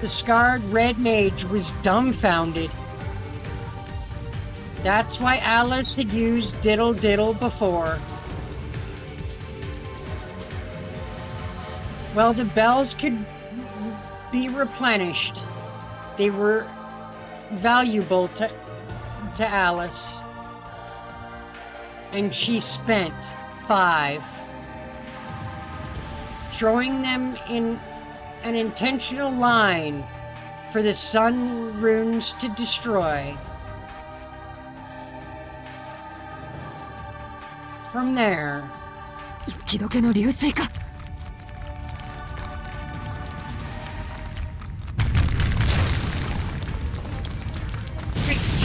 The scarred red mage was dumbfounded. That's why Alice had used Diddle Diddle before. Well, the bells could be replenished. They were valuable to Alice. And she spent 5. Throwing them in an intentional line for the sun runes to destroy. From there, 雪解けの流水か。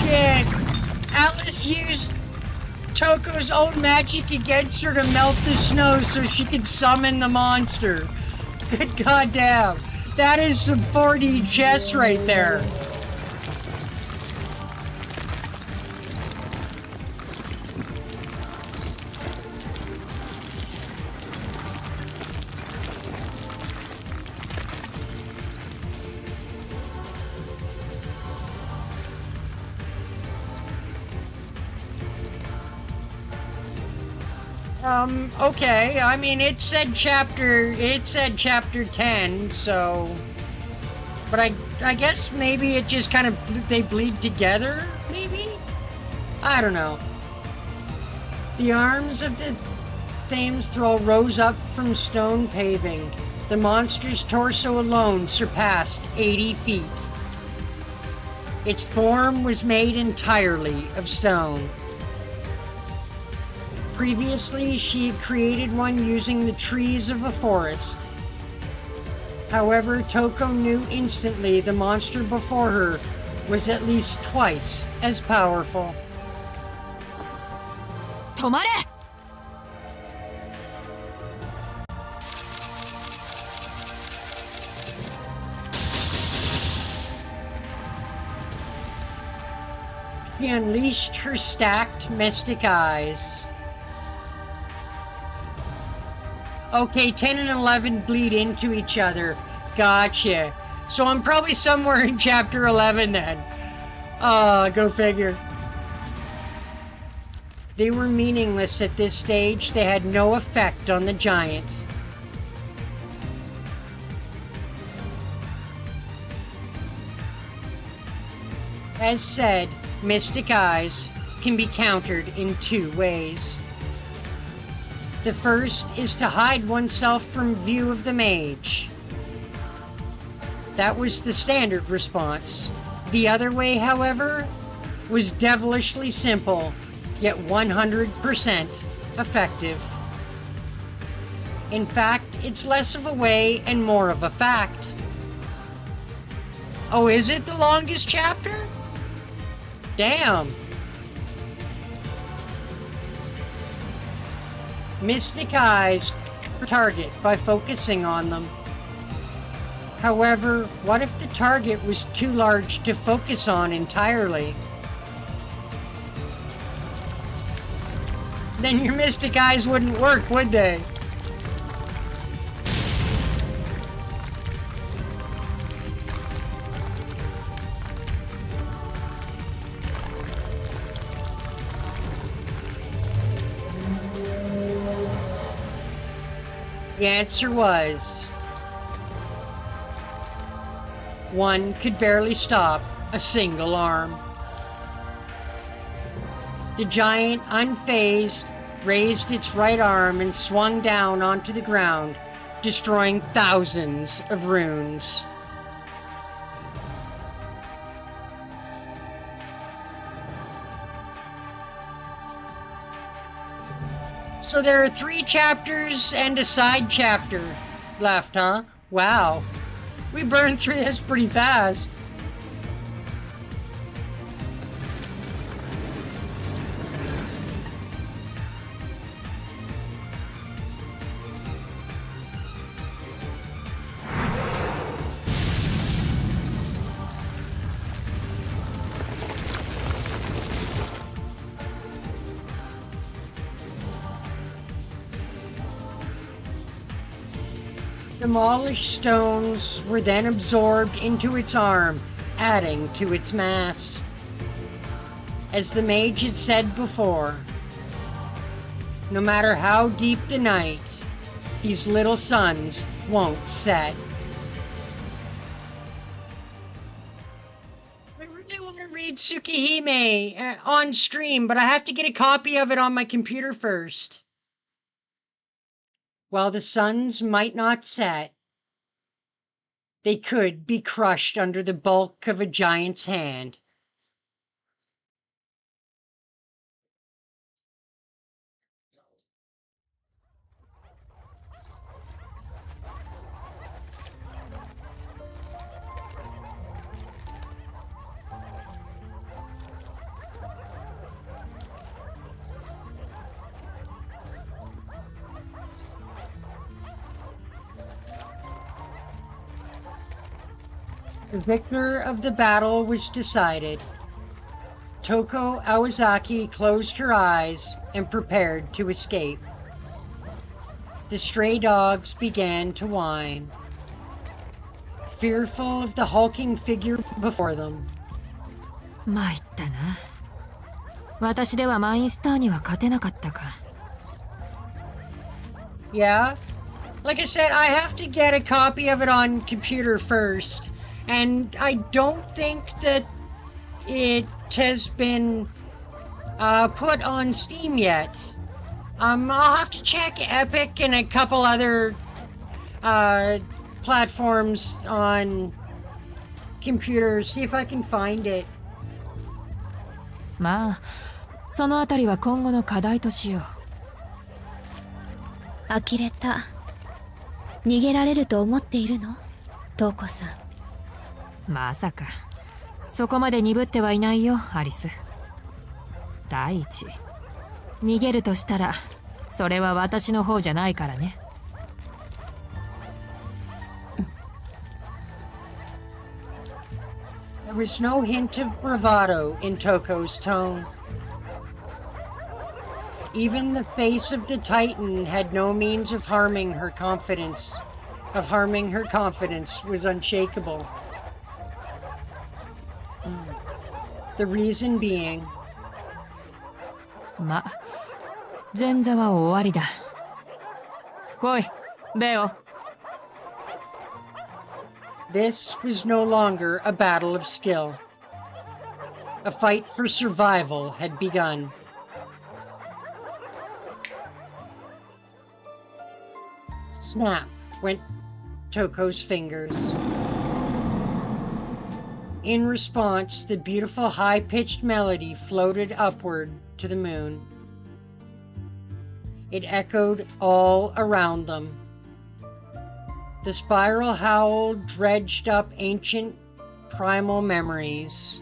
shit! Alice used Touko's own magic against her to melt the snow so she could summon the monster. Good goddamn. That is some 4D chess right there. Okay, I mean, it said chapter 10, so... But I guess maybe it just kind of, they bleed together, maybe? I don't know. The arms of the Thames Thrall rose up from stone paving. The monster's torso alone surpassed 80 feet. Its form was made entirely of stone. Previously, she had created one using the trees of a forest. However, Touko knew instantly the monster before her was at least twice as powerful. 止まれ。 She unleashed her stacked mystic eyes. Okay, 10 and 11 bleed into each other. Gotcha. So I'm probably somewhere in chapter 11 then. Go figure. They were meaningless at this stage. They had no effect on the giant. As said, mystic eyes can be countered in two ways. The first is to hide oneself from view of the mage. That was the standard response. The other way, however, was devilishly simple, yet 100% effective. In fact, it's less of a way and more of a fact. Oh, is it the longest chapter? Damn. Mystic eyes target by focusing on them. However, what if the target was too large to focus on entirely? Then your mystic eyes wouldn't work, would they? The answer was... one could barely stop a single arm. The giant, unfazed, raised its right arm and swung down onto the ground, destroying thousands of runes. So there are 3 chapters and a side chapter left, huh? Wow. We burned through this pretty fast. Demolished stones were then absorbed into its arm, adding to its mass. As the mage had said before, no matter how deep the night, these little suns won't set. I really want to read Tsukihime on stream, but I have to get a copy of it on my computer first. While the suns might not set, they could be crushed under the bulk of a giant's hand. The victor of the battle was decided. Touko Awazaki closed her eyes and prepared to escape. The stray dogs began to whine, fearful of the hulking figure before them. 参ったな。私ではマインスターには勝てなかったか。Yeah? Like I said, I have to get a copy of it on computer first. And I don't think that it has been put on Steam yet. I'll have to check Epic and a couple other platforms on computer, see if I can find it. まあ、そのあたりは今後の課題としよう。呆れた。逃げられると思っているの？トウコさん。まさかそこまで鈍ってはいないよ、アリス。第一、逃げるとしたらそれは私の方じゃないからね。There was no hint of bravado in Touko's tone. Even the face of the Titan had no means of harming her confidence. Was unshakable. The reason being... ま、前座は終わりだ。来い、ベオ。This was no longer a battle of skill. A fight for survival had begun. Snap went Touko's fingers. In response, the beautiful high-pitched melody floated upward to the moon. It echoed all around them. The spiral howl dredged up ancient primal memories.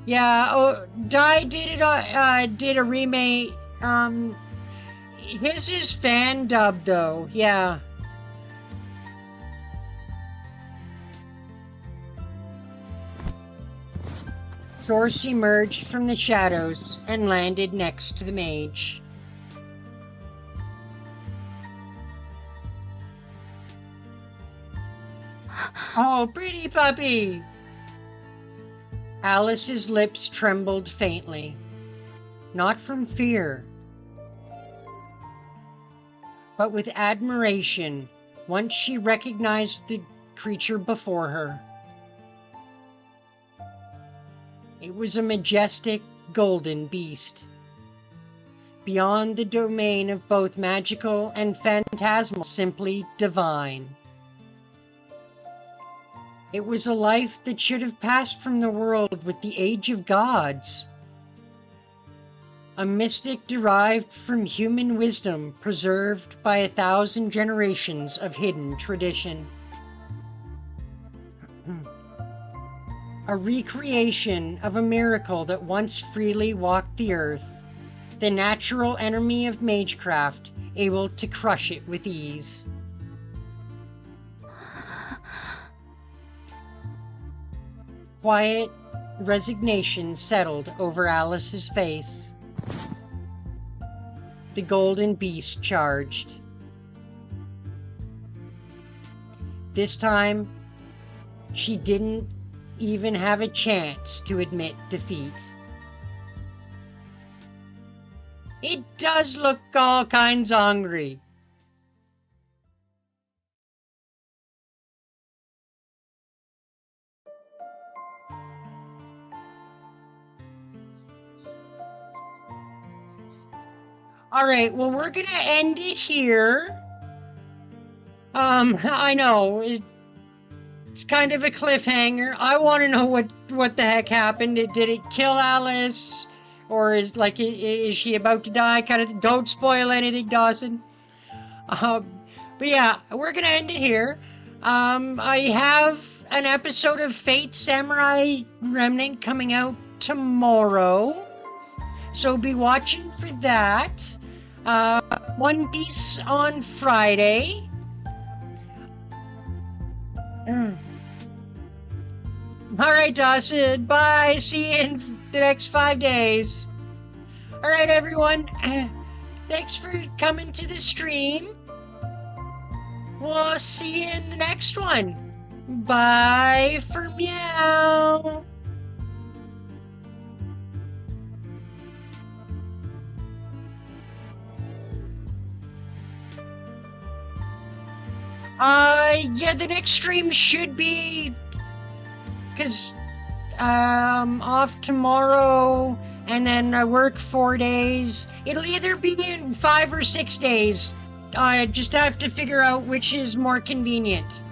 Yeah, Dai did it. Did a remake. His is fan dubbed though. Yeah. Source emerged from the shadows and landed next to the mage. Oh, pretty puppy! Alice's lips trembled faintly, not from fear, but with admiration once she recognized the creature before her. It was a majestic golden beast, beyond the domain of both magical and phantasmal, simply divine. It was a life that should have passed from the world with the age of gods. A mystic derived from human wisdom, preserved by 1,000 generations of hidden tradition. A recreation of a miracle that once freely walked the earth, the natural enemy of magecraft, able to crush it with ease. Quiet resignation settled over Alice's face. The golden beast charged. This time, she didn't even have a chance to admit defeat. It does look all kinds hungry. All right, well, we're gonna end it here. I know it's kind of a cliffhanger. I want to know what the heck happened. Did it kill Alice, or is she about to die? Kind of. Don't spoil anything, Dawson. But yeah, we're gonna end it here. I have an episode of Fate Samurai Remnant coming out tomorrow, so be watching for that. One Piece on Friday. Alright, Dawson. Bye. See you in the next 5 days. Alright, everyone. Thanks for coming to the stream. We'll see you in the next one. Bye for meow. Yeah, the next stream should be, because off tomorrow, and then I work 4 days. It'll either be in 5 or 6 days. I just have to figure out which is more convenient.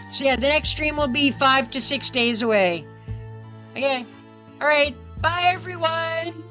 So yeah, the next stream will be 5 to 6 days away. Okay, alright, bye everyone!